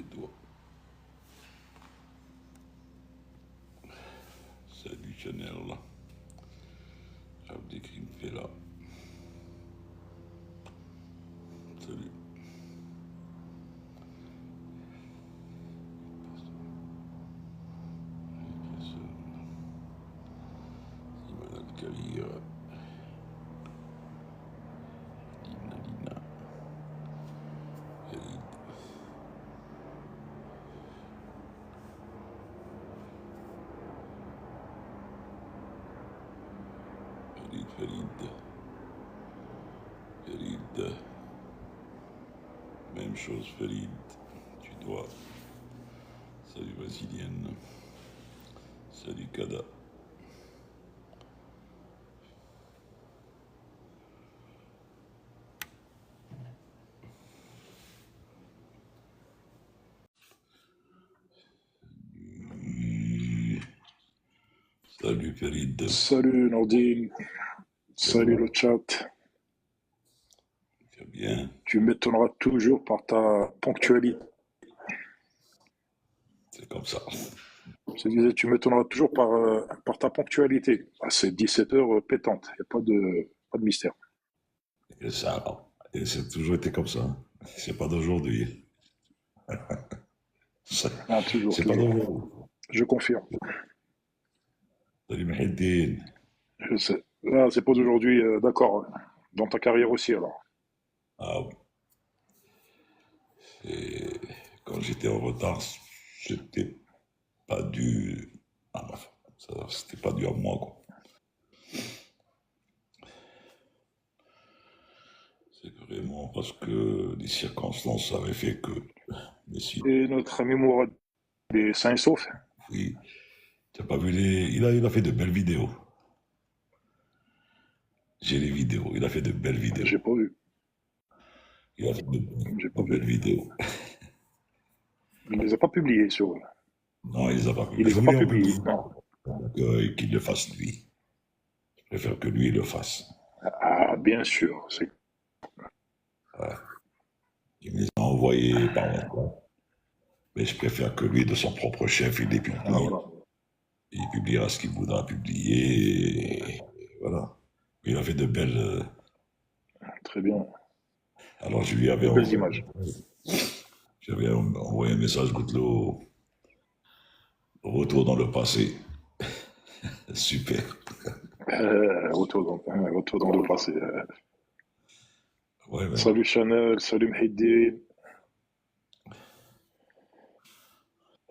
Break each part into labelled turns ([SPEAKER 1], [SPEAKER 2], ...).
[SPEAKER 1] doigt. Salut Chanel. Abdelkrim fait là. Salut. Imad Al-Kabir. Lina Lina. Farid. Farid. Farid. Même chose Farid. Tu dois. Salut Vasilienne. Salut Kada. Salut Farid.
[SPEAKER 2] Salut Nordine, salut le chat.
[SPEAKER 1] Tu vas bien?
[SPEAKER 2] Tu m'étonneras toujours par ta ponctualité.
[SPEAKER 1] C'est comme ça.
[SPEAKER 2] Je te disais, tu m'étonneras toujours par ta ponctualité. Ah, c'est 17 heures pétante, il n'y a pas de mystère.
[SPEAKER 1] Et ça, et c'est toujours été comme ça. Hein. C'est pas d'aujourd'hui.
[SPEAKER 2] Ah, toujours,
[SPEAKER 1] C'est pas
[SPEAKER 2] toujours.
[SPEAKER 1] d'aujourd'hui.
[SPEAKER 2] Je confirme,
[SPEAKER 1] Salut Mahiddin.
[SPEAKER 2] je sais. Ah, c'est pas d'aujourd'hui, d'accord. Dans ta carrière aussi, alors.
[SPEAKER 1] Ah oui. Et quand j'étais en retard, c'était pas dû à ma femme. C'était pas dû à moi, quoi. C'est vraiment parce que les circonstances avaient fait que. Mais si,
[SPEAKER 2] Et notre ami Mourad est sain et sauf?
[SPEAKER 1] oui, tu n'as pas vu les. Il a fait de belles vidéos. J'ai les vidéos. Il a fait de belles vidéos.
[SPEAKER 2] J'ai pas vu,
[SPEAKER 1] Il a fait
[SPEAKER 2] j'ai
[SPEAKER 1] de
[SPEAKER 2] pas vu.
[SPEAKER 1] belles vidéos.
[SPEAKER 2] Il ne les a pas publiés sur...
[SPEAKER 1] Non, il les a pas
[SPEAKER 2] Il
[SPEAKER 1] publiés.
[SPEAKER 2] les
[SPEAKER 1] Je
[SPEAKER 2] a pas
[SPEAKER 1] voulais en
[SPEAKER 2] publiés,
[SPEAKER 1] publier.
[SPEAKER 2] non.
[SPEAKER 1] Donc, qu'il le fasse lui. Je préfère que lui le fasse.
[SPEAKER 2] Ah, bien sûr, c'est...
[SPEAKER 1] Ouais. Il me les a envoyés par WhatsApp. Mais je préfère que lui, de son propre chef, il les
[SPEAKER 2] Ah,
[SPEAKER 1] publie.
[SPEAKER 2] voilà.
[SPEAKER 1] Il publiera ce qu'il voudra publier. Et voilà. Il a fait de belles.
[SPEAKER 2] Très bien.
[SPEAKER 1] Alors je lui avais
[SPEAKER 2] De belles
[SPEAKER 1] envoyé,
[SPEAKER 2] images.
[SPEAKER 1] j'avais envoyé un message contre le retour dans le passé. Super.
[SPEAKER 2] Retour dans le passé.
[SPEAKER 1] Ouais, mais
[SPEAKER 2] Salut Chanel, salut Mehdi,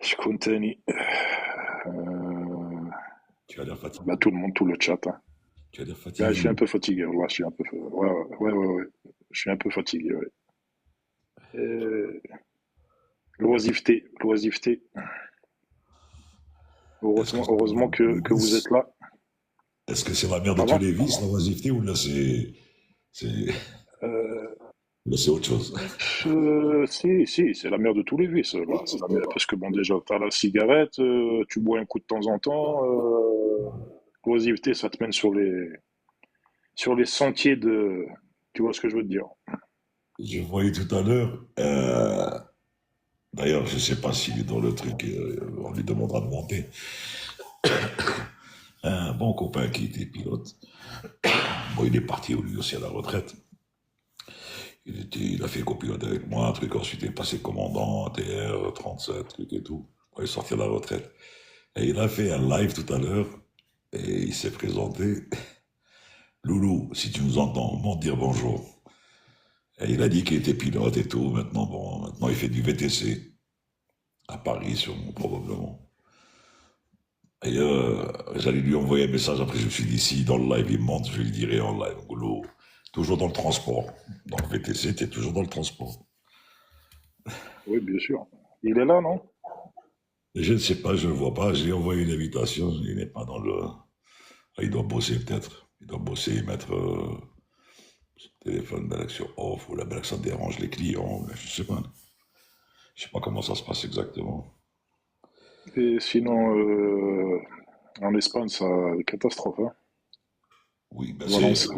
[SPEAKER 2] شكون تاني
[SPEAKER 1] tu as l'air fatigué.
[SPEAKER 2] bah, tout le monde, tout le chat. Hein.
[SPEAKER 1] Tu as l'air
[SPEAKER 2] Là, je suis un
[SPEAKER 1] fatigué.
[SPEAKER 2] peu fatigué, voilà, je suis un peu... Ouais. Je suis un peu fatigué, ouais. L'oisiveté.
[SPEAKER 1] Est-ce que
[SPEAKER 2] Heureusement que vous êtes là.
[SPEAKER 1] est-ce que c'est la mère de tous
[SPEAKER 2] Pardon?
[SPEAKER 1] les vices, l'oisiveté, ou là c'est
[SPEAKER 2] Euh,
[SPEAKER 1] là c'est autre chose?
[SPEAKER 2] si, c'est la mère de tous les vices. Là. C'est la mère, parce que bon, déjà, t'as la cigarette, tu bois un coup de temps en temps. L'oisiveté, ça te mène sur les sentiers de... Tu vois ce que je veux te dire?
[SPEAKER 1] Je voyais tout à l'heure. D'ailleurs, je ne sais pas s'il est dans le truc. On lui demandera de monter. Un bon copain qui était pilote. Bon, il est parti lui aussi à la retraite. Il a fait copilote avec moi, un truc, ensuite il est passé commandant, ATR, 37, truc et tout. Bon, il est sorti à la retraite. Et il a fait un live tout à l'heure, et il s'est présenté. Loulou, si tu nous entends, monte dire bonjour. Et il a dit qu'il était pilote et tout. Maintenant, bon, maintenant il fait du VTC à Paris, sûrement, probablement. Et j'allais lui envoyer un message. Après, je me suis dit, si dans le live il monte, je lui dirai en live. Loulou, toujours dans le transport. Dans le VTC, tu es toujours dans le transport.
[SPEAKER 2] Oui, bien sûr. Il est là, non?
[SPEAKER 1] Je ne sais pas, je ne le vois pas. J'ai envoyé une invitation, il n'est pas dans le. Ah, il doit bosser peut-être. Il doit bosser et mettre son téléphone Balac sur off ou la Balac ça dérange les clients. Je ne sais pas. Je ne sais pas comment ça se passe exactement.
[SPEAKER 2] Et sinon, en Espagne, ça catastrophe. Hein.
[SPEAKER 1] Oui, ben
[SPEAKER 2] Valencia.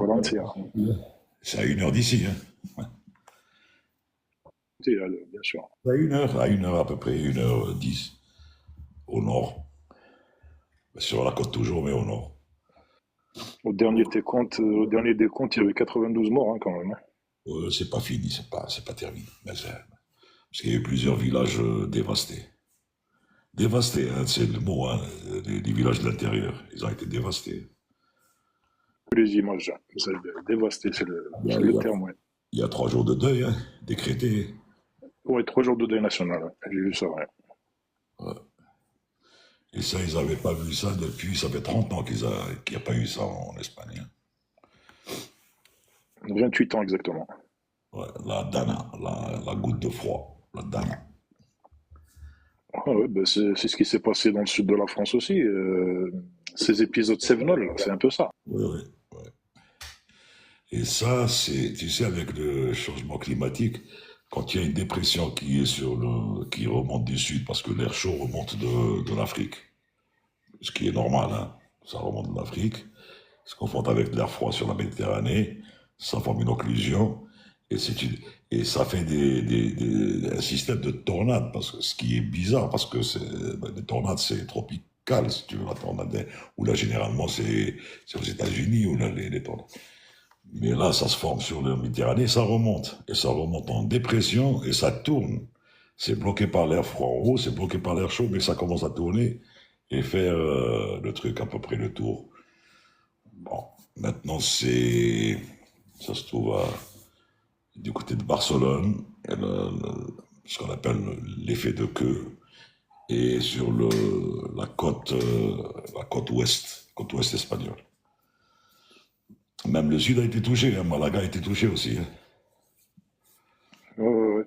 [SPEAKER 1] c'est à 1 heure d'ici. Hein.
[SPEAKER 2] bien sûr.
[SPEAKER 1] À 1 heure à peu près, 1h10 au nord. Sur la côte toujours, mais au nord.
[SPEAKER 2] Au dernier décompte, il y avait 92 morts, hein, quand même, hein.
[SPEAKER 1] C'est pas fini, c'est pas terminé. Parce qu'il y a eu plusieurs villages dévastés. Dévastés, hein, c'est le mot, hein, les villages de l'intérieur. Ils ont été dévastés.
[SPEAKER 2] Les images, hein. C'est dévasté,
[SPEAKER 1] Il y a,
[SPEAKER 2] c'est
[SPEAKER 1] il
[SPEAKER 2] le
[SPEAKER 1] y a-
[SPEAKER 2] terme, ouais.
[SPEAKER 1] il y a 3 jours de deuil, hein, décrétés.
[SPEAKER 2] Ouais, 3 jours de deuil national, ouais. J'ai vu ça, ouais.
[SPEAKER 1] Ouais. Et ça, ils n'avaient pas vu ça depuis, ça fait 30 ans qu'il n'y a pas eu ça en Espagne, hein.
[SPEAKER 2] 28 ans exactement.
[SPEAKER 1] Ouais, la dana, la goutte de froid, la dana.
[SPEAKER 2] Ah ouais, ben c'est ce qui s'est passé dans le sud de la France aussi. Ces épisodes Sévenol, là, c'est un peu ça.
[SPEAKER 1] Oui, oui. Ouais. Et ça, c'est, tu sais, avec le changement climatique, quand il y a une dépression qui remonte du sud, parce que l'air chaud remonte de l'Afrique, ce qui est normal, hein, ça remonte de l'Afrique, se confronte avec l'air froid sur la Méditerranée, ça forme une occlusion, et, et ça fait un système de tornades, parce que ce qui est bizarre, parce que les tornades, c'est tropical, si tu veux, la tornade, ou là, généralement, c'est aux États-Unis, où là, les tornades. Mais là, ça se forme sur la Méditerranée, ça remonte. Et ça remonte en dépression et ça tourne. C'est bloqué par l'air froid en haut, c'est bloqué par l'air chaud, mais ça commence à tourner et faire le truc à peu près le tour. Bon, maintenant ça se trouve du côté de Barcelone, et ce qu'on appelle l'effet de queue, et sur la côte ouest espagnole. Même le sud a été touché, hein, Malaga a été touché aussi, hein.
[SPEAKER 2] Ouais, ouais, ouais.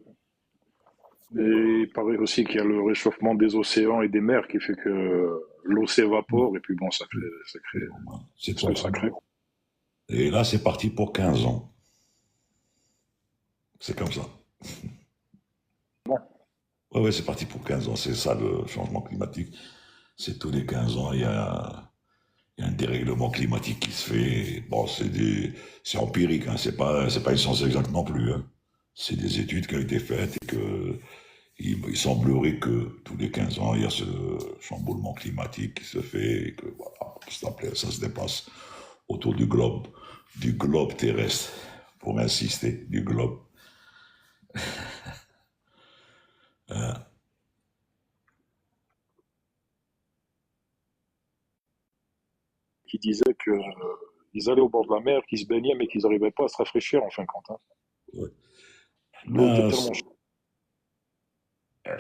[SPEAKER 2] Et il paraît aussi qu'il y a le réchauffement des océans et des mers qui fait que l'eau s'évapore et puis bon, ça crée
[SPEAKER 1] C'est
[SPEAKER 2] ce que
[SPEAKER 1] trop.
[SPEAKER 2] ça crée.
[SPEAKER 1] Et là, c'est parti pour 15 ans. C'est comme ça.
[SPEAKER 2] Bon,
[SPEAKER 1] Ouais, ouais, c'est parti pour 15 ans. C'est ça le changement climatique. C'est tous les 15 ans, il y a un dérèglement climatique qui se fait. Bon, c'est empirique, hein. C'est pas une science exacte non plus, hein. C'est des études qui ont été faites et il semblerait que tous les 15 ans, il y a ce chamboulement climatique qui se fait et que, voilà, ça se dépasse autour du globe terrestre, pour insister, du globe. Hein.
[SPEAKER 2] qui disait que ils allaient au bord de la mer, qu'ils se baignaient, mais qu'ils n'arrivaient pas à se rafraîchir en fin de compte, hein.
[SPEAKER 1] Ouais.
[SPEAKER 2] L'eau était
[SPEAKER 1] Non,
[SPEAKER 2] tellement chaude.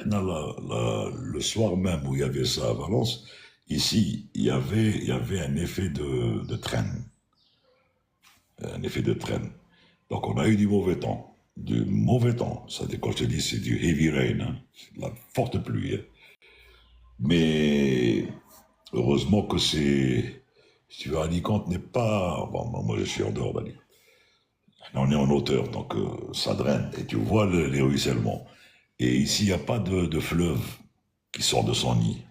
[SPEAKER 1] non, le soir même où il y avait ça à Valence, ici, il y avait un effet de traîne. Un effet de traîne. Donc on a eu du mauvais temps. Du mauvais temps. Ça, quand je te dis, c'est du heavy rain, hein. C'est de la forte pluie, hein. Mais heureusement que si tu veux, Alicante n'est pas. Bon, moi, je suis en dehors d'Alicante. On est en hauteur, donc ça draine. Et tu vois les ruissellements. Et ici, il n'y a pas de fleuve qui sort de son nid.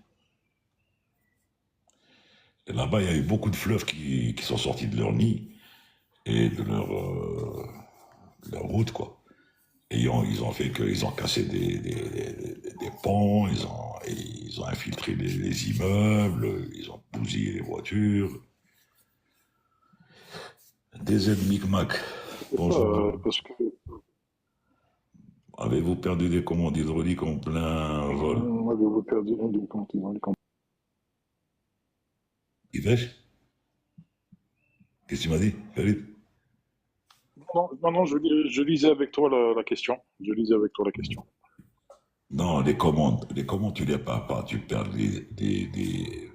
[SPEAKER 1] Et là-bas, il y a eu beaucoup de fleuves qui sont sortis de leur nid et de leur route, quoi. Et ils ont fait qu'ils ont cassé des ponts, ils ont infiltré les immeubles, ils ont bousillé les voitures. Des aides Micmac.
[SPEAKER 2] C'est ça,
[SPEAKER 1] Bonjour.
[SPEAKER 2] parce que
[SPEAKER 1] Avez-vous perdu des commandes hydrauliques en plein vol?
[SPEAKER 2] moi, j'avais perdu un des comptes.
[SPEAKER 1] Yves? Qu'est-ce que tu m'as dit, Philippe?
[SPEAKER 2] Non, non, non, je lisais avec toi la question. Je lisais avec toi la question.
[SPEAKER 1] Non, les commandes, tu les perds pas. Tu perds les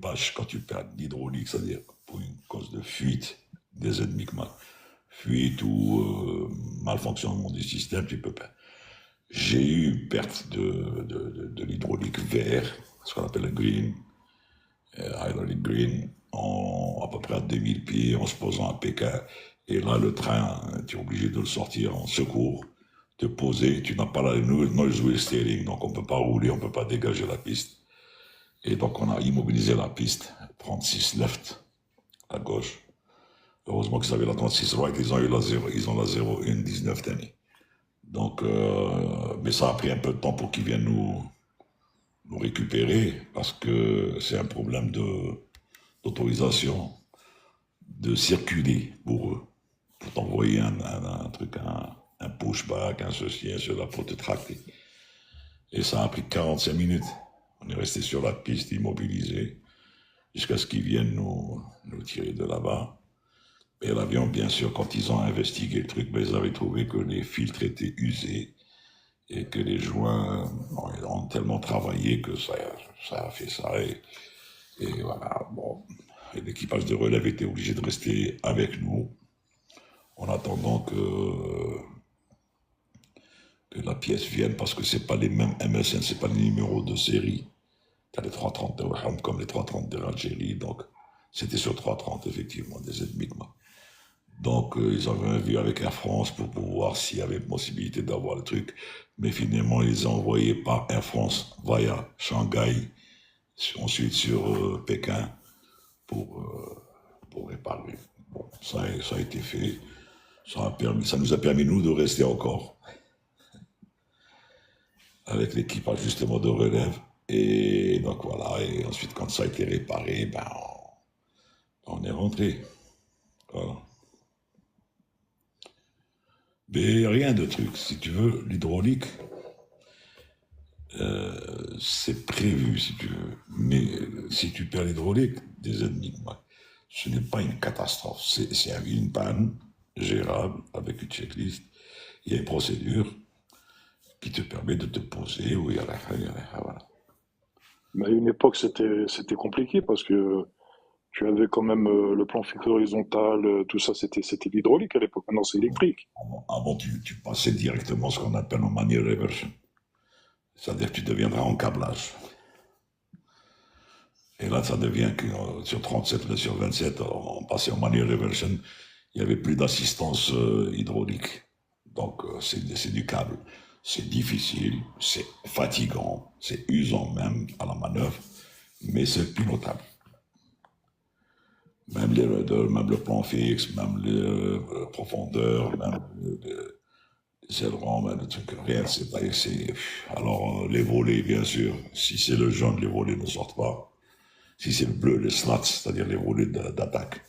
[SPEAKER 1] bâches quand tu perds l'hydraulique, c'est-à-dire pour une cause de fuite des aides Micmac. Fuite ou malfonctionnement du système, tu peux pas. J'ai eu perte de l'hydraulique vert, ce qu'on appelle le green, hydraulic green, à peu près à 2000 pieds, en se posant à Pékin. Et là, le train, tu es obligé de le sortir en secours, te poser. Tu n'as pas la noise wheel steering, donc on ne peut pas rouler, on ne peut pas dégager la piste. Et donc on a immobilisé la piste, 36 left, à gauche. Heureusement qu'ils avaient la 36 right, ils ont la 01 19 dernier. Donc, mais ça a pris un peu de temps pour qu'ils viennent nous récupérer parce que c'est un problème d'autorisation de circuler pour eux. Pour t'envoyer un truc, un pushback, un ceci, un cela pour te tracter. Et ça a pris 45 minutes. On est resté sur la piste immobilisé jusqu'à ce qu'ils viennent nous tirer de là-bas. Et l'avion, bien sûr, quand ils ont investigué le truc, ben, ils avaient trouvé que les filtres étaient usés et que les joints ont tellement travaillé que ça a fait ça. Et voilà, bon. Et l'équipage de relève était obligé de rester avec nous en attendant que la pièce vienne parce que c'est pas les mêmes MSN, c'est pas les numéros de série. T'as les 330 de Waham comme les 330 de l'Algérie, donc c'était sur 330 effectivement, des Enigma. Donc ils avaient vu avec Air France pour voir s'il y avait possibilité d'avoir le truc, mais finalement ils ont envoyé par Air France via Shanghai, ensuite sur Pékin pour réparer. Bon, ça a été fait, ça nous a permis nous de rester encore avec l'équipage justement de relève. Et donc voilà, et ensuite quand ça a été réparé, ben on est rentré. Voilà. Mais rien de truc, si tu veux, l'hydraulique, c'est prévu si tu veux. Mais si tu perds l'hydraulique, des énigmes, ce n'est pas une catastrophe, c'est une panne gérable avec une checklist. Il y a une procédure qui te permet de te poser, oui, voilà.
[SPEAKER 2] Mais à une époque, c'était compliqué parce que tu avais quand même le plan fixe horizontal, tout ça, c'était l'hydraulique à l'époque. Maintenant, c'est électrique.
[SPEAKER 1] Avant, tu passais directement ce qu'on appelle en manual reversion. C'est-à-dire que tu deviendras en câblage. Et là, ça devient que sur 37, là, sur 27, on passait en manual reversion, il n'y avait plus d'assistance hydraulique. Donc, c'est du câble. C'est difficile, c'est fatigant, c'est usant même à la manœuvre, mais c'est pilotable. Même les rudders, même le plan fixe, même les profondeurs, même les ailerons, même le truc, rien, c'est pas... Alors, les volets, bien sûr, si c'est le jaune, les volets ne sortent pas. Si c'est le bleu, les slats, c'est-à-dire les volets d'attaque,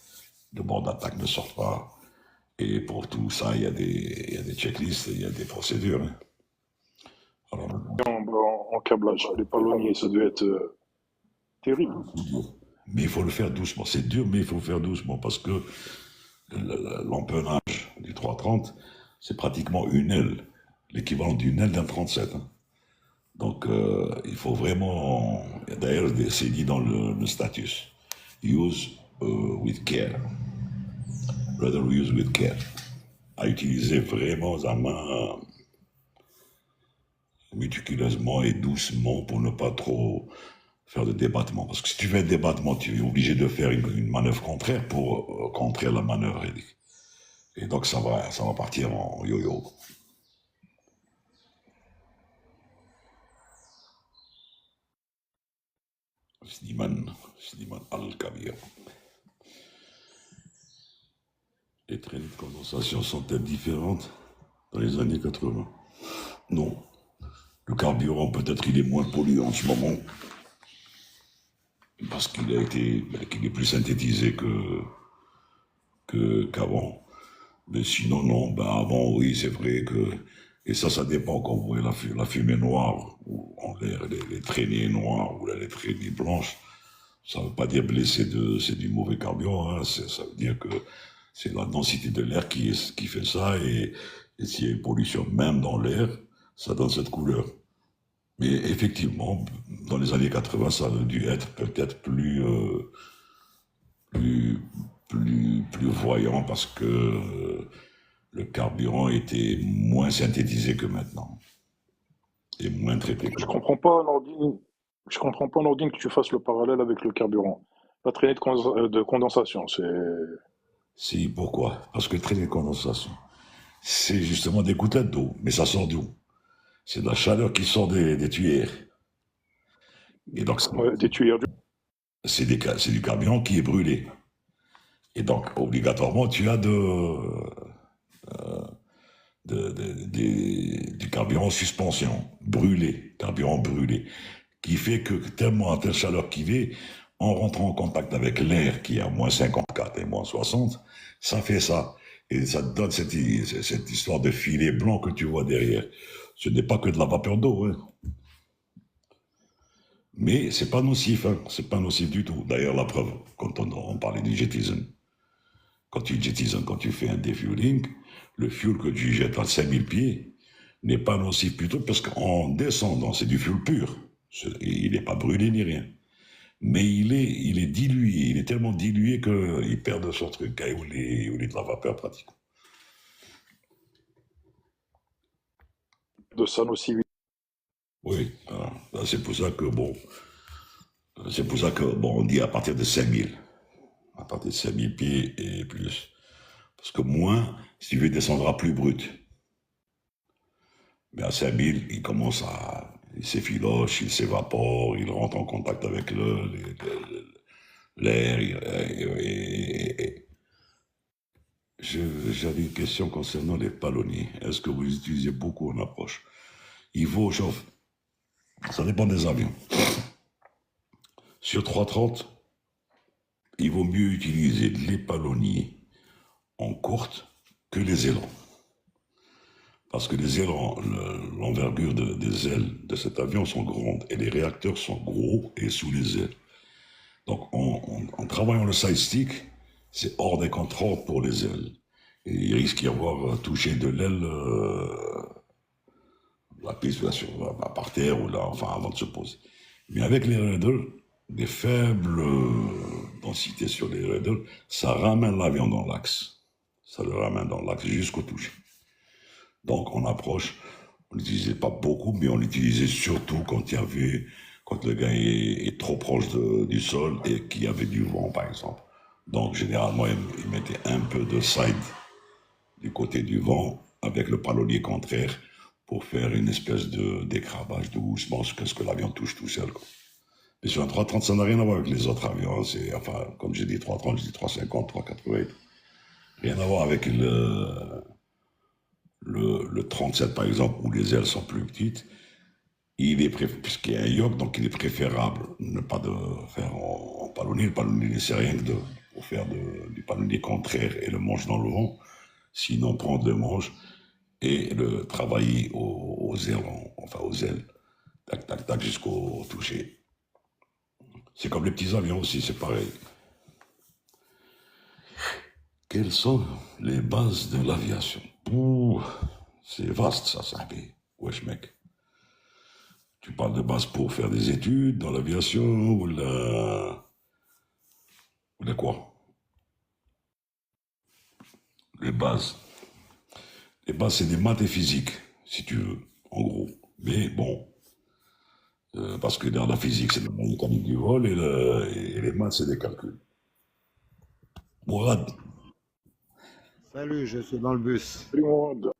[SPEAKER 1] de bord d'attaque ne sortent pas. Et pour tout ça, il y a des checklists, il y a des procédures. Hein. Alors,
[SPEAKER 2] En câblage, les palonniers, ça devait être terrible.
[SPEAKER 1] mais il faut le faire doucement. C'est dur, mais il faut le faire doucement parce que l'empennage du 330, c'est pratiquement une aile, l'équivalent d'une aile d'un 37. Hein. Donc, il faut vraiment. D'ailleurs, c'est dit dans le statut. Use with care. Rather use with care. À utiliser vraiment la main méticuleusement et doucement pour ne pas trop faire de débattement. Parce que si tu fais un débattement, tu es obligé de faire une manœuvre contraire pour contrer la manœuvre. Et donc ça va partir en yo-yo. Sliman Al-Kabir. Les traînées de condensation sont-elles différentes dans les années 80? Non. Le carburant, peut-être il est moins polluant en ce moment, parce qu'il est plus synthétisé qu'avant. Mais sinon, non, ben avant, oui, c'est vrai que, et ça dépend quand vous voyez la fumée noire, ou en l'air, les traînées noires, ou les traînées blanches, ça ne veut pas dire blessé c'est du mauvais carburant, hein, ça veut dire que c'est la densité de l'air qui fait ça, et s'il y a une pollution même dans l'air, ça donne cette couleur. Mais effectivement, dans les années 80, ça a dû être peut-être plus, plus voyant parce que le carburant était moins synthétisé que maintenant et moins traité que
[SPEAKER 2] Je
[SPEAKER 1] maintenant.
[SPEAKER 2] comprends pas, Nordine, je comprends pas, Nordine, que tu fasses le parallèle avec le carburant. La traînée de condensation, c'est...
[SPEAKER 1] Si, pourquoi? Parce que traiter de condensation, c'est justement des gouttelettes d'eau, mais ça sort d'où? C'est de la chaleur qui sort des tuyères. Et donc,
[SPEAKER 2] Ouais, des tuyères.
[SPEAKER 1] c'est du carburant qui est brûlé. Et donc, obligatoirement, tu as du carburant en suspension, brûlé, carburant brûlé, qui fait que tellement à telle chaleur qu'il est, en rentrant en contact avec l'air qui est à moins 54 et moins 60, ça fait ça. Et ça te donne cette histoire de filet blanc que tu vois derrière. Ce n'est pas que de la vapeur d'eau, hein. Mais c'est pas nocif, hein. C'est pas nocif du tout. D'ailleurs, la preuve, quand on parlait du jetism, quand tu fais un defueling, le fuel que tu jettes à 5000 pieds n'est pas nocif du tout parce qu'en descendant, c'est du fuel pur. Il n'est pas brûlé ni rien. Mais il est dilué, il est tellement dilué qu'il perd de son truc, où il est de la vapeur pratiquement.
[SPEAKER 2] De sa nocivité.
[SPEAKER 1] Oui, c'est pour ça que on dit à partir de 5000. À partir de 5000 pieds et plus. Parce que moins, si tu veux, il descendra plus brut. Mais à 5000, il s'effiloche, il s'évapore, il rentre en contact avec l'air. J'avais une question concernant les palonniers. Est-ce que vous les utilisez beaucoup en approche? Il vaut, chauffe. Ça dépend des avions. Sur 330, il vaut mieux utiliser les palonniers en courte que les ailerons. Parce que les ailerons, l'envergure des ailes de cet avion sont grandes et les réacteurs sont gros et sous les ailes. Donc en travaillant le side stick, c'est hors des contrôles pour les ailes. Et il risque d'y avoir touché de l'aile, la piste par terre ou là, enfin avant de se poser. Mais avec les raiders, des faibles densités sur les raiders, ça ramène l'avion dans l'axe. Ça le ramène dans l'axe jusqu'au toucher. Donc on approche, on n'utilisait pas beaucoup, mais on l'utilisait surtout quand le gars est trop proche du sol et qu'il y avait du vent, par exemple. Donc généralement, il mettait un peu de side du côté du vent avec le palonnier contraire pour faire une espèce d'écrabage doucement jusqu'à ce que l'avion touche tout seul, quoi. Mais sur un 330, ça n'a rien à voir avec les autres avions. Comme j'ai dit 330, j'ai dit 350, 380. Rien à voir avec le 37, par exemple, où les ailes sont plus petites. Puisqu'il y a un yoke, donc il est préférable ne pas de faire en palonnier. Le palonnier ne sert rien que pour faire du palonnier contraire et le manche dans le vent. Sinon, prendre le manche et le travailler aux ailes, tac, tac, tac, jusqu'au toucher. C'est comme les petits avions aussi, c'est pareil. Quelles sont les bases de l'aviation? C'est vaste, ça, wesh, mec. Tu parles de base pour faire des études dans l'aviation ou quoi? Les bases. Les bases, c'est des maths et physique, si tu veux, en gros. Mais bon, parce que dans la physique, c'est la mécanique du vol et les maths, c'est des calculs. Mourad,
[SPEAKER 3] Salut, je suis dans le bus.
[SPEAKER 2] Salut, Mourad.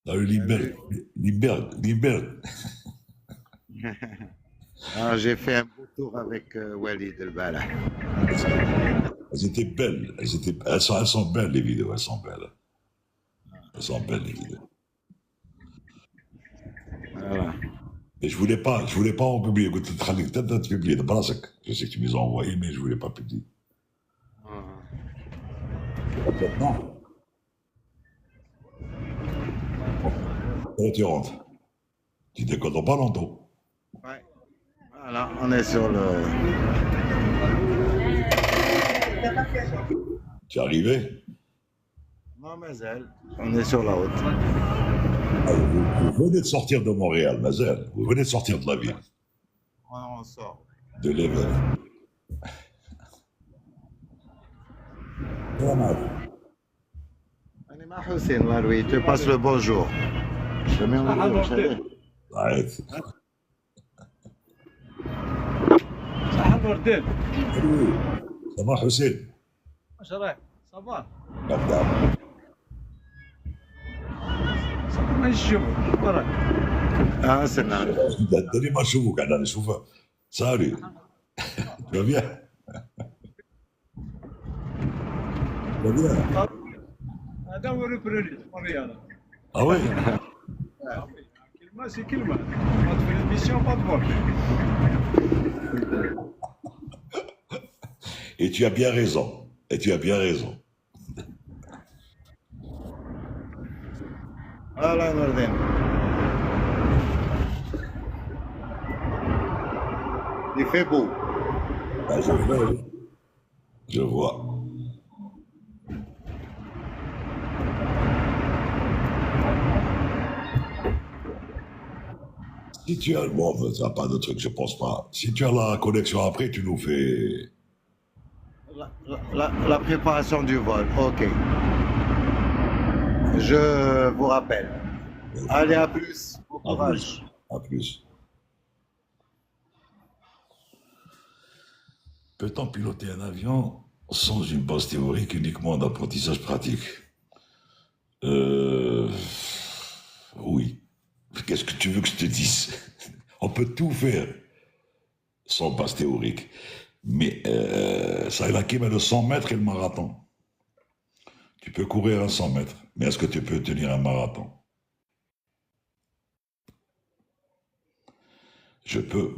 [SPEAKER 1] salut
[SPEAKER 3] Salut.
[SPEAKER 1] Libère.
[SPEAKER 3] Ah, j'ai fait un beau tour avec Walid El Bala.
[SPEAKER 1] Elles étaient belles, elles sont belles, les vidéos, elles sont belles. Elles sont belles, les vidéos.
[SPEAKER 3] Voilà.
[SPEAKER 1] Et je voulais pas en publier. Écoute, peut-être publier de Brasak. Je sais que tu me les as envoyés, mais je voulais pas publier. Maintenant, tu rentres. Tu décolles dans pas longtemps.
[SPEAKER 3] Ouais. Voilà, on est sur le.
[SPEAKER 1] Tu es arrivé?
[SPEAKER 3] Non, mais elle, on est sur la route.
[SPEAKER 1] Ah, vous venez de sortir de Montréal, Mazel. Vous venez de sortir de la ville,
[SPEAKER 3] On sort.
[SPEAKER 1] de l'Ever.
[SPEAKER 3] On est ma Hussein, Walou, il te passe le bonjour. Je mets en vidéo, chérie.
[SPEAKER 1] Arrête.
[SPEAKER 4] صح بردين
[SPEAKER 1] Ça va, Hussein?
[SPEAKER 4] واش رايك صافا
[SPEAKER 1] Madame.
[SPEAKER 4] صافا ما نشوفك وراك
[SPEAKER 3] Ah, c'est là.
[SPEAKER 1] Donnez-moi chez vous, Canal, chauffeur. Salut. Tu vas bien? Tu vas bien?
[SPEAKER 4] هذا هو البروليس من الرياضه
[SPEAKER 1] Ah ouais?
[SPEAKER 4] كلمة سي كلمة ما تفي l'émission pas de vol.
[SPEAKER 1] Et tu as bien raison. Et tu as bien raison.
[SPEAKER 3] Voilà, Nordin. Il fait beau.
[SPEAKER 1] Ah, je vois, oui. Je vois. Si tu as, bon, ça n'a pas de truc, je pense pas. Si tu as la connexion après, tu nous fais.
[SPEAKER 3] La préparation du vol, ok. Je vous rappelle. Allez, à plus. Bon
[SPEAKER 1] À
[SPEAKER 3] courage.
[SPEAKER 1] plus. À plus. Peut-on piloter un avion sans une base théorique, uniquement d'apprentissage pratique? Euh, Oui. Qu'est-ce que tu veux que je te dise? On peut tout faire sans base théorique. Mais ça est la game de 100 mètres et le marathon. Tu peux courir à 100 mètres, mais est-ce que tu peux tenir un marathon?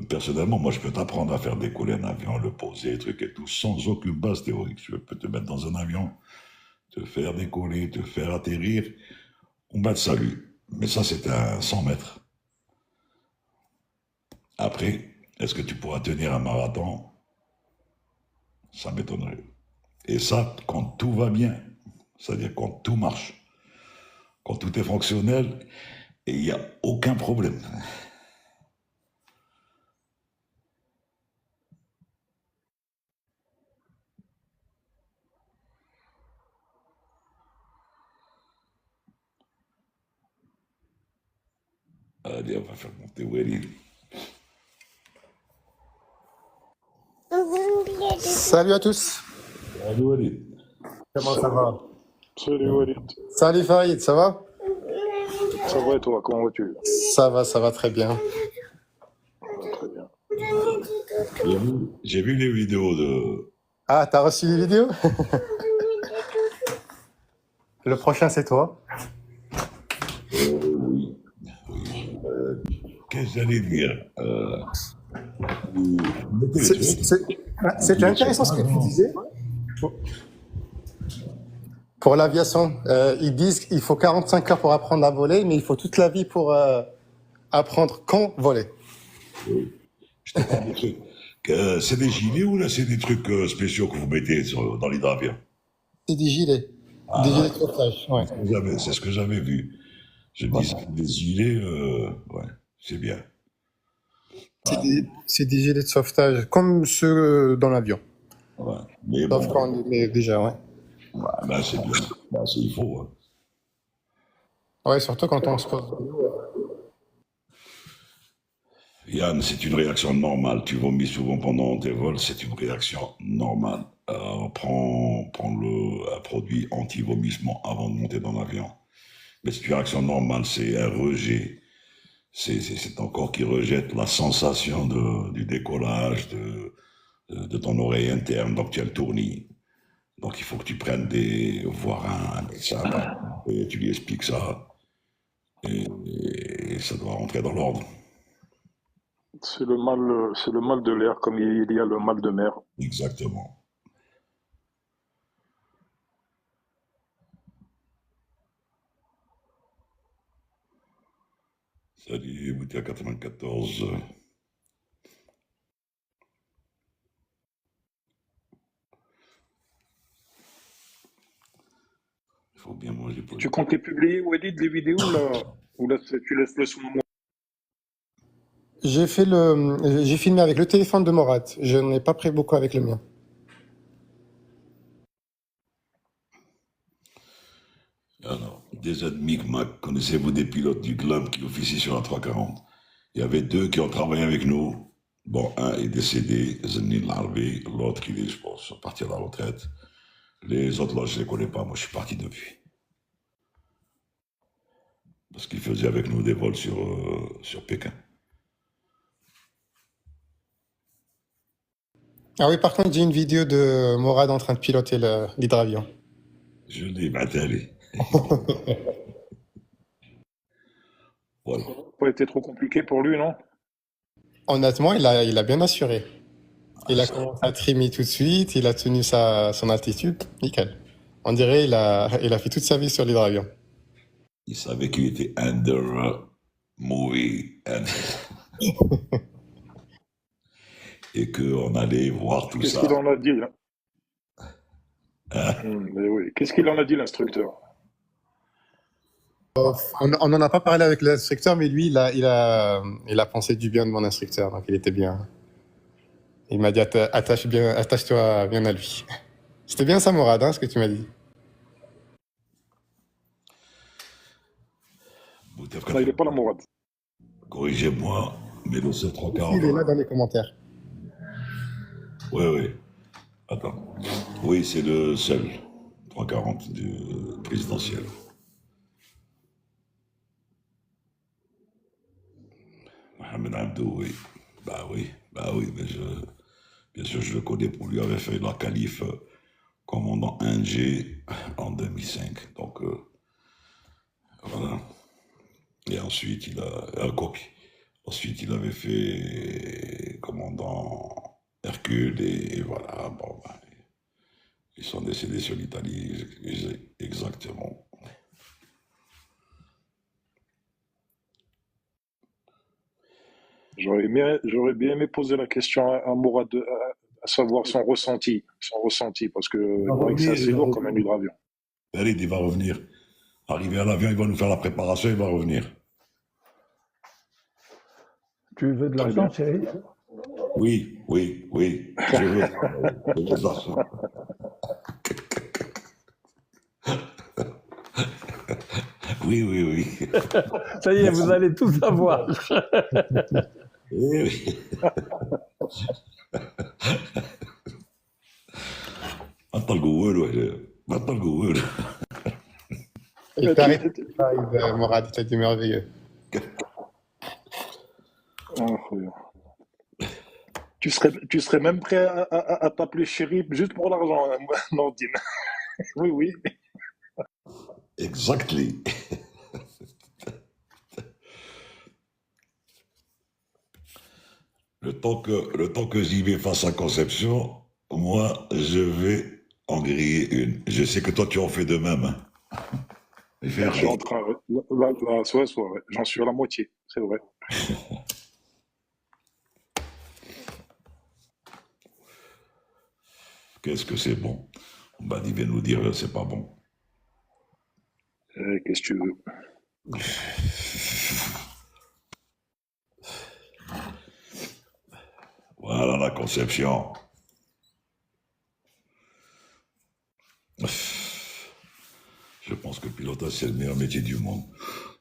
[SPEAKER 1] Personnellement, moi, je peux t'apprendre à faire décoller un avion, le poser, truc et tout, sans aucune base théorique. Je peux te mettre dans un avion, te faire décoller, te faire atterrir, on bat de salut. Mais ça, c'est à 100 mètres. Après, est-ce que tu pourras tenir un marathon? Ça m'étonnerait. Et ça, quand tout va bien, c'est-à-dire quand tout marche, quand tout est fonctionnel, et il n'y a aucun problème. Allez, on va faire monter Walid.
[SPEAKER 5] Salut à tous,
[SPEAKER 1] Allez, Walid.
[SPEAKER 5] comment ça va?
[SPEAKER 2] Salut Walid.
[SPEAKER 5] Salut Farid, ça va?
[SPEAKER 2] Ça va et toi, comment vas-tu?
[SPEAKER 5] Ça va très bien.
[SPEAKER 2] Très bien.
[SPEAKER 1] J'ai vu les vidéos de.
[SPEAKER 5] Ah, t'as reçu les vidéos? Le prochain c'est toi.
[SPEAKER 1] Oui. Qu'est-ce que j'allais dire?
[SPEAKER 5] C'était intéressant ce que tu disais. Pour l'aviation, ils disent qu'il faut 45 heures pour apprendre à voler, mais il faut toute la vie pour apprendre quand voler.
[SPEAKER 1] Je te parle des trucs. C'est des gilets ou là c'est des trucs spéciaux que vous mettez dans l'hydravion?
[SPEAKER 5] C'est des gilets. Des gilets de sauvetage, ouais.
[SPEAKER 1] C'est ce que j'avais vu. Je me dis, des gilets, ouais, c'est bien.
[SPEAKER 5] C'est des gilets de sauvetage, comme ceux dans l'avion.
[SPEAKER 1] Ouais. Mais
[SPEAKER 5] Sauf
[SPEAKER 1] bon,
[SPEAKER 5] quand on est déjà, ouais.
[SPEAKER 1] là c'est bien. Là, il faut. Hein.
[SPEAKER 5] Ouais, surtout quand on se pose.
[SPEAKER 1] Yann, c'est une réaction normale. Tu vomis souvent pendant tes vols, c'est une réaction normale. Prends un produit anti-vomissement avant de monter dans l'avion. Mais c'est une réaction normale, c'est un rejet. C'est ton corps qui rejette la sensation du décollage, de ton oreille interne, donc tu as le tournis. Donc il faut que tu prennes voir un médecin, et tu lui expliques ça, et ça doit rentrer dans l'ordre.
[SPEAKER 2] C'est le mal de l'air, comme il y a le mal de mer.
[SPEAKER 1] Exactement. Salut, Boutia 94. Il faut bien manger pour
[SPEAKER 2] Tu comptes les publier, Walid, les vidéos, là? Ou là, tu laisses le son à moi?
[SPEAKER 5] J'ai filmé avec le téléphone de Morad. Je n'en ai pas pris beaucoup avec le mien.
[SPEAKER 1] Alors, des Micmac, connaissez-vous des pilotes du GLAM qui officient sur la 340? Il y avait 2 qui ont travaillé avec nous. Bon, un est décédé, Zenil Larvé, l'autre, il est, je pense, parti à la retraite. Les autres, là, je ne les connais pas, moi, je suis parti depuis. Parce qu'ils faisaient avec nous des vols sur Pékin.
[SPEAKER 5] Ah oui, par contre, j'ai une vidéo de Morad en train de piloter l'hydravion.
[SPEAKER 1] Je l'ai battu. Voilà.
[SPEAKER 2] Pas été trop compliqué pour lui, non?
[SPEAKER 5] Honnêtement, il a bien assuré. Il a
[SPEAKER 1] Ça,
[SPEAKER 5] commencé à trimer tout de suite, il a tenu son attitude, nickel. On dirait il a fait toute sa vie sur l'hydravion.
[SPEAKER 1] il savait qu'il était under movie et qu'on allait voir tout
[SPEAKER 2] Qu'est-ce
[SPEAKER 1] ça.
[SPEAKER 2] qu'il en a dit, là?
[SPEAKER 1] Hein.
[SPEAKER 2] Mais oui. Qu'est-ce qu'il en a dit, l'instructeur?
[SPEAKER 5] On n'en a pas parlé avec l'instructeur, mais lui, il a pensé du bien de mon instructeur, donc il était bien. Il m'a dit attache-toi bien à lui. C'était bien ça, Morad, hein, ce que tu m'as dit.
[SPEAKER 1] Boutef
[SPEAKER 2] Non, il n'est pas la Mourad.
[SPEAKER 1] corrigez-moi, mais le
[SPEAKER 5] Il est
[SPEAKER 1] 340.
[SPEAKER 5] là dans les commentaires.
[SPEAKER 1] Oui, oui. Attends. Oui, c'est le seul 340 du présidentiel. Mohamed Abdou, oui. Bah oui, mais bien sûr, je le connais pour lui avoir fait la qualif commandant 1G en 2005. Donc, voilà. Et ensuite, ensuite, il avait fait commandant Hercule et voilà. Bon, ben, ils sont décédés sur l'Italie, exactement.
[SPEAKER 2] J'aurais bien aimé poser la question à Mourad, à savoir son ressenti, parce que il paraît que c'est assez lourd comme un hydravion.
[SPEAKER 1] Farid, il va revenir. Arrivé à l'avion, il va nous faire la préparation, il va revenir.
[SPEAKER 6] Tu veux de
[SPEAKER 2] Très
[SPEAKER 6] l'argent,
[SPEAKER 2] bien.
[SPEAKER 6] chérie?
[SPEAKER 1] Oui, oui, oui. Je veux de l'argent. Oui, oui, oui.
[SPEAKER 6] Ça y est, vous allez tout savoir.
[SPEAKER 1] Oui, oui. بطل قول بطل قول.
[SPEAKER 5] Il t'arrête, Morad, il t'a dit merveilleux.
[SPEAKER 2] Ah, frère. Tu serais même prêt à t'appeler chéri juste pour l'argent, hein, Nordine. Oui, oui.
[SPEAKER 1] Exactly. Le temps que j'y vais face à Conception, moi, je vais en griller une. Je sais que toi, tu en fais de même. Hein. Mais fais
[SPEAKER 2] Je suis en
[SPEAKER 1] attention.
[SPEAKER 2] train, ouais. J'en suis à la moitié, c'est vrai.
[SPEAKER 1] Qu'est-ce que c'est bon? Bah, il vient nous dire c'est pas bon.
[SPEAKER 2] Qu'est-ce que tu veux?
[SPEAKER 1] Voilà la Conception. Je pense que le pilotage, c'est le meilleur métier du monde.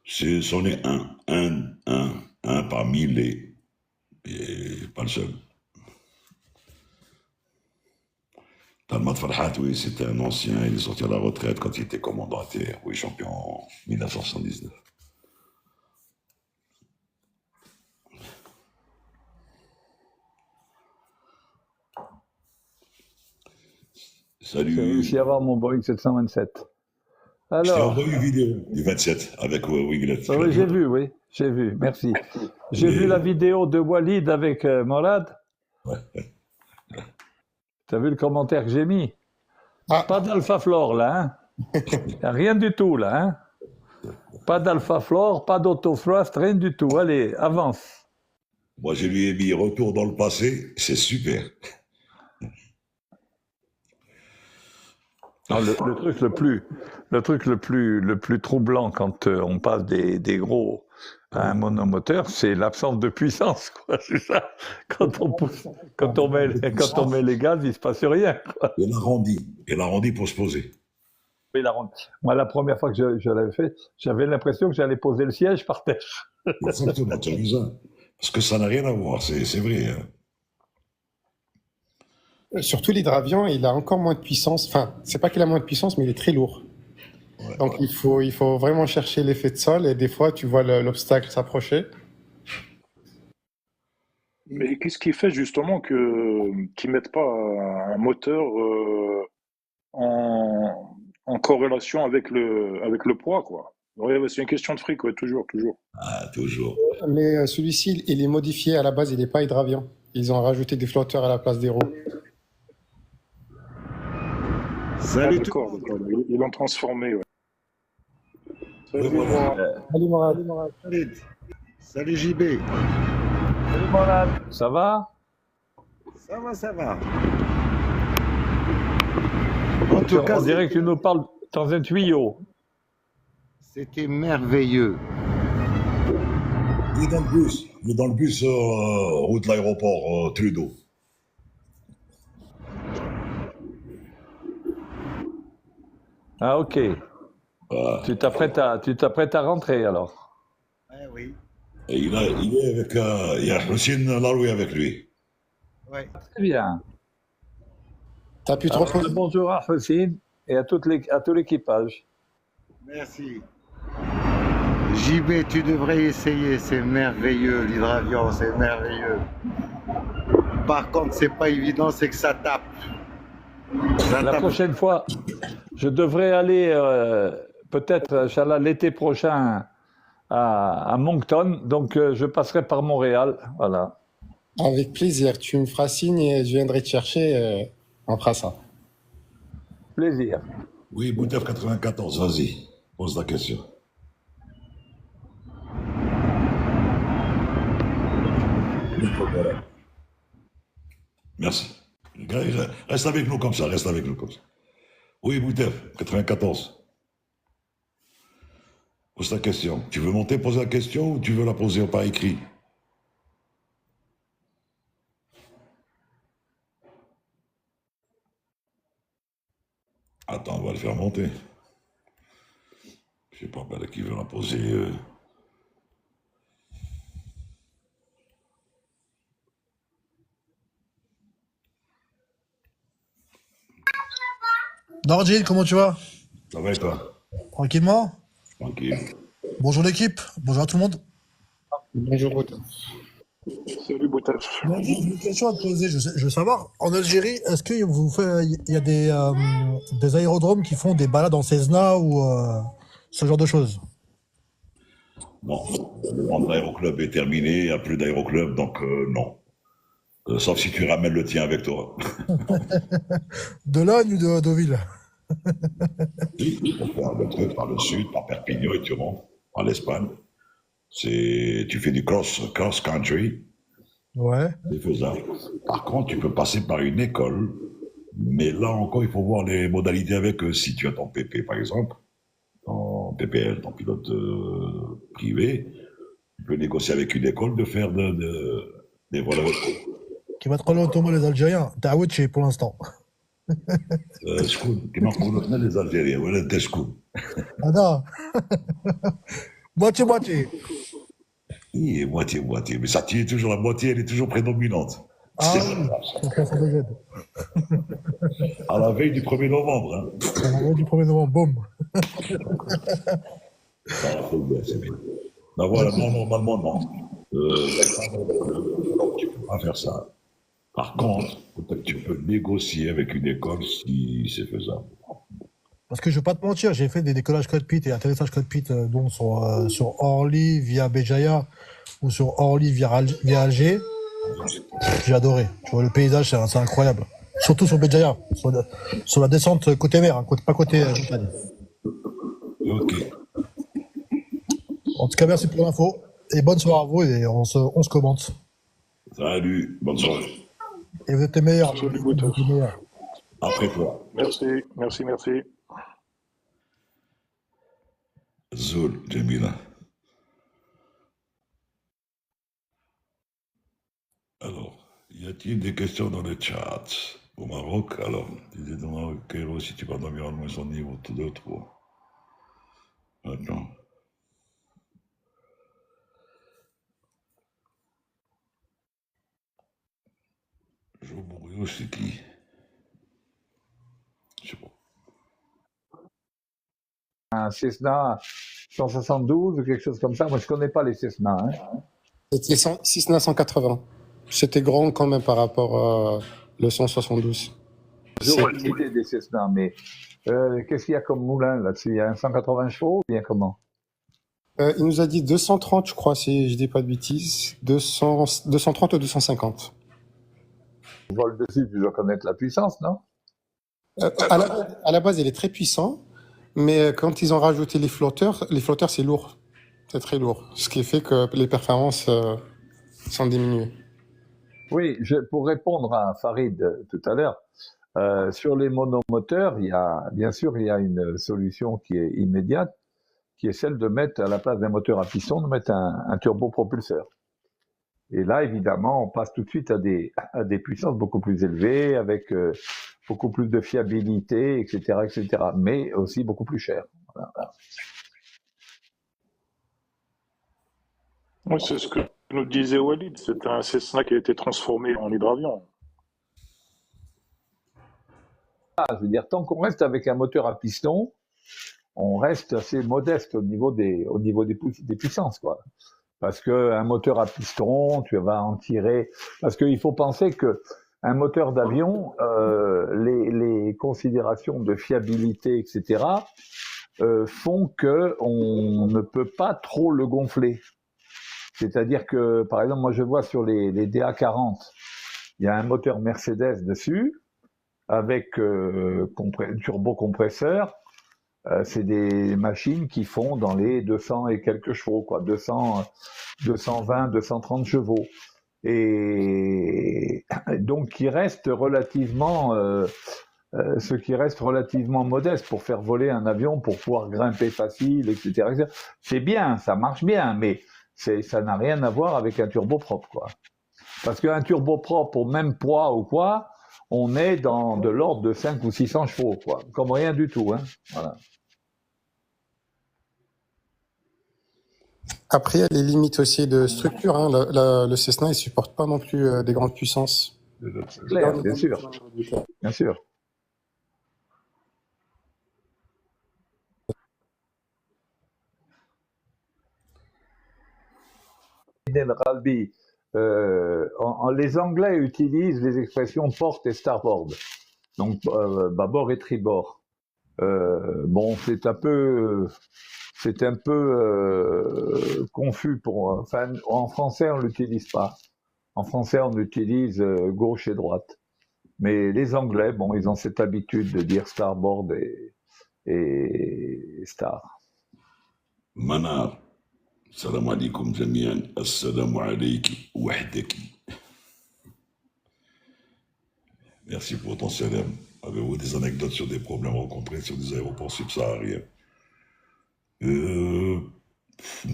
[SPEAKER 1] C'en est un parmi les. Et pas le seul. Talmat Farhat, oui, c'était un ancien, il est sorti à la retraite quand il était commandant ATR, oui, champion en 1979.
[SPEAKER 6] J'ai réussi
[SPEAKER 1] Salut.
[SPEAKER 6] à avoir mon Boeing 727.
[SPEAKER 1] Je t'ai
[SPEAKER 6] Alors,
[SPEAKER 1] envoyé une vidéo du 27 avec Wiglet. Tu l'as
[SPEAKER 6] oui,
[SPEAKER 1] vu?
[SPEAKER 6] oui, j'ai vu, merci. J'ai
[SPEAKER 1] Mais-
[SPEAKER 6] vu la vidéo de Walid avec Morad.
[SPEAKER 1] Ouais.
[SPEAKER 6] Tu as vu le commentaire que j'ai mis?
[SPEAKER 5] Ah.
[SPEAKER 6] Pas d'Alpha Flore, là, hein? Y a rien du tout, là, hein? Pas d'Alpha Flore, pas d'autothrust, rien du tout. Allez, avance.
[SPEAKER 1] Moi, je lui ai mis retour dans le passé, c'est super.
[SPEAKER 6] Non, le truc le plus troublant quand on passe des gros à un monomoteur, c'est l'absence de puissance, quoi. C'est ça. Quand on met les gaz, il se passe rien, quoi.
[SPEAKER 1] Et l'arrondi pour se poser.
[SPEAKER 6] Oui, moi, la première fois que je l'avais fait, j'avais l'impression que j'allais poser le siège par terre.
[SPEAKER 1] Exactement, tu as raison. Parce que ça n'a rien à voir, c'est vrai. Hein.
[SPEAKER 5] Surtout l'hydravion, il a encore moins de puissance. Enfin, c'est pas qu'il a moins de puissance, mais il est très lourd.
[SPEAKER 1] Ouais.
[SPEAKER 5] Donc il faut vraiment chercher l'effet de sol et des fois tu vois l'obstacle s'approcher.
[SPEAKER 2] Mais qu'est-ce qui fait justement qu'ils mettent pas un moteur en corrélation avec le poids, quoi? Ouais, ouais, c'est une question de fric, ouais, toujours, toujours.
[SPEAKER 1] Ah, toujours.
[SPEAKER 5] Mais celui-ci, il est modifié à la base, il n'est pas hydravion. Ils ont rajouté des flotteurs à la place des roues.
[SPEAKER 2] Ah,
[SPEAKER 3] Salut tout le
[SPEAKER 2] d'accord,
[SPEAKER 3] monde.
[SPEAKER 2] d'accord. Ils l'ont transformé, ouais.
[SPEAKER 1] Oui,
[SPEAKER 2] Salut,
[SPEAKER 1] voilà.
[SPEAKER 2] moi.
[SPEAKER 5] Salut Morad.
[SPEAKER 3] Salut. Salut JB.
[SPEAKER 6] Salut Morad, ça va?
[SPEAKER 3] Ça va, ça va. En tout cas,
[SPEAKER 6] On dirait que tu nous parles dans un tuyau.
[SPEAKER 3] c'était merveilleux.
[SPEAKER 1] Il est dans le bus. Il est dans le bus, route de l'aéroport, Trudeau.
[SPEAKER 6] Ah, ok. Tu t'apprêtes à rentrer alors.
[SPEAKER 3] Ouais, oui.
[SPEAKER 1] Et il est avec, il y a Hossein Laroui avec lui.
[SPEAKER 3] Ouais.
[SPEAKER 6] Très bien.
[SPEAKER 5] T'as pu te
[SPEAKER 6] Alors,
[SPEAKER 5] reposer?
[SPEAKER 6] bonjour à Hossein et à tout l'équipage.
[SPEAKER 3] Merci. JB, tu devrais essayer, c'est merveilleux, l'hydravion, c'est merveilleux. Par contre, c'est pas évident, c'est que ça tape. Ça
[SPEAKER 6] La
[SPEAKER 3] tape.
[SPEAKER 6] prochaine fois, je devrais aller peut-être, Inch'Allah, l'été prochain à Moncton. Donc, je passerai par Montréal. Voilà.
[SPEAKER 5] Avec plaisir. Tu me feras signe et je viendrai te chercher. On fera ça.
[SPEAKER 6] Plaisir.
[SPEAKER 1] Oui, Boutef 94, vas-y. Pose la question. Merci. Reste avec nous comme ça, reste avec nous comme ça. Oui, Boutef, 94. Pose ta question. Tu veux monter, poser la question ou tu veux la poser par écrit? Attends, on va le faire monter. Je sais pas qui veut la poser.
[SPEAKER 7] Nordine, comment tu vas?
[SPEAKER 1] Ça va et toi?
[SPEAKER 7] Tranquillement?
[SPEAKER 1] Tranquille.
[SPEAKER 7] Bonjour l'équipe, bonjour à tout le monde.
[SPEAKER 5] Bonjour.
[SPEAKER 2] Salut, Boutef.
[SPEAKER 7] Moi, j'ai une question à te poser. Je veux savoir, en Algérie, est-ce qu'il y a des aérodromes qui font des balades en Cessna ou ce genre de choses?
[SPEAKER 1] Non, le monde d'aéroclub est terminé, il n'y a plus d'aéroclub, donc non. Sauf si tu ramènes le tien avec toi.
[SPEAKER 7] De Logne ou de Deauville?
[SPEAKER 1] Oui, tu peux faire le truc par le sud, par Perpignan et tu rentres par l'Espagne. Tu fais du cross country,
[SPEAKER 7] Ouais.
[SPEAKER 1] c'est faisable. Par contre, tu peux passer par une école, mais là encore, il faut voir les modalités avec eux. Si tu as ton PP, par exemple, ton PPL, ton pilote privé, tu peux négocier avec une école de faire des vols avec eux.
[SPEAKER 7] Qui va te relever Thomas les Algériens? T'as Awitché pour l'instant.
[SPEAKER 1] شكون كما نقولوا حنا لي زالجيريان ولا انت شكون؟
[SPEAKER 7] Ah non. Moitié-moitié.
[SPEAKER 1] Oui, moitié. Mais ça tient toujours la moitié, elle est toujours prédominante.
[SPEAKER 7] Ah
[SPEAKER 1] C'est
[SPEAKER 7] oui,
[SPEAKER 1] pas grave.
[SPEAKER 7] ça DZ.
[SPEAKER 1] À la veille du 1er novembre. Hein.
[SPEAKER 7] À la veille du 1er novembre, boum.
[SPEAKER 1] Ah, c'est bien. Ben voilà, non, normalement, non. Tu peux pas faire ça. Par contre, peut-être que tu peux négocier avec une école si c'est faisable.
[SPEAKER 7] Parce que je vais pas te mentir, j'ai fait des décollages cockpit et atterrissages cockpit donc sur Orly via Béjaïa ou sur Orly via Alger. J'ai adoré. Tu vois, le paysage, c'est incroyable. Surtout sur Béjaïa, sur la descente côté mer, hein, pas côté montagne.
[SPEAKER 1] Ok.
[SPEAKER 7] En tout cas, merci pour l'info. Et bonne soirée à vous et on se commente.
[SPEAKER 1] Salut, bonne soirée.
[SPEAKER 7] Et vous êtes les meilleurs.
[SPEAKER 2] Salut,
[SPEAKER 7] Vous êtes les meilleurs.
[SPEAKER 1] Après toi.
[SPEAKER 2] Merci.
[SPEAKER 1] Zoul, Jamila. Alors, y a-t-il des questions dans le chat? Au Maroc, alors, disais au Maroc, Cairo, si tu vas d'environnement, son niveau, tout d'autres. Attends. Joe Bourriot, c'est qui? Je sais pas.
[SPEAKER 6] Un Cessna 172 ou quelque chose comme ça. Moi, je connais pas les Cessna. Hein.
[SPEAKER 5] C'était Cessna 180. C'était grand quand même par rapport le 172.
[SPEAKER 6] J'aurais une idée des Cessna, mais qu'est-ce qu'il y a comme moulin là-dessus? Il y a un 180 chevaux ou bien comment?
[SPEAKER 5] Il nous a dit 230, je crois, si je dis pas de bêtises. 230 ou 250.
[SPEAKER 6] Vol dessus, tu dois connaître la puissance, non?
[SPEAKER 5] À la base, il est très puissant, mais quand ils ont rajouté les flotteurs, c'est lourd. C'est très lourd. Ce qui fait que les performances sont diminuées.
[SPEAKER 6] Oui, pour répondre à Farid tout à l'heure, sur les monomoteurs, bien sûr, il y a une solution qui est immédiate, qui est celle de mettre à la place d'un moteur à piston, de mettre un turbopropulseur. Et là, évidemment, on passe tout de suite à des puissances beaucoup plus élevées, avec beaucoup plus de fiabilité, etc., mais aussi beaucoup plus cher. Voilà.
[SPEAKER 2] Oui, c'est ce que nous disait Walid. C'est un Cessna qui a été transformé en hydravion.
[SPEAKER 6] Je veux dire, tant qu'on reste avec un moteur à piston, on reste assez modeste au niveau des puissances, quoi. Parce qu'un moteur à piston, tu vas en tirer. Parce qu'il faut penser que un moteur d'avion, les considérations de fiabilité, etc., font que on ne peut pas trop le gonfler. C'est-à-dire que, par exemple, moi je vois sur les DA40, il y a un moteur Mercedes dessus, avec turbocompresseur. C'est des machines qui font dans les 200 et quelques chevaux, quoi, 220, 230 chevaux. Et donc, ce qui reste relativement modeste pour faire voler un avion, pour pouvoir grimper facile, etc. C'est bien, ça marche bien, mais ça n'a rien à voir avec un turboprop, quoi. Parce qu'un turboprop au même poids ou quoi, on est dans de l'ordre de 5 ou 600 chevaux, quoi. Comme rien du tout, hein. Voilà.
[SPEAKER 5] Après, il y a les limites aussi de structure, hein. Le Cessna, il supporte pas non plus des grandes puissances.
[SPEAKER 6] C'est clair, bien sûr. Bien sûr. Ralby, les Anglais utilisent les expressions port et starboard, donc bâbord et tribord. Bon, c'est un peu confus enfin, en français on l'utilise pas. En français on utilise gauche et droite. Mais les Anglais, bon, ils ont cette habitude de dire starboard et star.
[SPEAKER 1] Manar, salam alaikum jamian, assalamu alayki wahdaki. Merci pour ton salam. Avez-vous des anecdotes sur des problèmes rencontrés sur des aéroports subsahariens?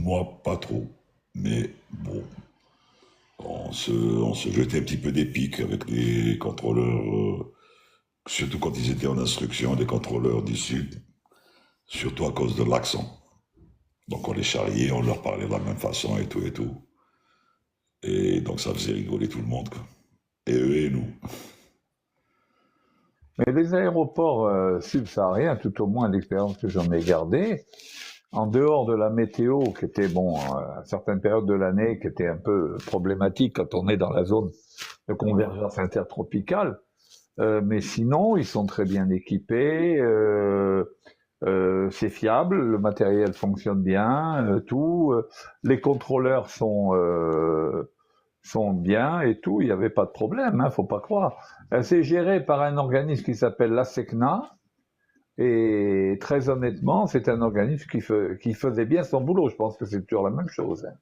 [SPEAKER 1] Moi, pas trop. Mais bon, on se jetait un petit peu des pics avec les contrôleurs, surtout quand ils étaient en instruction, les contrôleurs du Sud, surtout à cause de l'accent. Donc on les charriait, on leur parlait de la même façon et tout et tout. Et donc ça faisait rigoler tout le monde, quoi. Et eux et nous.
[SPEAKER 6] Mais les aéroports subsahariens, tout au moins l'expérience que j'en ai gardée, en dehors de la météo, qui était, bon, à certaines périodes de l'année, qui était un peu problématique quand on est dans la zone de convergence intertropicale, mais sinon, ils sont très bien équipés, c'est fiable, le matériel fonctionne bien, tout, les contrôleurs sont bien et tout, il n'y avait pas de problème, hein, faut pas croire. C'est géré par un organisme qui s'appelle l'ASECNA, et très honnêtement, c'est un organisme qui faisait bien son boulot. Je pense que c'est toujours la même chose, hein.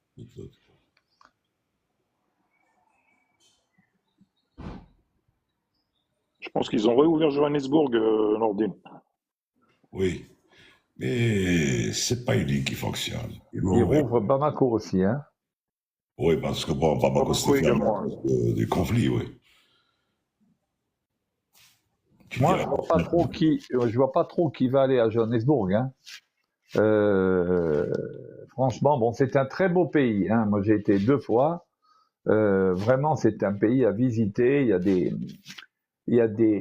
[SPEAKER 2] Je pense qu'ils ont réouvert Johannesburg, Nordine.
[SPEAKER 1] Oui, mais c'est pas une ligne qui fonctionne.
[SPEAKER 6] Ils rouvrent Bamako aussi, hein.
[SPEAKER 1] Oui, parce que bon, Bamako c'était
[SPEAKER 2] également.
[SPEAKER 1] des conflits, oui.
[SPEAKER 6] Moi, je vois pas trop qui va aller à Johannesburg, hein. Franchement, bon, c'est un très beau pays, hein. Moi, j'ai été 2 fois. Vraiment, c'est un pays à visiter.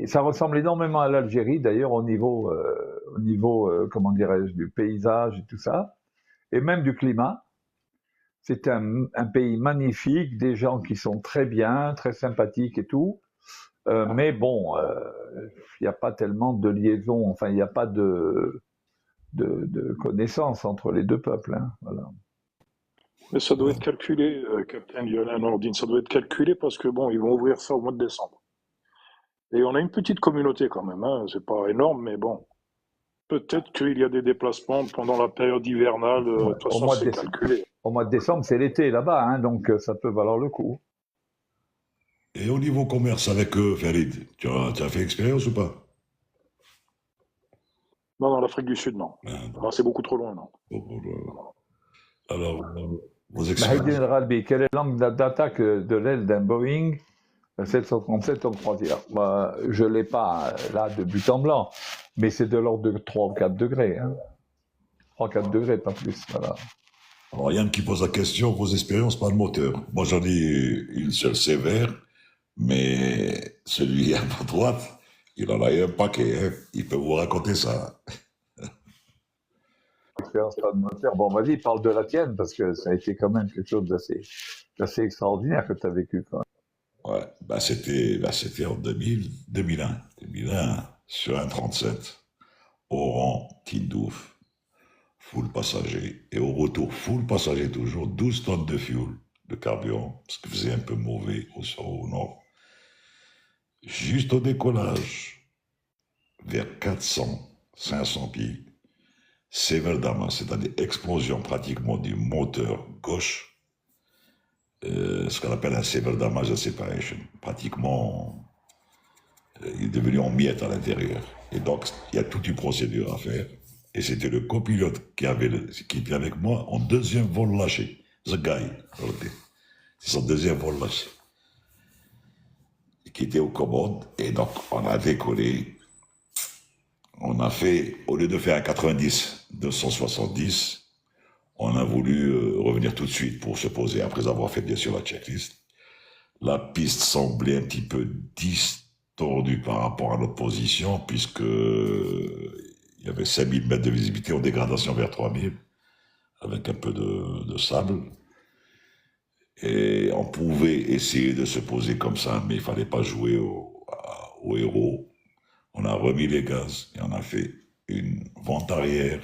[SPEAKER 6] Ça ressemble énormément à l'Algérie, d'ailleurs, au niveau, comment dirais-je, du paysage et tout ça, et même du climat. C'est un pays magnifique, des gens qui sont très bien, très sympathiques et tout. Mais bon, il n'y a pas tellement de liaison, enfin, il n'y a pas de de connaissance entre les deux peuples. Hein, voilà.
[SPEAKER 2] Mais ça doit être calculé, Captain Lionel Nordine, ça doit être calculé parce que bon, ils vont ouvrir ça au mois de décembre. Et on a une petite communauté quand même, hein. C'est pas énorme, mais bon. Peut-être qu'il y a des déplacements pendant la période hivernale, de
[SPEAKER 6] Ouais,
[SPEAKER 2] toute façon c'est calculé.
[SPEAKER 6] au mois de décembre, c'est l'été là-bas, hein, donc ça peut valoir le coup.
[SPEAKER 1] Et au niveau commerce avec eux, Farid, tu as fait expérience ou pas?
[SPEAKER 2] Non, dans l'Afrique du Sud, non. Ah, c'est beaucoup trop loin, non.
[SPEAKER 1] Alors, vos
[SPEAKER 6] Mahidine
[SPEAKER 1] expériences.
[SPEAKER 6] El Ralbi, quelle est l'angle d'attaque de l'aile d'un Boeing 737 en croisière? Je ne l'ai pas là de but en blanc, mais c'est de l'ordre de 3 ou 4 degrés. Hein. 3-4 degrés, pas plus. Voilà.
[SPEAKER 1] Alors, Yann qui pose la question, vos expériences, pas de moteur. Moi, j'en ai une seule sévère, mais celui à ma droite, il en a eu un paquet. Hein. Il peut vous raconter ça.
[SPEAKER 6] Expérience pas de moteur. Bon, vas-y, parle de la tienne, parce que ça a été quand même quelque chose d'assez extraordinaire que tu as vécu. Quoi.
[SPEAKER 1] Ouais, c'était en 2001, sur un 37, Oran, Tindouf, full passager. Et au retour, full passager toujours, 12 tonnes de fuel, de carburant, parce qu'il faisait un peu mauvais au nord. Juste au décollage, vers 400, 500 pieds, Severdama, c'est-à-dire explosion pratiquement du moteur gauche, ce qu'on appelle un sever damage separation. Pratiquement, il est devenu en miettes à l'intérieur. Et donc, il y a toute une procédure à faire. Et c'était le copilote qui était avec moi en deuxième vol lâché. The guy, c'est son deuxième vol lâché. Qui était aux commandes. Et donc, on a décollé. On a fait, au lieu de faire un 90, 270, on a voulu revenir tout de suite pour se poser, après avoir fait bien sûr la checklist. La piste semblait un petit peu distordue par rapport à notre position, puisque il y avait 5000 mètres de visibilité en dégradation vers 3000, avec un peu de sable. Et on pouvait essayer de se poser comme ça, mais il ne fallait pas jouer au héros. On a remis les gaz et on a fait une vente arrière.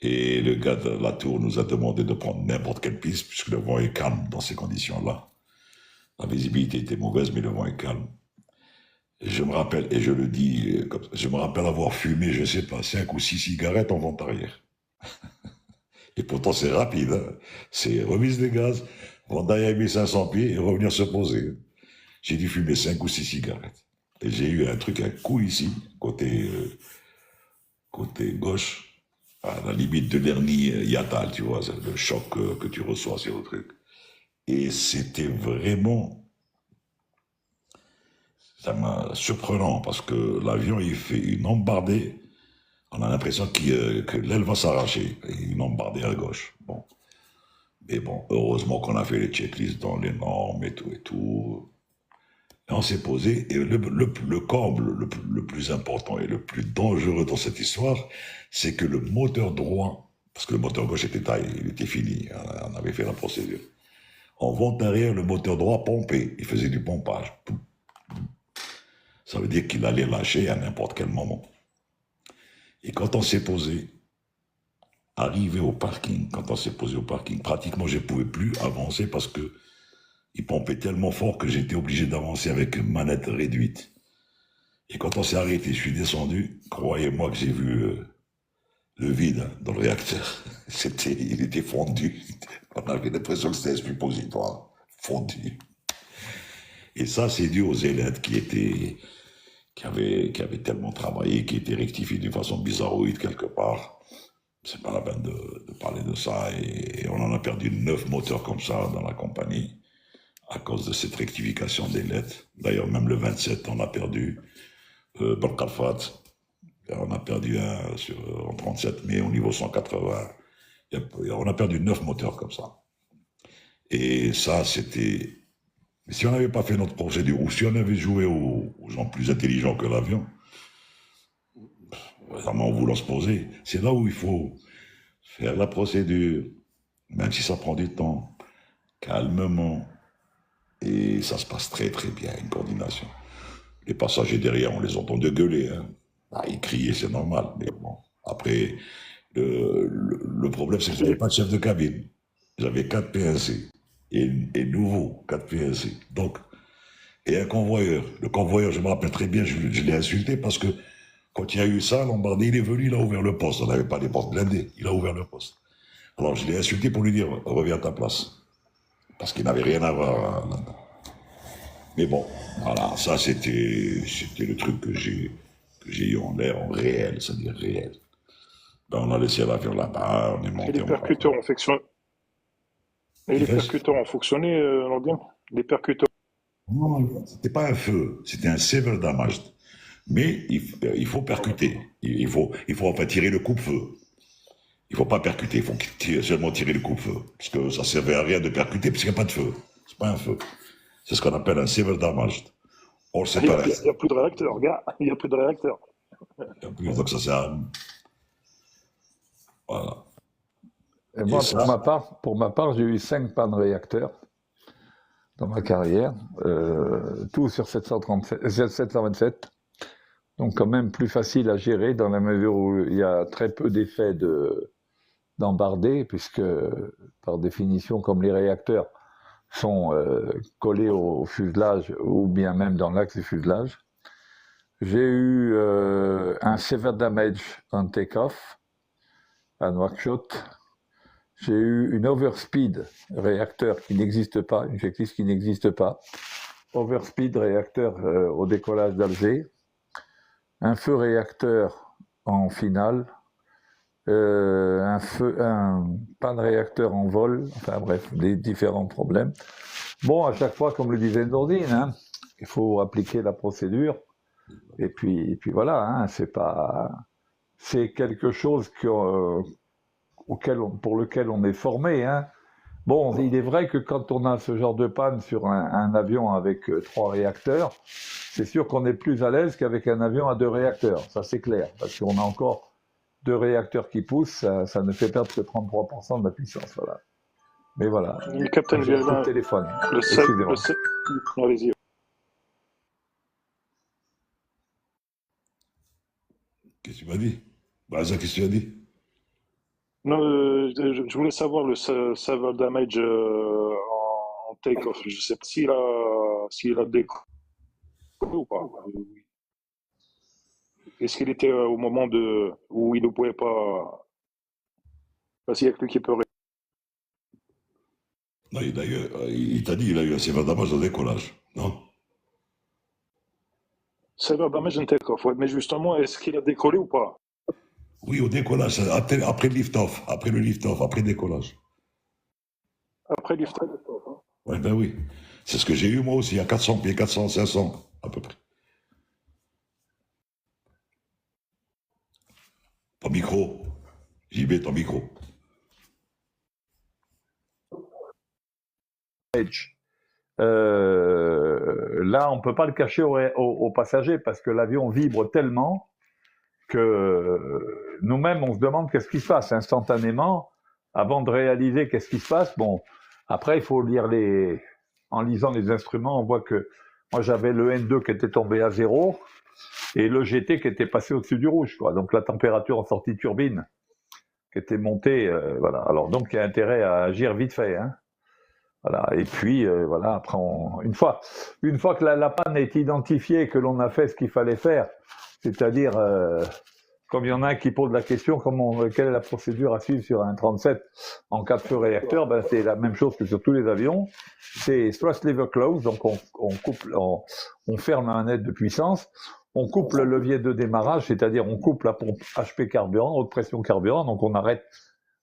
[SPEAKER 1] Et le gars de la tour nous a demandé de prendre n'importe quelle piste, puisque le vent est calme dans ces conditions-là. La visibilité était mauvaise, mais le vent est calme. Et je me rappelle, et je le dis, je me rappelle avoir fumé, je ne sais pas, 5 ou 6 cigarettes en vente arrière. Et pourtant, c'est rapide. Hein. C'est remise des gaz, vente arrière 1500 pieds et revenir se poser. J'ai dû fumer 5 ou 6 cigarettes. Et j'ai eu un coup ici, côté gauche, à la limite de l'hernie hiatale, tu vois, le choc que tu reçois sur le truc. Et c'était vraiment, ça m'a surprenant, parce que l'avion, il fait une embardée, on a l'impression que l'aile va s'arracher, et une embardée à gauche. Bon. Mais bon, heureusement qu'on a fait les checklists dans les normes et tout et tout. Et on s'est posé, et le comble le plus important et le plus dangereux dans cette histoire, c'est que le moteur droit, parce que le moteur gauche était taillé, il était fini, on avait fait la procédure. En vente arrière, le moteur droit pompait, il faisait du pompage. Ça veut dire qu'il allait lâcher à n'importe quel moment. Et quand on s'est posé, arrivé au parking, pratiquement je ne pouvais plus avancer parce que il pompait tellement fort que j'étais obligé d'avancer avec une manette réduite. Et quand on s'est arrêté, je suis descendu, croyez-moi que j'ai vu le vide dans le réacteur. Il était fondu. On avait l'impression que c'était un suppositoire, fondu. Et ça, c'est dû aux élèves qui avaient tellement travaillé, qui étaient rectifiés d'une façon bizarroïde quelque part. C'est pas la peine de parler de ça. Et on en a perdu 9 moteurs comme ça dans la compagnie, à cause de cette rectification des lettres. D'ailleurs, même le 27, on a perdu Barkalfat, on a perdu un en 37, mais au niveau 180, on a perdu 9 moteurs comme ça. Et ça, c'était... Si on n'avait pas fait notre procédure, ou si on avait joué aux gens plus intelligents que l'avion, vraiment en voulant se poser, c'est là où il faut faire la procédure, même si ça prend du temps, calmement. Et ça se passe très très bien, une coordination. Les passagers derrière, on les entend de gueuler. Hein. Ah, ils criaient, c'est normal. Mais bon, Après, le problème, c'est que j'avais pas de chef de cabine. J'avais 4 PNC. Et nouveau, 4 PNC. Donc, et un convoyeur. Le convoyeur, je me rappelle très bien, je l'ai insulté parce que quand il y a eu ça, Lombardi, il est venu, il a ouvert le poste. On n'avait pas les portes blindées. Il a ouvert le poste. Alors, je l'ai insulté pour lui dire, reviens à ta place. Parce qu'il n'avait rien à voir là-dedans. Mais bon, voilà, ça c'était le truc que j'ai eu en l'air, en réel, c'est-à-dire réel. Ben, on a laissé l'avion là-bas, on est
[SPEAKER 2] Et
[SPEAKER 1] monté
[SPEAKER 2] les percuteurs ont fonctionné. Et les percuteurs ont fonctionné, Nordin? Les percuteurs.
[SPEAKER 1] Non, c'était pas un feu, c'était un severe damage. Mais il faut percuter. Il faut en fait tirer le coupe-feu. Il faut pas percuter, il faut seulement tirer le coupe-feu. Parce que ça servait à rien de percuter, puisqu'il n'y a pas de feu. C'est pas un feu. C'est ce qu'on appelle un severe damage. Or, c'est
[SPEAKER 2] Il
[SPEAKER 1] pas.
[SPEAKER 2] n'y a plus de réacteur, gars. Il n'y a plus de réacteur.
[SPEAKER 1] Donc ça sert à. Voilà.
[SPEAKER 6] Et moi,
[SPEAKER 1] Et ça,
[SPEAKER 6] pour ma part, j'ai eu 5 pannes réacteurs dans ma carrière, tout sur 727. Donc quand même plus facile à gérer dans la mesure où il y a très peu d'effets d'embardé, puisque par définition, comme les réacteurs sont collés au fuselage ou bien même dans l'axe du fuselage. J'ai eu un severe damage on take-off à Nouakchott. J'ai eu une overspeed réacteur qui n'existe pas, une checklist qui n'existe pas. Overspeed réacteur au décollage d'Alger. Un feu réacteur en finale. Un panne réacteur en vol. Enfin bref, des différents problèmes. Bon, à chaque fois, comme le disait Nordine, hein, il faut appliquer la procédure. Et puis voilà, hein, c'est quelque chose pour lequel on est formé. Hein. Bon, il est vrai que quand on a ce genre de panne sur un avion avec 3 réacteurs, c'est sûr qu'on est plus à l'aise qu'avec un avion à 2 réacteurs. Ça, c'est clair. Parce qu'on a encore 2 réacteurs qui poussent, ça ne fait perdre que 33% de la puissance. Voilà. Mais voilà.
[SPEAKER 2] Le capitaine
[SPEAKER 6] J'ai un coup de
[SPEAKER 2] Vialin,
[SPEAKER 6] téléphone.
[SPEAKER 2] le
[SPEAKER 6] Excusez-moi.
[SPEAKER 2] allez-y.
[SPEAKER 1] qu'est-ce que tu m'as dit? Bah, ça, qu'est-ce que tu as dit?
[SPEAKER 2] Non, je voulais savoir le severe damage en take-off. Je ne sais pas s'il a décollé ou pas. Est-ce qu'il était au moment où il ne pouvait pas. Parce qu'il n'y a que lui qui peut.
[SPEAKER 1] Non, il t'a dit, il a eu un sévère damage au décollage, non?
[SPEAKER 2] Severe damage en take-off, ouais. Mais justement, est-ce qu'il a décollé ou pas?
[SPEAKER 1] Oui, au décollage, après le lift-off, après le décollage.
[SPEAKER 2] Après lift.
[SPEAKER 1] Ouais, ben oui. C'est ce que j'ai eu moi aussi, à 400 pieds, 400, 500, à peu près. Ton micro, JB, ton micro.
[SPEAKER 6] Là, on ne peut pas le cacher aux passagers parce que l'avion vibre tellement que nous-mêmes, on se demande qu'est-ce qui se passe instantanément avant de réaliser qu'est-ce qui se passe. Bon, après, il faut lire en lisant les instruments, on voit que moi, j'avais le N2 qui était tombé à 0 et le GT qui était passé au-dessus du rouge, quoi. Donc, la température en sortie de turbine qui était montée, voilà. Alors, donc, il y a intérêt à agir vite fait, hein. Voilà. Et puis, voilà, après, une fois que la panne est identifiée, que l'on a fait ce qu'il fallait faire, c'est-à-dire, comme il y en a un qui pose la question, quelle est la procédure à suivre sur un 37 en cas de feu réacteur, ben, c'est la même chose que sur tous les avions. C'est thrust lever close, donc on ferme un net de puissance, on coupe le levier de démarrage, c'est-à-dire on coupe la pompe HP carburant, haute pression carburant, donc on arrête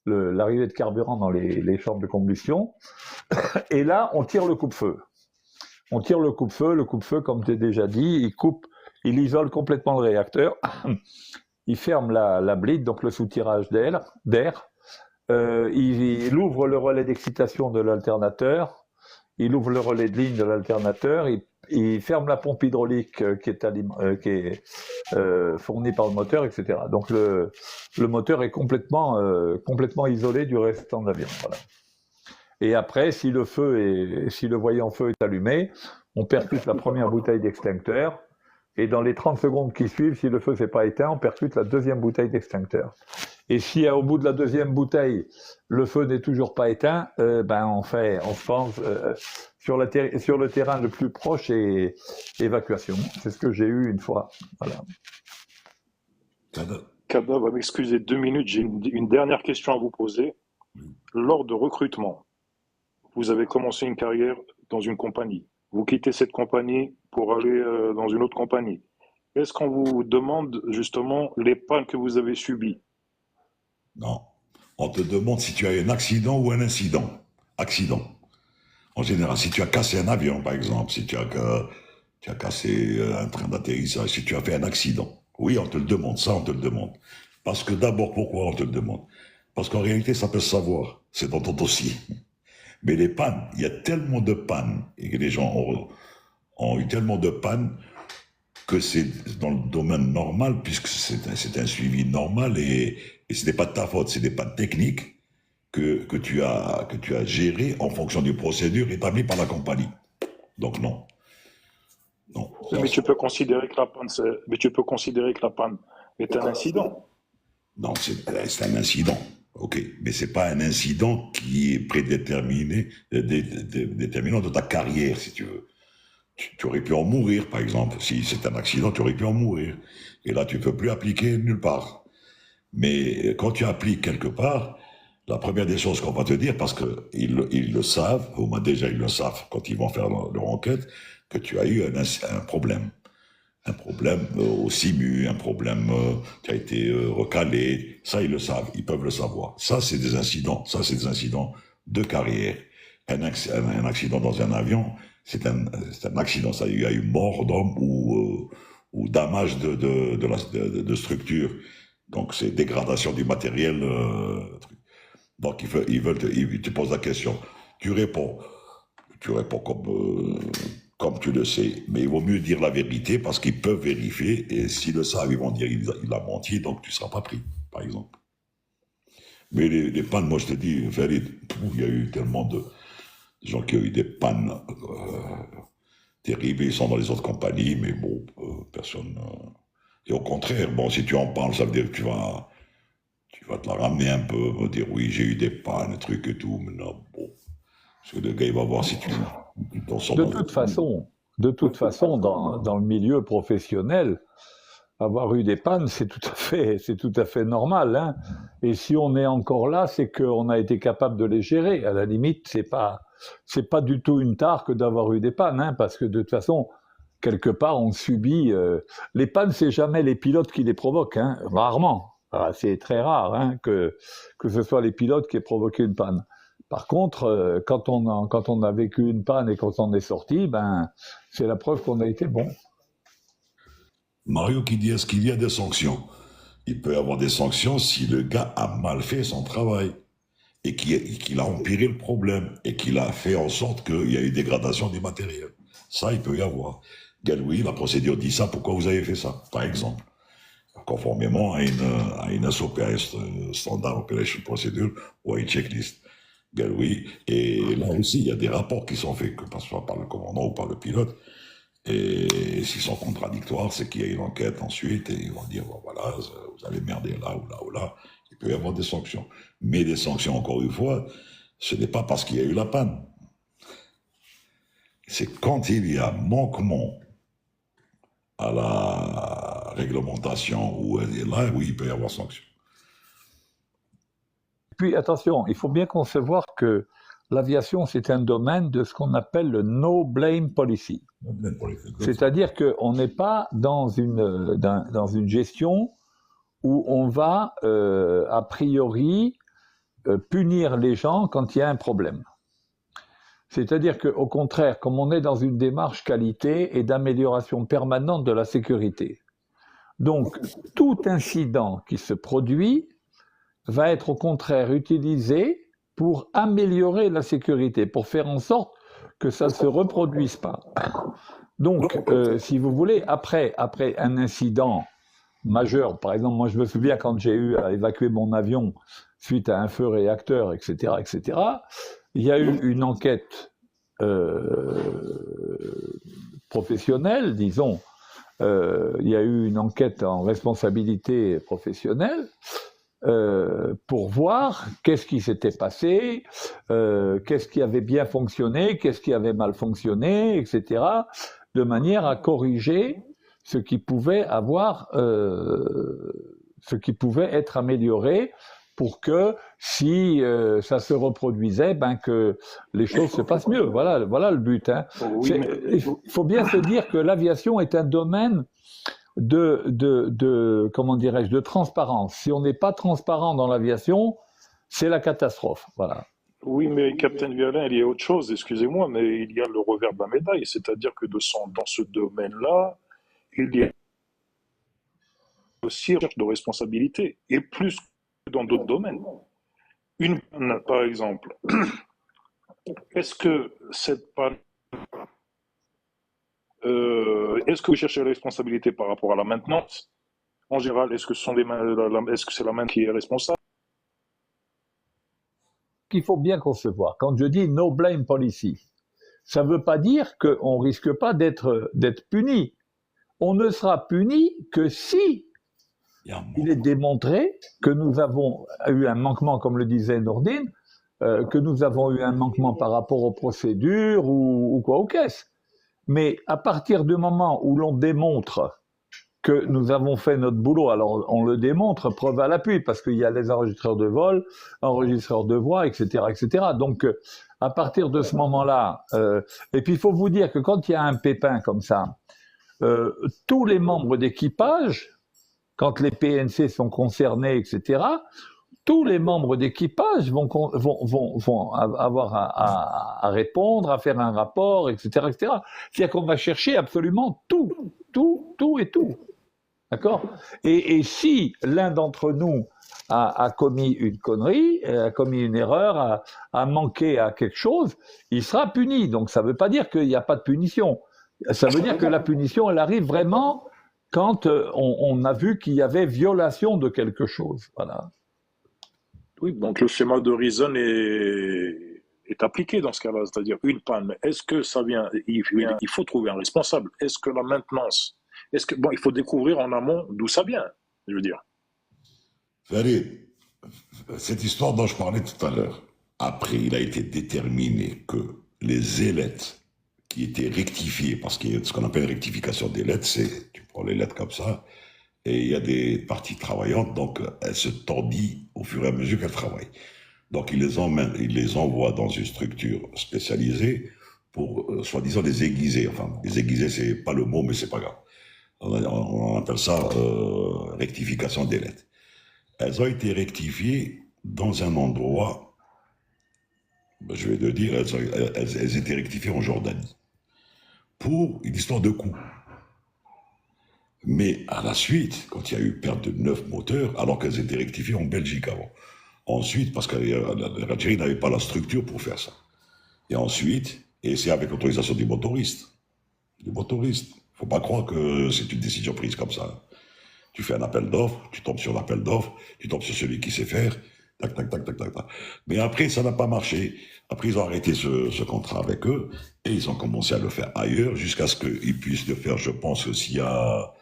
[SPEAKER 6] l'arrivée de carburant dans les chambres de combustion. Et là, on tire le coupe-feu. On tire le coupe-feu, comme tu déjà dit, il isole complètement le réacteur, il ferme la bleed, donc le soutirage d'air, il ouvre le relais d'excitation de l'alternateur, il ouvre le relais de ligne de l'alternateur, il ferme la pompe hydraulique qui est fournie par le moteur, etc. Donc le moteur est complètement isolé du restant de l'avion. Voilà. Et après, si le voyant feu est allumé, on percute la première bouteille d'extincteur Et dans les 30 secondes qui suivent, si le feu s'est pas éteint, on percute la deuxième bouteille d'extincteur. Et si au bout de la deuxième bouteille, le feu n'est toujours pas éteint, on se pense sur le terrain le plus proche et évacuation. C'est ce que j'ai eu une fois. Voilà.
[SPEAKER 2] Kada va m'excuser 2 minutes, j'ai une dernière question à vous poser. Lors de recrutement, vous avez commencé une carrière dans une compagnie. Vous quittez cette compagnie pour aller dans une autre compagnie. Est-ce qu'on vous demande justement les pannes que vous avez subies?
[SPEAKER 1] Non. On te demande si tu as un accident ou un incident. Accident. En général, si tu as cassé un avion, par exemple, si tu as cassé un train d'atterrissage, si tu as fait un accident. Oui, on te le demande, ça, on te le demande. Parce que d'abord, pourquoi on te le demande? Parce qu'en réalité, ça peut se savoir. C'est dans ton dossier. Mais les pannes, il y a tellement de pannes, et que les gens ont eu tellement de pannes, que c'est dans le domaine normal, puisque c'est un suivi normal, et ce n'est pas de ta faute, c'est des pannes techniques que tu as gérées en fonction des procédures établies par la compagnie. Donc non. Non.
[SPEAKER 2] Mais tu peux considérer que la panne est un incident.
[SPEAKER 1] Non, c'est un incident. Ok, mais c'est pas un incident qui est prédéterminé, déterminant de ta carrière, si tu veux. Tu aurais pu en mourir, par exemple. Si c'est un accident, tu aurais pu en mourir. Et là, tu peux plus appliquer nulle part. Mais quand tu appliques quelque part, la première des choses qu'on va te dire, parce qu'ils le savent, au moins déjà ils le savent quand ils vont faire leur enquête, que tu as eu un problème. Un problème au SIMU, un problème qui a été recalé. Ça, ils le savent, ils peuvent le savoir. Ça, c'est des incidents. Ça, c'est des incidents de carrière. Un accident dans un avion, c'est un accident. Ça, il y a eu mort d'homme ou damage de structure. Donc, c'est dégradation du matériel. Donc, ils te posent la question. Tu réponds comme tu le sais, mais il vaut mieux dire la vérité parce qu'ils peuvent vérifier, et s'ils le savent, ils vont dire il a menti, donc tu ne seras pas pris, par exemple. Mais les pannes, moi je te dis, il y a eu tellement de gens qui ont eu des pannes terribles, ils sont dans les autres compagnies, mais bon, personne... Et au contraire, bon, si tu en parles, ça veut dire que tu vas te la ramener un peu, dire oui, j'ai eu des pannes, des trucs et tout, mais non, bon... Parce que le gars, il va voir si tu t'en sors.
[SPEAKER 6] De toute façon, dans le milieu professionnel, avoir eu des pannes, c'est tout à fait normal. Hein. Et si on est encore là, c'est qu'on a été capable de les gérer. À la limite, c'est pas du tout une tare que d'avoir eu des pannes, hein, parce que de toute façon, quelque part, on subit. Les pannes, c'est jamais les pilotes qui les provoquent, hein, rarement. C'est très rare hein, que ce soit les pilotes qui aient provoqué une panne. Par contre, quand on a vécu une panne et qu'on s'en est sorti, c'est la preuve qu'on a été bon.
[SPEAKER 1] Mario qui dit, est-ce qu'il y a des sanctions? Il peut y avoir des sanctions si le gars a mal fait son travail et qu'il a empiré le problème et qu'il a fait en sorte qu'il y a eu dégradation du matériel. Ça, il peut y avoir. Oui, la procédure dit ça, pourquoi vous avez fait ça, par exemple? Conformément à une SOP, Standard Operation Procedure, ou à une checklist. Oui, et là aussi, il y a des rapports qui sont faits, que ce soit par le commandant ou par le pilote, et s'ils sont contradictoires, c'est qu'il y a une enquête ensuite, et ils vont dire, bon, voilà, vous avez merdé là ou là ou là, il peut y avoir des sanctions. Mais des sanctions, encore une fois, ce n'est pas parce qu'il y a eu la panne. C'est quand il y a manquement à la réglementation, ou là, oui, il peut y avoir sanction.
[SPEAKER 6] Puis attention, il faut bien concevoir que l'aviation, c'est un domaine de ce qu'on appelle le no blame policy. C'est-à-dire qu'on n'est pas dans une gestion où on va a priori punir les gens quand il y a un problème. C'est-à-dire qu'au contraire, comme on est dans une démarche qualité et d'amélioration permanente de la sécurité, donc tout incident qui se produit va être au contraire utilisé pour améliorer la sécurité, pour faire en sorte que ça ne se reproduise pas. Donc, si vous voulez, après un incident majeur, par exemple, moi je me souviens quand j'ai eu à évacuer mon avion suite à un feu réacteur, etc., il y a eu une enquête professionnelle, disons, il y a eu une enquête en responsabilité professionnelle pour voir qu'est-ce qui s'était passé, qu'est-ce qui avait bien fonctionné, qu'est-ce qui avait mal fonctionné, etc., de manière à corriger ce qui pouvait être amélioré pour que si ça se reproduisait, ben que les choses se passent mieux. Voilà le but. Hein.
[SPEAKER 2] Oui, mais
[SPEAKER 6] Il faut bien se dire que l'aviation est un domaine comment dirais-je, de transparence. Si on n'est pas transparent dans l'aviation, c'est la catastrophe. Voilà.
[SPEAKER 2] oui, mais Captain Violin, il y a autre chose, excusez-moi, mais il y a le revers de la médaille, c'est-à-dire que dans ce domaine-là, il y a aussi une recherche de responsabilité, et plus que dans d'autres domaines. Une panne, par exemple, est-ce que cette panne, est-ce que vous cherchez la responsabilité par rapport à la maintenance? En général, est-ce que est-ce que c'est la main qui est responsable?
[SPEAKER 6] Il faut bien concevoir. Quand je dis no blame policy, ça ne veut pas dire qu'on ne risque pas d'être puni. On ne sera puni que si il est démontré que nous avons eu un manquement, comme le disait Nourdine, que nous avons eu un manquement par rapport aux procédures ou quoi aux caisses. Mais à partir du moment où l'on démontre que nous avons fait notre boulot, alors on le démontre, preuve à l'appui, parce qu'il y a les enregistreurs de vol, enregistreurs de voix, etc., etc. Donc, à partir de ce moment-là, et puis il faut vous dire que quand il y a un pépin comme ça, tous les membres d'équipage, quand les PNC sont concernés, etc., tous les membres d'équipage vont avoir à répondre, à faire un rapport, etc., etc. C'est-à-dire qu'on va chercher absolument tout. D'accord ? Et si l'un d'entre nous a commis une connerie, a commis une erreur, a manqué à quelque chose, il sera puni. Donc ça ne veut pas dire qu'il n'y a pas de punition. Ça veut dire que la punition, elle arrive vraiment quand on a vu qu'il y avait violation de quelque chose. Voilà.
[SPEAKER 2] Oui, donc le schéma de Reason est appliqué dans ce cas-là, c'est-à-dire une panne. Est-ce que ça vient, il faut trouver un responsable. Est-ce que la maintenance, bon, il faut découvrir en amont d'où ça vient, je veux dire.
[SPEAKER 1] Farid, cette histoire dont je parlais tout à l'heure, après, il a été déterminé que les ailettes qui étaient rectifiées, parce qu'il y a ce qu'on appelle rectification des lettres, c'est, tu prends les lettres comme ça, et il y a des parties travaillantes, donc elles se tordillent au fur et à mesure qu'elles travaillent. Donc ils les envoient dans une structure spécialisée pour, soi-disant, les aiguiser. Enfin, les aiguiser, c'est pas le mot, mais c'est pas grave. On appelle ça rectification des lettres. Elles ont été rectifiées dans un endroit, je vais te dire, elles étaient rectifiées en Jordanie, pour une histoire de coût. Mais à la suite, quand il y a eu perte de 9 moteurs, alors qu'elles étaient rectifiées en Belgique avant. Ensuite, parce que l'Algérie n'avait pas la structure pour faire ça. Et ensuite, et c'est avec l'autorisation des motoristes. Il ne faut pas croire que c'est une décision prise comme ça. Tu fais un appel d'offres, tu tombes sur l'appel d'offres, tu tombes sur celui qui sait faire, tac, tac, tac, tac, tac, tac. Mais après, ça n'a pas marché. Après, ils ont arrêté ce contrat avec eux et ils ont commencé à le faire ailleurs jusqu'à ce qu'ils puissent le faire. Je pense que s'il y a,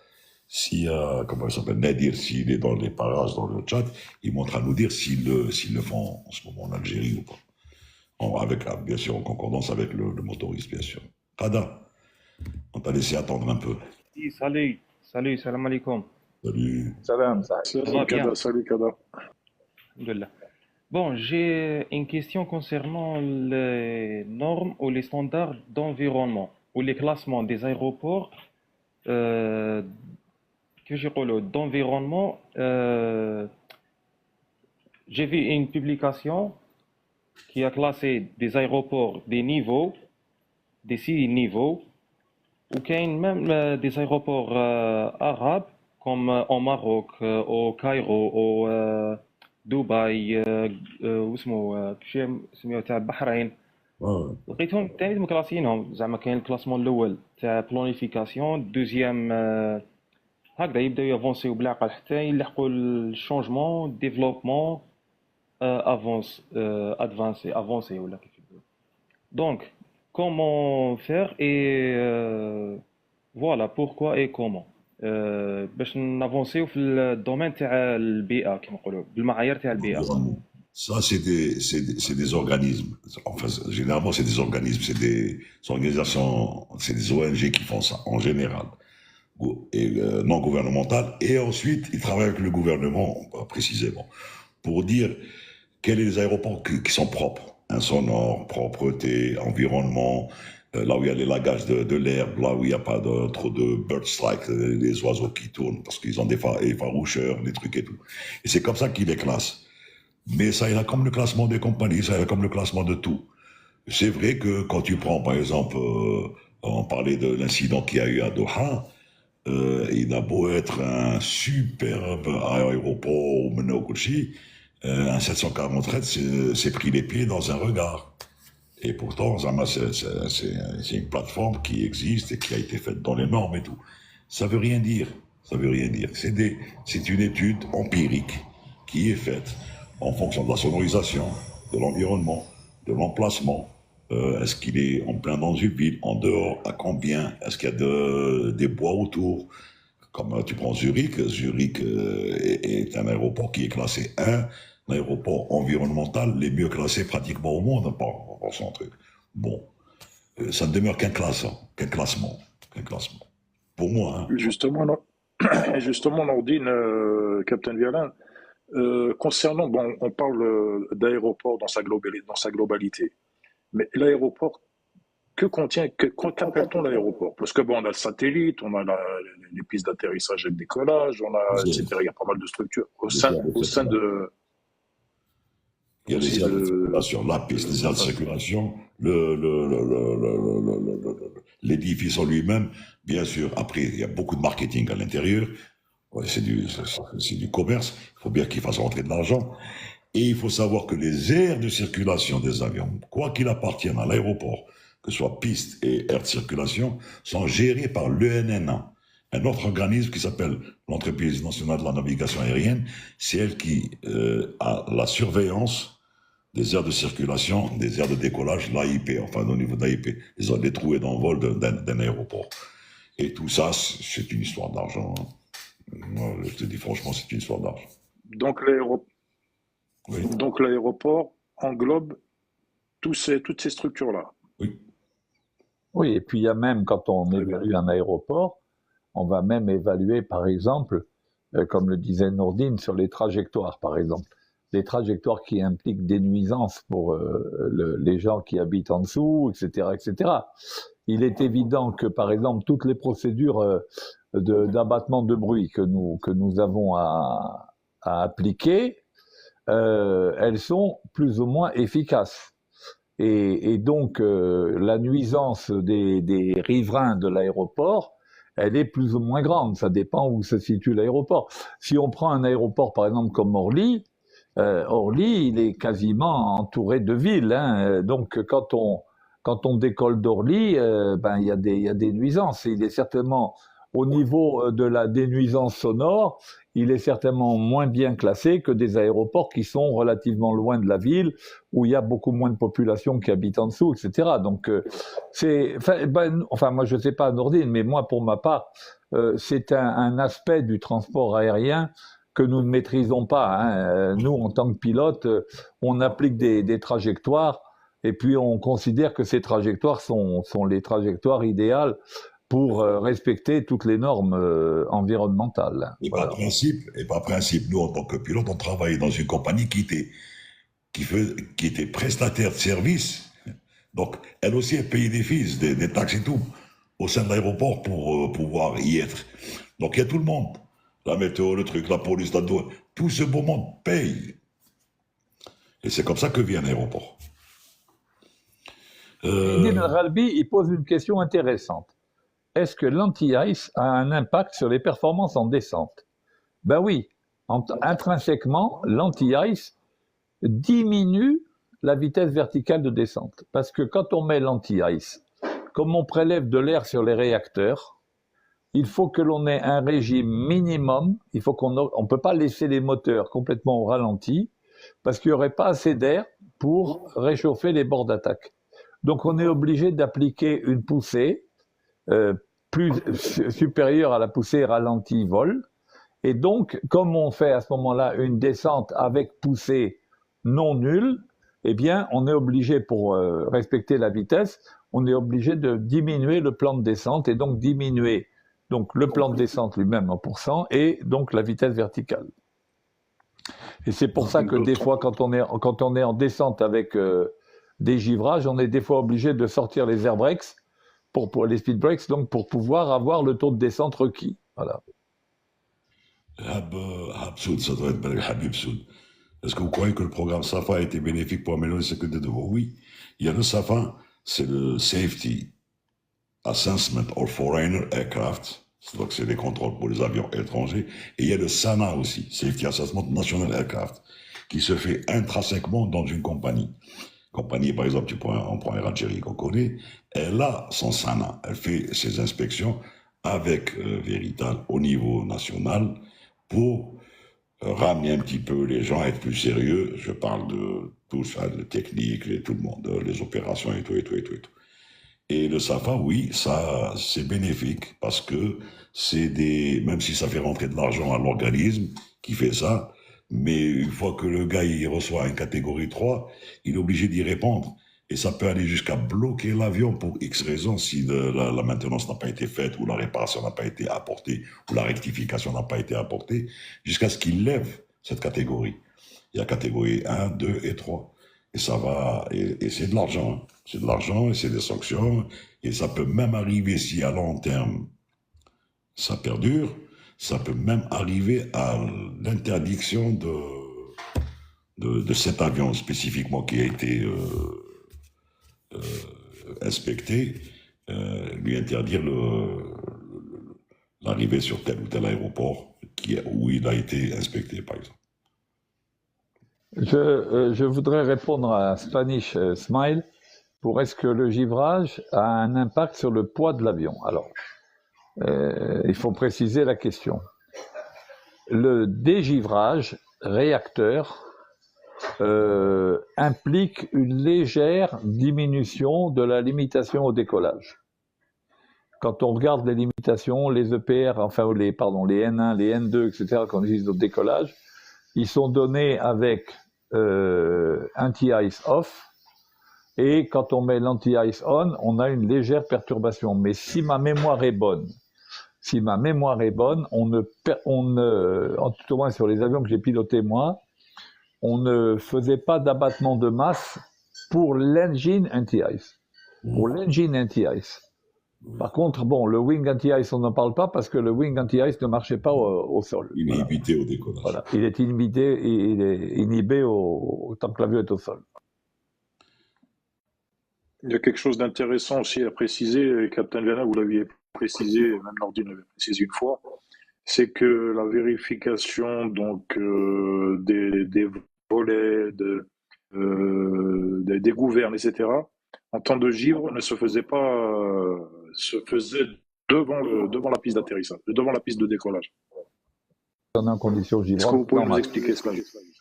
[SPEAKER 1] comment il s'appelle, Nadir, s'il est dans les parages, dans le chat, il montre à nous dire s'ils le font en ce moment en Algérie ou pas. Avec, bien sûr, en concordance avec le motoriste, bien sûr. Kada, on t'a laissé attendre un peu.
[SPEAKER 8] Salam alaikum.
[SPEAKER 1] Salut.
[SPEAKER 6] Salam, ça.
[SPEAKER 2] Salut Kada, salut Kada.
[SPEAKER 8] Alhamdulillah. Bon, j'ai une question concernant les normes ou les standards d'environnement ou les classements des aéroports que j'ai d'environnement. J'ai vu une publication qui a classé des aéroports des niveaux, des 6 niveaux, ou qu'il y a même des aéroports arabes comme au Maroc, au Cairo, au دبي واسمه شي سميوه تاع البحرين لقيتهم ثاني مكلاسينهم زعما كاين الكلاسمون الاول تاع بلانيفيكاسيون دوزيام هكذا يبداو يافونسيو بالعقل حتى يلحقوا الشونجمون ديفلوبمون افونسي ولا كيف يقولوا دونك comment faire et Voilà pourquoi et comment. باش نافونسيو في الدومين تاع البيئة كما نقولوا بالمعايير تاع البيئة.
[SPEAKER 1] Environnement. Ça, c'est des organismes. Enfin, généralement, c'est des organismes, c'est des organisations, c'est des ONG qui font ça, en général. Et, non gouvernementales. Et ensuite, ils travaillent avec le gouvernement, précisément, pour dire quels sont les aéroports qui sont propres. Insonore, propreté, environnement, là où il y a les lagages de l'herbe, là où il n'y a pas trop de bird strike, les oiseaux qui tournent, parce qu'ils ont des effaroucheurs, des trucs et tout. Et c'est comme ça qu'ils les classent. Mais ça ira comme le classement des compagnies, ça ira comme le classement de tout. C'est vrai que quand tu prends, par exemple, on parlait de l'incident qu'il y a eu à Doha, il a beau être un superbe aéroport ou Menokouchi, un 747 s'est pris les pieds dans un regard. Et pourtant, Zama, c'est une plateforme qui existe et qui a été faite dans les normes et tout. Ça veut rien dire. Ça veut rien dire. C'est une étude empirique qui est faite en fonction de la sonorisation, de l'environnement, de l'emplacement. Est-ce qu'il est en plein dans une ville, en dehors, à combien? Est-ce qu'il y a des bois autour? Comme tu prends Zurich, Zurich est un aéroport qui est classé 1, l'aéroport environnemental les mieux classés pratiquement au monde par son truc. Bon, ça ne demeure qu'un classement. Pour moi, hein.
[SPEAKER 2] Justement, Nordine, Captain Vialin, concernant, bon, on parle d'aéroport dans sa globalité, mais l'aéroport, qu'appelle-t-on l'aéroport? Parce que bon, on a le satellite, on a les pistes d'atterrissage et de décollage, on a, etc. Il y a pas mal de structures au sein de.
[SPEAKER 1] Il y a les aires de circulation, la piste, les aires de circulation, l'édifice en lui-même, bien sûr. Après, il y a beaucoup de marketing à l'intérieur. Ouais, c'est du commerce. Il faut bien qu'il fasse rentrer de l'argent. Et il faut savoir que les aires de circulation des avions, quoi qu'il appartienne à l'aéroport, que ce soit piste et aires de circulation, sont gérées par l'ENNA, un autre organisme qui s'appelle l'Entreprise nationale de la navigation aérienne. C'est elle qui a la surveillance des aires de circulation, des aires de décollage, l'AIP, enfin au niveau de l'AIP, les trous et d'envol d'un aéroport. Et tout ça, c'est une histoire d'argent. Hein. Moi, je te dis franchement, c'est une histoire d'argent.
[SPEAKER 2] Donc l'aéroport englobe toutes ces structures-là.
[SPEAKER 1] Oui.
[SPEAKER 6] Oui, et puis il y a même, quand on évalue un aéroport, on va même évaluer, par exemple, comme le disait Nourdine, sur les trajectoires, par exemple. Les trajectoires qui impliquent des nuisances pour les gens qui habitent en dessous, etc., etc. Il est évident que, par exemple, toutes les procédures d'abattement de bruit que nous avons à appliquer, elles sont plus ou moins efficaces. Et donc, la nuisance des riverains de l'aéroport, elle est plus ou moins grande. Ça dépend où se situe l'aéroport. Si on prend un aéroport, par exemple, comme Orly, il est quasiment entouré de villes. Hein. Donc, quand on décolle d'Orly, il y a des nuisances. Il est certainement, au niveau de la dénuisance sonore, il est certainement moins bien classé que des aéroports qui sont relativement loin de la ville, où il y a beaucoup moins de population qui habite en dessous, etc. Donc, moi, je ne sais pas, Nourdine, mais moi, pour ma part, c'est un aspect du transport aérien que nous ne maîtrisons pas. Hein. Nous, en tant que pilotes, on applique des trajectoires et puis on considère que ces trajectoires sont les trajectoires idéales pour respecter toutes les normes environnementales.
[SPEAKER 1] Et voilà. Par principe, nous, en tant que pilote, on travaillait dans une compagnie qui était prestataire de service. Donc, elle aussi, elle payait des fees, des taxes et tout, au sein de l'aéroport pour pouvoir y être. Donc, il y a tout le monde. La météo, le truc, la police, la douane, tout ce beau monde paye. Et c'est comme ça que vit un aéroport.
[SPEAKER 6] Ibn Al-Ghalbi, il pose une question intéressante. Est-ce que l'anti-ice a un impact sur les performances en descente? Ben oui, intrinsèquement, l'anti-ice diminue la vitesse verticale de descente. Parce que quand on met l'anti-ice, comme on prélève de l'air sur les réacteurs, il faut que l'on ait un régime minimum, il faut on peut pas laisser les moteurs complètement au ralenti, parce qu'il n'y aurait pas assez d'air pour réchauffer les bords d'attaque. Donc on est obligé d'appliquer une poussée plus supérieure à la poussée ralentie vol. Et donc, comme on fait à ce moment-là une descente avec poussée non nulle, eh bien, on est obligé, pour respecter la vitesse, on est obligé de diminuer le plan de descente et donc diminuer donc le plan de descente lui-même en pourcent et donc la vitesse verticale. Et c'est pour ça que des fois, quand on est en descente avec des givrages, on est des fois obligé de sortir les air brakes pour les speed brakes, donc pour pouvoir avoir le taux de descente requis. Voilà.
[SPEAKER 1] Habsoud, ça doit être Habib Soud. Est-ce que vous croyez que le programme SAFA a été bénéfique pour améliorer la sécurité de vol? Oui. Il y a le SAFA, c'est le Safety Assessment of Foreigner Aircraft. Donc, c'est des contrôles pour les avions étrangers. Et il y a le SANA aussi, Safety Assessment National Aircraft, qui se fait intrinsèquement dans une compagnie. Compagnie, par exemple, on prend Air Algérie qu'on connaît, elle a son SANA. Elle fait ses inspections avec Verital au niveau national pour ramener un petit peu les gens à être plus sérieux. Je parle de tout ça, de technique, tout le monde, les opérations et tout. Et le SAFA, oui, ça, c'est bénéfique parce que même si ça fait rentrer de l'argent à l'organisme qui fait ça, mais une fois que le gars, il reçoit une catégorie 3, il est obligé d'y répondre. Et ça peut aller jusqu'à bloquer l'avion pour X raisons si la maintenance n'a pas été faite ou la réparation n'a pas été apportée ou la rectification n'a pas été apportée, jusqu'à ce qu'il lève cette catégorie. Il y a catégorie 1, 2 et 3. Et ça va, et c'est de l'argent. Hein. C'est de l'argent et c'est des sanctions. Et ça peut même arriver, si à long terme ça perdure, ça peut même arriver à l'interdiction de cet avion spécifiquement qui a été inspecté, lui interdire l'arrivée sur tel ou tel aéroport où il a été inspecté, par exemple.
[SPEAKER 6] Je voudrais répondre à Spanish Smile pour est-ce que le givrage a un impact sur le poids de l'avion? Alors, il faut préciser la question. Le dégivrage réacteur implique une légère diminution de la limitation au décollage. Quand on regarde les limitations, les EPR, enfin les N1, les N2, etc., qu'on utilise au décollage, ils sont donnés avec anti-ice off, et quand on met l'anti-ice on, on a une légère perturbation. Mais si ma mémoire est bonne, on ne, en tout au moins sur les avions que j'ai pilotés moi, on ne faisait pas d'abattement de masse pour l'engine anti-ice. Pour l'engine anti-ice. Par contre, bon, le wing anti-ice, on n'en parle pas parce que le wing anti-ice ne marchait pas au sol.
[SPEAKER 1] Il est inhibité au décollage.
[SPEAKER 6] Voilà. Il est inhibé tant que l'avion est au sol.
[SPEAKER 2] Il y a quelque chose d'intéressant aussi à préciser, Captain Viana, vous l'aviez précisé, même Nordine l'avait précisé une fois, c'est que la vérification donc des volets, des gouvernes, etc., en temps de givre, ne se faisait pas, se faisait devant la piste d'atterrissage, devant la piste de décollage.
[SPEAKER 6] En condition givrante.
[SPEAKER 2] Est-ce que vous pouvez nous expliquer cela?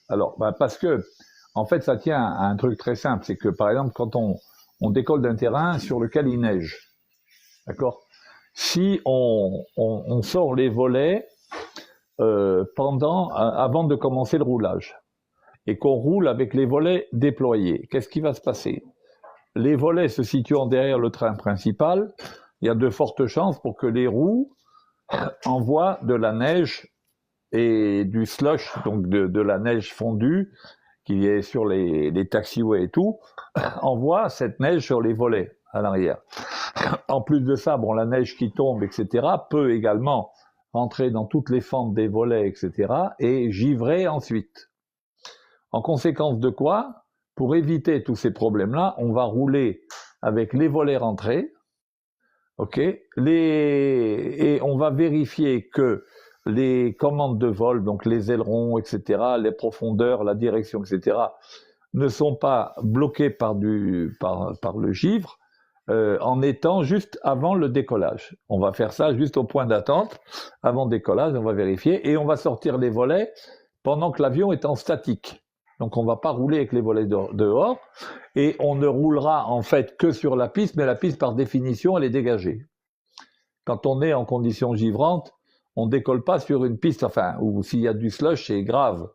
[SPEAKER 6] Alors, parce que, en fait, ça tient à un truc très simple, c'est que, par exemple, quand on décolle d'un terrain sur lequel il neige, d'accord? Si on sort les volets avant de commencer le roulage, et qu'on roule avec les volets déployés, qu'est-ce qui va se passer? Les volets se situant derrière le train principal, il y a de fortes chances pour que les roues envoient de la neige et du slush, donc de la neige fondue, qui est sur les taxiways et tout, envoient cette neige sur les volets à l'arrière. En plus de ça, bon, la neige qui tombe, etc., peut également rentrer dans toutes les fentes des volets, etc., et givrer ensuite. En conséquence de quoi, pour éviter tous ces problèmes-là, on va rouler avec les volets rentrés, ok, et on va vérifier que les commandes de vol, donc les ailerons, etc., les profondeurs, la direction, etc., ne sont pas bloquées par le givre en étant juste avant le décollage. On va faire ça juste au point d'attente, avant le décollage, on va vérifier, et on va sortir les volets pendant que l'avion est en statique. Donc on ne va pas rouler avec les volets dehors, et on ne roulera en fait que sur la piste, mais la piste par définition elle est dégagée. quand on est en conditions givrantes, on décolle pas sur une piste, enfin, ou s'il y a du slush, c'est grave.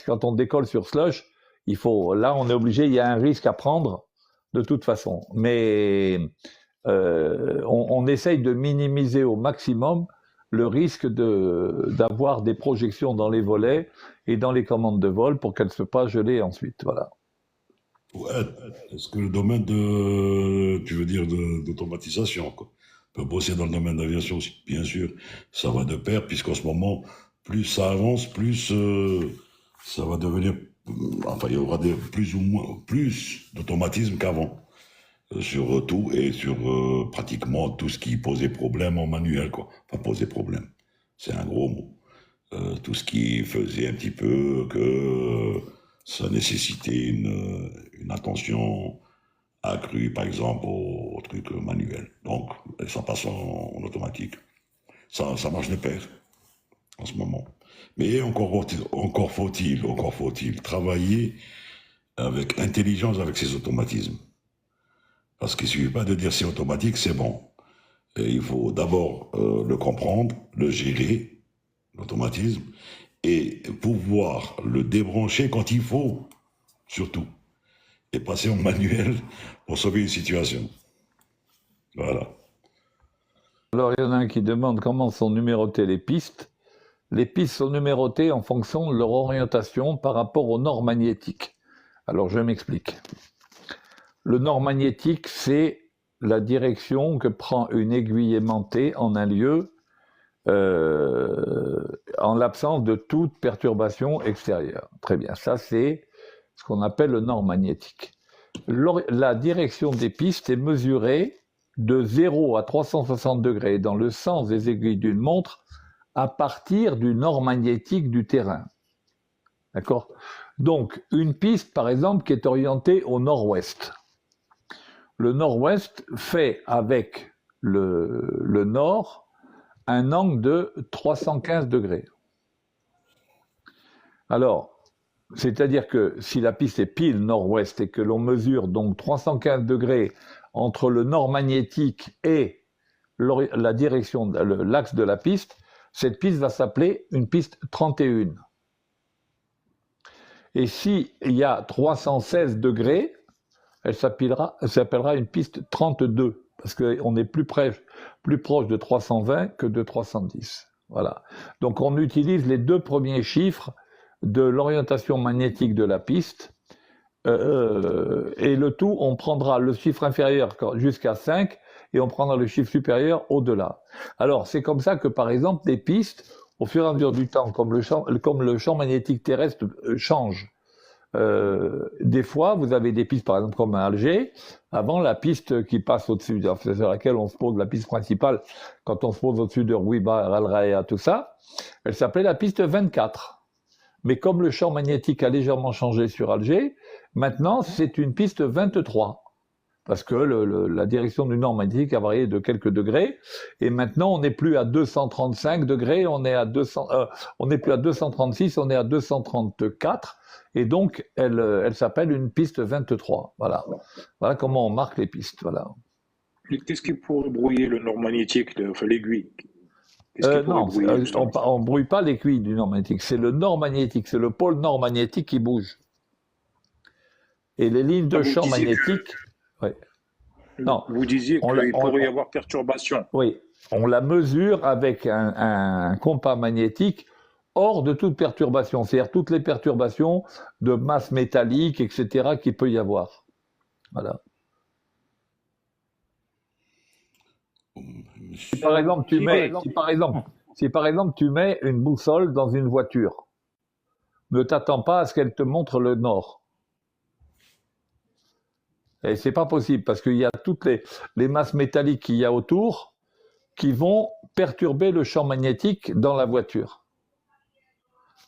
[SPEAKER 6] Quand on décolle sur slush, là, on est obligé, il y a un risque à prendre de toute façon. Mais on essaye de minimiser au maximum le risque d'avoir des projections dans les volets et dans les commandes de vol pour qu'elles ne soient pas gelées ensuite. Voilà.
[SPEAKER 1] Ouais, est-ce que le domaine tu veux dire, d'automatisation, quoi. On peut bosser dans le domaine d'aviation aussi, bien sûr, ça va de pair, puisqu'en ce moment, plus ça avance, plus ça va devenir, enfin, il y aura plus d'automatisme qu'avant, sur tout et sur pratiquement tout ce qui posait problème en manuel, quoi. Enfin, posait problème, c'est un gros mot. Tout ce qui faisait un petit peu que ça nécessitait une attention accrue, par exemple, aux trucs manuels. Donc, ça passe en automatique. Ça marche de pair en ce moment. Mais encore faut-il travailler avec intelligence avec ces automatismes. Parce qu'il ne suffit pas de dire c'est automatique, c'est bon. Et il faut d'abord le comprendre, le gérer, l'automatisme, et pouvoir le débrancher quand il faut, surtout. Et passer en manuel pour sauver une situation. Voilà.
[SPEAKER 6] Alors, il y en a un qui demande comment sont numérotées les pistes. Les pistes sont numérotées en fonction de leur orientation par rapport au nord magnétique. Alors, je m'explique. Le nord magnétique, c'est la direction que prend une aiguille aimantée en un lieu en l'absence de toute perturbation extérieure. Très bien, ça c'est ce qu'on appelle le nord magnétique. La direction des pistes est mesurée de 0 à 360 degrés dans le sens des aiguilles d'une montre à partir du nord magnétique du terrain. D'accord ? Donc, une piste, par exemple, qui est orientée au nord-ouest. Le nord-ouest fait avec le nord un angle de 315 degrés. Alors, c'est-à-dire que si la piste est pile nord-ouest et que l'on mesure donc 315 degrés entre le nord magnétique et la direction, l'axe de la piste, cette piste va s'appeler une piste 31. Et s'il y a 316 degrés, elle s'appellera une piste 32, parce qu'on est plus proche de 320 que de 310. Voilà. Donc on utilise les deux premiers chiffres de l'orientation magnétique de la piste, et le tout, on prendra le chiffre inférieur jusqu'à 5, et on prendra le chiffre supérieur au-delà. Alors c'est comme ça que, par exemple, les pistes, au fur et à mesure du temps, comme le champ magnétique terrestre change, des fois, vous avez des pistes, par exemple, comme à Alger. Avant, la piste qui passe au-dessus, sur laquelle on se pose la piste principale, quand on se pose au-dessus de Rouiba, Al Raya, tout ça, elle s'appelait la piste 24. Mais comme le champ magnétique a légèrement changé sur Alger, maintenant, c'est une piste 23. Parce que la direction du nord magnétique a varié de quelques degrés, et maintenant on n'est plus à 235 degrés, on n'est plus à 236, on est à 234, et donc elle s'appelle une piste 23. Voilà. Voilà comment on marque les pistes. Voilà.
[SPEAKER 2] Et qu'est-ce qui pourrait brouiller le nord magnétique, enfin l'aiguille? Qu'est-ce qui pourrait
[SPEAKER 6] Non,
[SPEAKER 2] brouiller justement
[SPEAKER 6] on brouille pas l'aiguille du nord magnétique, c'est le nord magnétique, c'est le pôle nord magnétique qui bouge. Et les lignes de
[SPEAKER 2] Vous
[SPEAKER 6] champ
[SPEAKER 2] disiez
[SPEAKER 6] magnétique... Ouais. Non,
[SPEAKER 2] Vous disiez qu'il pourrait y avoir perturbation.
[SPEAKER 6] Oui, on la mesure avec un compas magnétique hors de toute perturbation, c'est-à-dire toutes les perturbations de masse métallique, etc., qu'il peut y avoir. Voilà. Si par exemple tu mets une boussole dans une voiture, ne t'attends pas à ce qu'elle te montre le nord. Et c'est pas possible parce qu'il y a toutes les masses métalliques qu'il y a autour qui vont perturber le champ magnétique dans la voiture.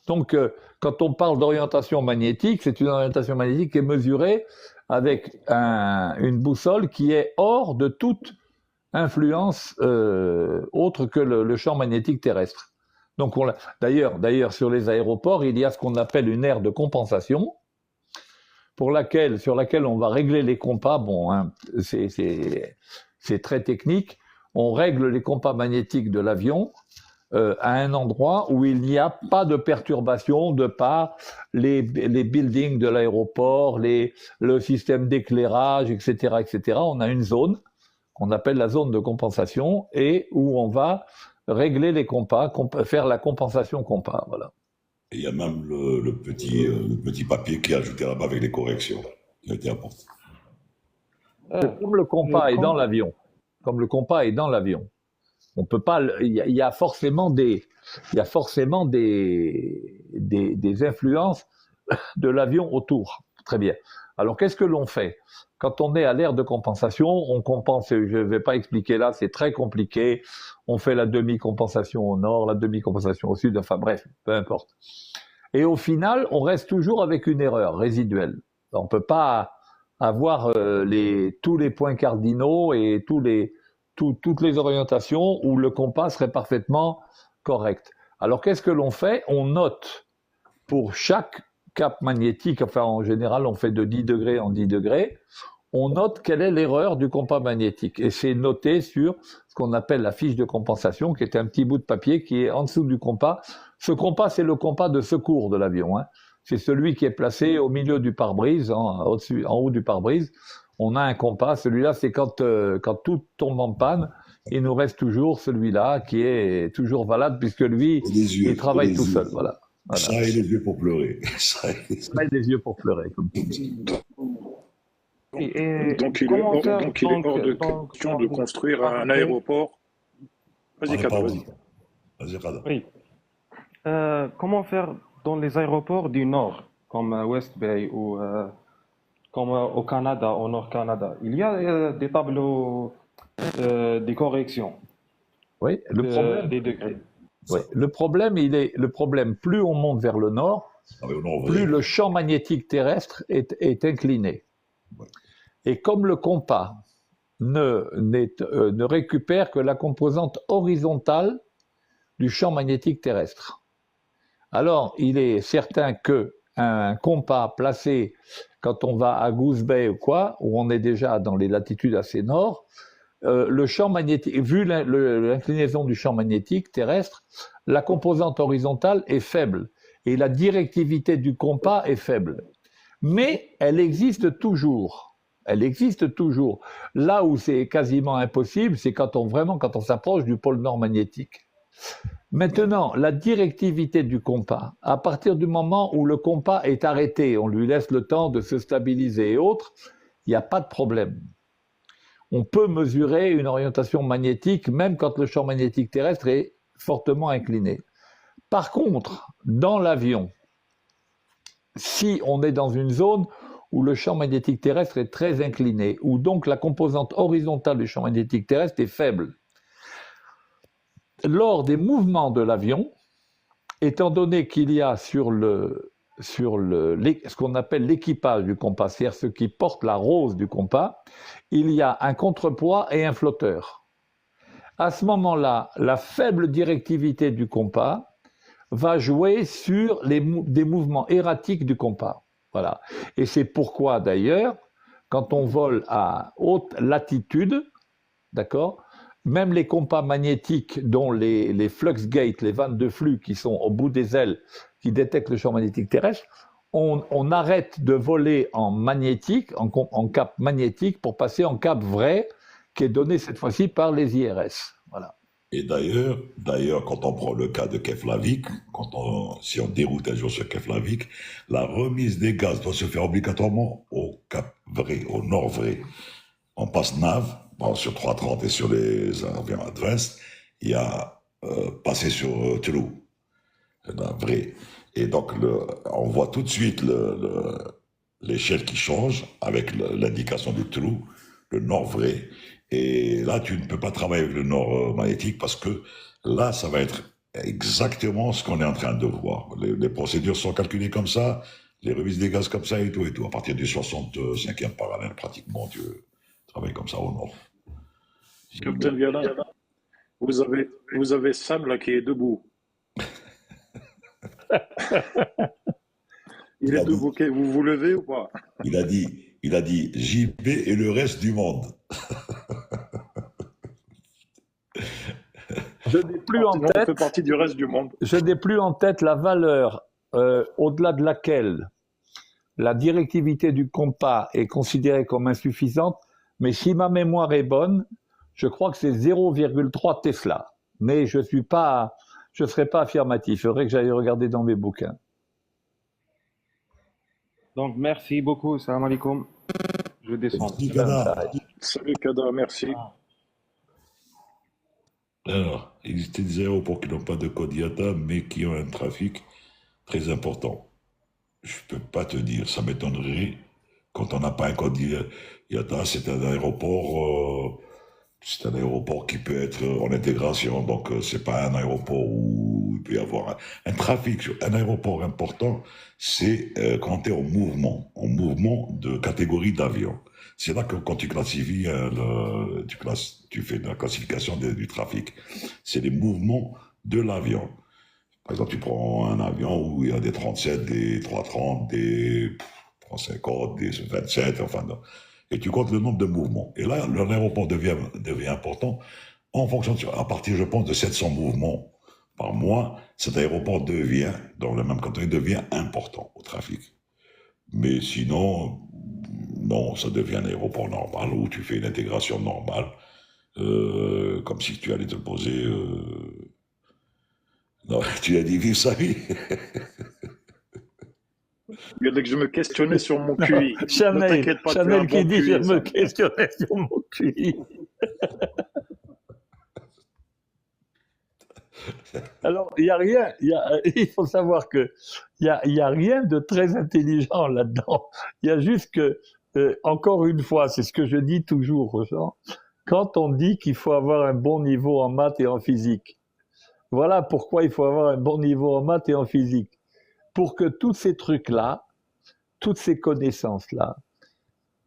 [SPEAKER 6] Donc, quand on parle d'orientation magnétique, c'est une orientation magnétique qui est mesurée avec une boussole qui est hors de toute influence autre que le champ magnétique terrestre. Donc, d'ailleurs, sur les aéroports, il y a ce qu'on appelle une aire de compensation, sur laquelle on va régler les compas. Bon, hein, c'est très technique. on règle les compas magnétiques de l'avion à un endroit où il n'y a pas de perturbation de par les buildings de l'aéroport, le système d'éclairage, etc., etc. On a une zone qu'on appelle la zone de compensation et où on va régler les compas, faire la compensation compas. Voilà.
[SPEAKER 1] Et il y a même le petit papier qui est ajouté là-bas avec les corrections qui a été apporté.
[SPEAKER 6] Comme le compas est dans l'avion, on peut pas. Il y a forcément des influences de l'avion autour. Très bien. Alors qu'est-ce que l'on fait? Quand on est à l'aire de compensation, on compense. Je ne vais pas expliquer là, c'est très compliqué. On fait la demi-compensation au nord, la demi-compensation au sud. Enfin bref, peu importe. Et au final, on reste toujours avec une erreur résiduelle. On ne peut pas avoir tous les points cardinaux et toutes les orientations où le compas serait parfaitement correct. Alors qu'est-ce que l'on fait? On note pour chaque cap magnétique, enfin en général on fait de 10 degrés en 10 degrés, on note quelle est l'erreur du compas magnétique. Et c'est noté sur ce qu'on appelle la fiche de compensation, qui est un petit bout de papier qui est en dessous du compas. Ce compas, c'est le compas de secours de l'avion, hein. C'est celui qui est placé au milieu du pare-brise, en haut du pare-brise. On a un compas, celui-là c'est quand tout tombe en panne, il nous reste toujours celui-là qui est toujours valable puisque lui, il travaille tout seul. Voilà.
[SPEAKER 1] Ça et les yeux pour pleurer. Ça et
[SPEAKER 6] les yeux pour pleurer. Comme
[SPEAKER 2] Donc il est hors de question de construire un aéroport. Vas-y, Kada, vas-y.
[SPEAKER 1] Vas-y, Kada.
[SPEAKER 8] Oui. Comment faire dans les aéroports du Nord, comme West Bay ou comme au Canada, au Nord-Canada? Il y a des tableaux des corrections.
[SPEAKER 6] Oui,
[SPEAKER 8] des degrés.
[SPEAKER 6] Oui. Le problème, plus on monte vers le nord, plus le champ magnétique terrestre est incliné.
[SPEAKER 1] Ouais.
[SPEAKER 6] Et comme le compas ne récupère que la composante horizontale du champ magnétique terrestre, alors il est certain qu'un compas placé quand on va à Goose Bay ou quoi, où on est déjà dans les latitudes assez nord, le champ magnétique, vu l'inclinaison du champ magnétique terrestre, la composante horizontale est faible et la directivité du compas est faible. Mais elle existe toujours. Elle existe toujours. Là où c'est quasiment impossible, c'est quand on s'approche du pôle nord magnétique. Maintenant, la directivité du compas, à partir du moment où le compas est arrêté, on lui laisse le temps de se stabiliser et autres, il n'y a pas de problème. On peut mesurer une orientation magnétique même quand le champ magnétique terrestre est fortement incliné. Par contre, dans l'avion, si on est dans une zone où le champ magnétique terrestre est très incliné, où donc la composante horizontale du champ magnétique terrestre est faible, lors des mouvements de l'avion, étant donné qu'il y a sur ce qu'on appelle l'équipage du compas, c'est-à-dire ceux qui portent la rose du compas, il y a un contrepoids et un flotteur. À ce moment-là, la faible directivité du compas va jouer sur des mouvements erratiques du compas. Voilà. Et c'est pourquoi d'ailleurs, quand on vole à haute latitude, d'accord, même les compas magnétiques dont les flux gates, les vannes de flux qui sont au bout des ailes, qui détectent le champ magnétique terrestre, on arrête de voler en magnétique, en cap magnétique, pour passer en cap vrai, qui est donné cette fois-ci par les IRS. Voilà.
[SPEAKER 1] Et d'ailleurs, quand on prend le cas de Keflavik, si on déroute un jour sur Keflavik, la remise des gaz doit se faire obligatoirement au cap vrai, au nord vrai. On passe nav, sur 330 et sur les avions Advanced, il y a passé sur True, vrai. Et donc, on voit tout de suite l'échelle qui change avec l'indication du True, le nord vrai. Et là, tu ne peux pas travailler avec le nord magnétique parce que là, ça va être exactement ce qu'on est en train de voir. Les procédures sont calculées comme ça, les remises des gaz comme ça et tout et tout. À partir du 65e parallèle, pratiquement, tu travailles comme ça au nord.
[SPEAKER 2] Captain Viala, vous avez Sam là qui est debout. Il est debout. Vous vous levez ou pas?
[SPEAKER 1] Il a dit JB et le reste du monde.
[SPEAKER 6] je n'ai plus en
[SPEAKER 2] Sinon, on fait
[SPEAKER 6] tête,
[SPEAKER 2] partie du reste du monde.
[SPEAKER 6] je n'ai plus en tête la valeur au-delà de laquelle la directivité du compas est considérée comme insuffisante, mais si ma mémoire est bonne, je crois que c'est 0,3 Tesla. Mais je serai pas affirmatif. Il faudrait que j'aille regarder dans mes bouquins.
[SPEAKER 8] Donc, merci beaucoup. Salam alaikum. Je descends.
[SPEAKER 1] Merci, Kada.
[SPEAKER 2] Salut Kada, merci.
[SPEAKER 1] Alors, il existe des aéroports qui n'ont pas de code IATA, mais qui ont un trafic très important. Je ne peux pas te dire, ça m'étonnerait. Quand on n'a pas un code IATA, c'est un aéroport qui peut être en intégration. Donc, c'est pas un aéroport où il peut y avoir un trafic. Un aéroport important, c'est quand tu es en mouvement de catégorie d'avion. C'est là que quand tu classifies, tu fais la classification du trafic. C'est les mouvements de l'avion. Par exemple, tu prends un avion où il y a des 37, des 330, des 350, des 27, enfin, et tu comptes le nombre de mouvements. Et là, l'aéroport devient important en fonction, à partir, je pense, de 700 mouvements par mois, cet aéroport devient, dans la même catégorie, devient important au trafic. Mais sinon, non, ça devient un aéroport normal où tu fais une intégration normale, comme si tu allais te poser. Non, tu as dit vivre sa vie.
[SPEAKER 2] Il y a que je me questionnais sur mon QI. Ne
[SPEAKER 6] Chanel
[SPEAKER 2] t'inquiète pas, tu as un
[SPEAKER 6] qui
[SPEAKER 2] bon
[SPEAKER 6] dit je
[SPEAKER 2] QI,
[SPEAKER 6] me
[SPEAKER 2] ça.
[SPEAKER 6] questionnais sur mon QI. Alors, il y a rien, il faut savoir que il y a rien de très intelligent là-dedans. Il y a juste que, encore une fois, c'est ce que je dis toujours aux gens, quand on dit qu'il faut avoir un bon niveau en maths et en physique, voilà pourquoi il faut avoir un bon niveau en maths et en physique. Pour que tous ces trucs-là, toutes ces connaissances-là,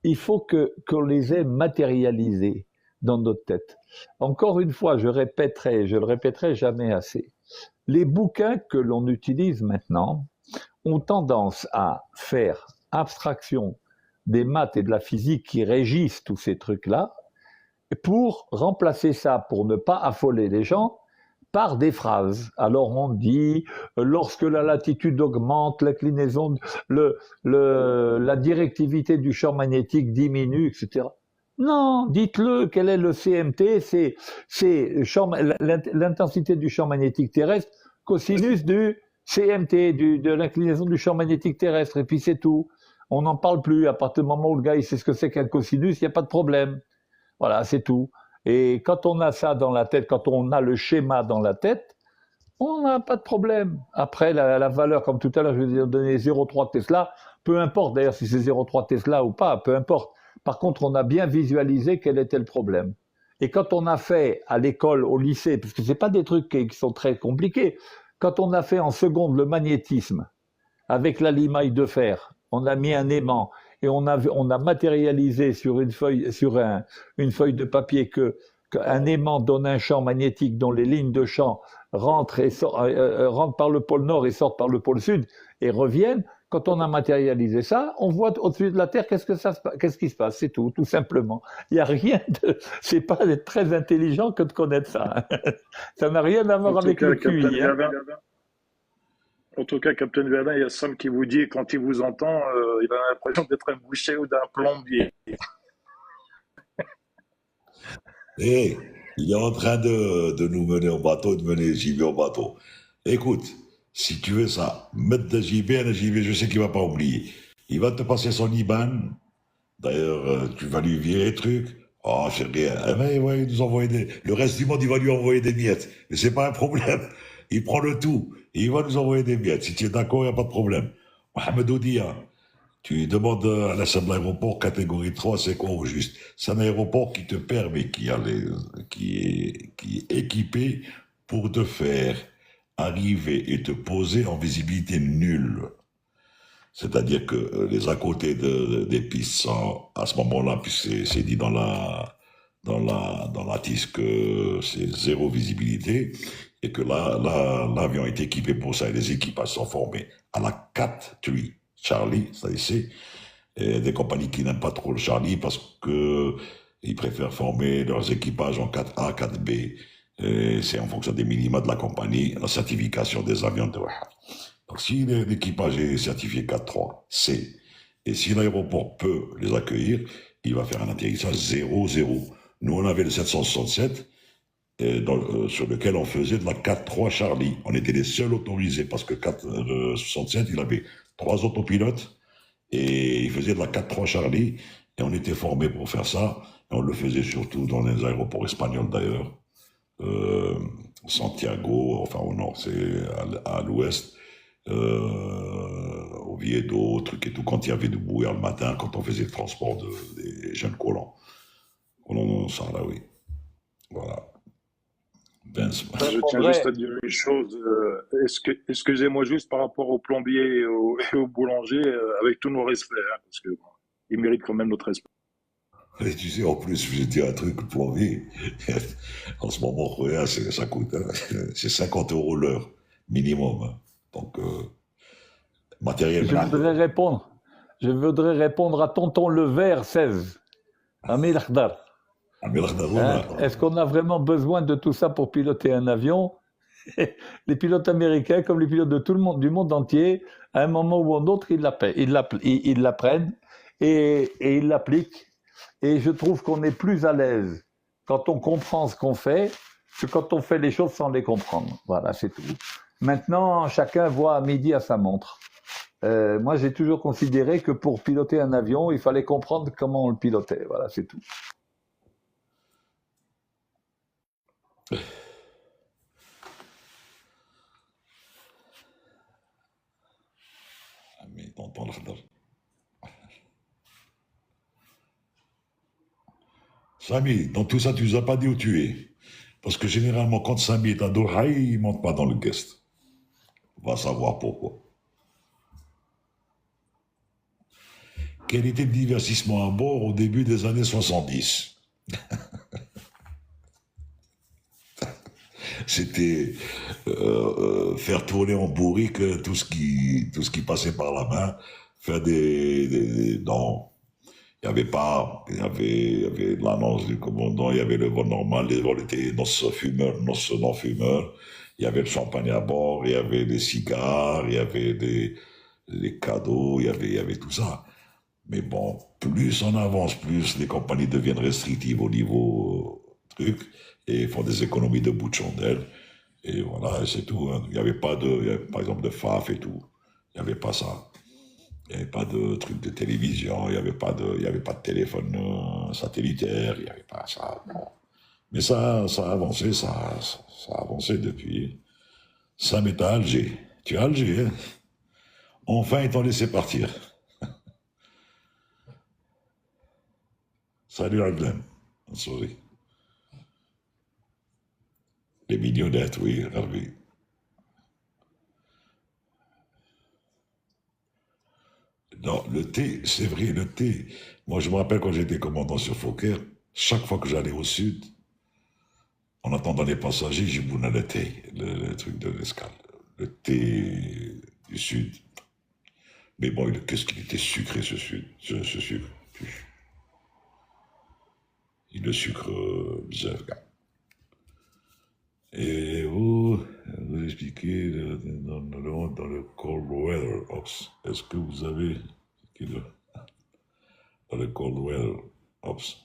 [SPEAKER 6] il faut qu'on les ait matérialisées dans notre tête. Encore une fois, je le répéterai jamais assez. Les bouquins que l'on utilise maintenant ont tendance à faire abstraction des maths et de la physique qui régissent tous ces trucs-là pour remplacer ça, pour ne pas affoler les gens, par des phrases. Alors on dit, lorsque la latitude augmente, l'inclinaison, la directivité du champ magnétique diminue, etc. Non, dites-le, quel est le CMT? C'est l'intensité du champ magnétique terrestre, cosinus du CMT, de l'inclinaison du champ magnétique terrestre, et puis c'est tout. On n'en parle plus. À partir du moment où le gars il sait ce que c'est qu'un cosinus, il n'y a pas de problème. Voilà, c'est tout. Et quand on a ça dans la tête, quand on a le schéma dans la tête, on n'a pas de problème. Après, la valeur, comme tout à l'heure, je vais donner 0,3 Tesla, peu importe d'ailleurs si c'est 0,3 Tesla ou pas, peu importe. Par contre, on a bien visualisé quel était le problème. Et quand on a fait à l'école, au lycée, parce que ce n'est pas des trucs qui sont très compliqués, quand on a fait en seconde le magnétisme, avec la limaille de fer, on a mis un aimant, et on a matérialisé sur une feuille de papier qu'un aimant donne un champ magnétique dont les lignes de champ rentrent par le pôle nord et sortent par le pôle sud et reviennent. Quand on a matérialisé ça, on voit au-dessus de la Terre qu'est-ce qui se passe, c'est tout simplement. Il n'y a rien de, c'est pas d'être très intelligent que de connaître ça. Ça n'a rien à voir avec le QI.
[SPEAKER 2] En tout cas, Captain Verdun, il y a Sam qui vous dit, quand il vous entend, il a l'impression d'être un boucher ou d'un plombier.
[SPEAKER 1] Et il est en train de nous mener au bateau, de mener JB au bateau. Écoute, si tu veux ça, mettre de JB, je sais qu'il ne va pas oublier. Il va te passer son IBAN. D'ailleurs, tu vas lui virer les trucs. Oh, c'est rien. Eh ben, ouais, il nous envoie le reste du monde, il va lui envoyer des miettes. Mais c'est pas un problème. Il prend le tout et il va nous envoyer des miettes. Si tu es d'accord, il n'y a pas de problème. Mohamed Oudia, tu demandes à la salle de l'aéroport catégorie 3, c'est quoi au juste? C'est un aéroport qui te permet, qui est équipé pour te faire arriver et te poser en visibilité nulle. C'est-à-dire que les à côté des pistes sont, à ce moment-là, puisque c'est dit dans la TIS que c'est zéro visibilité, et que là, l'avion est équipé pour ça, et les équipages sont formés à la 4-3 Charlie, ça c'est des compagnies qui n'aiment pas trop le Charlie parce que ils préfèrent former leurs équipages en 4A, 4B, Et c'est en fonction des minima de la compagnie, la certification des avions de Wahab. Donc si l'équipage est certifié 4-3, C, et si l'aéroport peut les accueillir, il va faire un atterrissage 0-0. Nous, on avait le 767, sur lequel on faisait de la 4-3 Charlie. On était les seuls autorisés parce que le 67, il avait 3 autopilotes et il faisait de la 4-3 Charlie et on était formés pour faire ça. Et on le faisait surtout dans les aéroports espagnols d'ailleurs. Santiago, enfin au nord, c'est à l'ouest. Oviedo, truc et tout, quand il y avait du brouillard le matin, quand on faisait le transport des jeunes colons. Colons sahraouis. Voilà. Vince.
[SPEAKER 2] Je tiens juste à dire une chose. Excusez-moi juste par rapport aux plombiers et aux boulangers, avec tous nos respects, hein, parce que bon, ils méritent quand même notre respect.
[SPEAKER 1] Et tu sais, en plus, je vais te dire un truc, plombier. En ce moment, regarde, ça coûte, hein, c'est 50 € l'heure, minimum. Hein. Donc, matériel.
[SPEAKER 6] Je voudrais répondre à Tonton Le Vert 16, Amir Akhdar. Est-ce qu'on a vraiment besoin de tout ça pour piloter un avion? Les pilotes américains, comme les pilotes de tout le monde, du monde entier, à un moment ou à un autre, ils l'apprennent et ils l'appliquent. Et je trouve qu'on est plus à l'aise quand on comprend ce qu'on fait que quand on fait les choses sans les comprendre. Voilà, c'est tout. Maintenant, chacun voit à midi à sa montre. Moi, j'ai toujours considéré que pour piloter un avion, il fallait comprendre comment on le pilotait. Voilà, c'est tout.
[SPEAKER 1] Mais tonton l'Akhdar. Samy, dans tout ça, tu nous as pas dit où tu es. Parce que généralement, quand Samy est à Doha, il ne monte pas dans le guest. On va savoir pourquoi. Quel était le divertissement à bord au début des années 70? C'était faire tourner en bourrique tout ce qui passait par la main, faire non. Il y avait l'annonce du commandant, il y avait le vol normal, les vols étaient non-fumeurs, non-fumeurs, il y avait le champagne à bord, il y avait des cigares, il y avait des cadeaux, il y avait tout ça. Mais bon, plus on avance, plus les compagnies deviennent restrictives au niveau truc, et font des économies de bout de chandelle, et voilà, c'est tout. Hein. Il n'y avait pas par exemple, de FAF et tout. Il n'y avait pas ça. Il n'y avait pas de truc de télévision, il n'y avait pas de téléphone satellitaire, il n'y avait pas ça. Non. Mais ça a avancé, ça a avancé depuis. Sam est à Alger. Tu es à Alger, hein? Enfin, ils t'ont laissé partir. Salut Adlen. Sorry. Les mignonnettes, oui, Harvey. Non, le thé, c'est vrai, le thé. Moi, je me rappelle quand j'étais commandant sur Fokker, chaque fois que j'allais au sud, en attendant les passagers, j'ai bourré le thé, le truc de l'escale. Le thé du sud. Mais bon, qu'est-ce qu'il était sucré, ce sucre. Il le sucre bizarre, gars. Et vous expliquez dans le cold weather ops. Est-ce que vous avez dans le cold weather ops?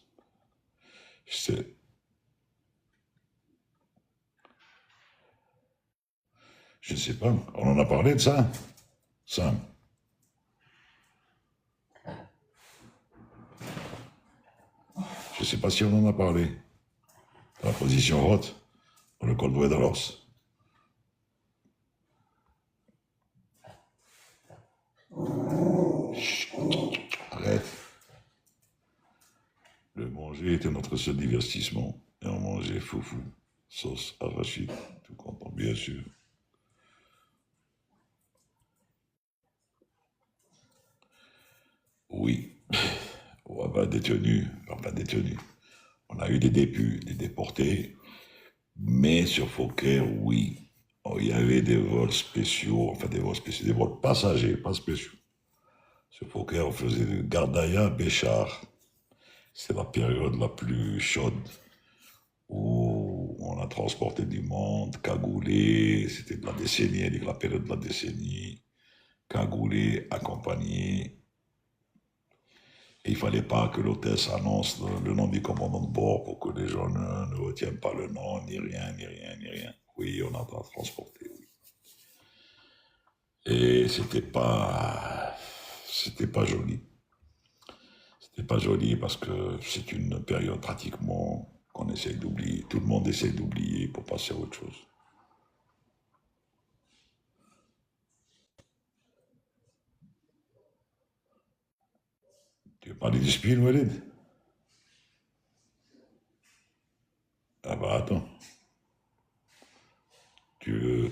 [SPEAKER 1] Je ne sais pas. On en a parlé de ça, Sam. Je ne sais pas si on en a parlé. Dans la position haute. Dans le cold weather ops. Chut, arrête. Le manger était notre seul divertissement. Et on mangeait foufou, sauce arachide, tout content, bien sûr. Oui. Pas détenus. On a eu des déportés. Mais sur Fokker, oui. Oh, il y avait des vols spéciaux, des vols passagers, pas spéciaux. Sur Fokker, on faisait de Gardaïa, Béchar. C'est la période la plus chaude où on a transporter du monde, cagoulé, c'était de la décennie, elle dit que la période de la décennie, cagoulé, accompagné. Et il fallait pas que l'hôtesse annonce le nom du commandant de bord pour que les gens ne retiennent pas le nom, ni rien, ni rien, ni rien. Oui, on a transporté, oui. Et c'était pas joli. C'était pas joli parce que c'est une période pratiquement qu'on essaye d'oublier. Tout le monde essaye d'oublier pour passer à autre chose. Tu veux parler du spin, Walid? Ah bah attends. Tu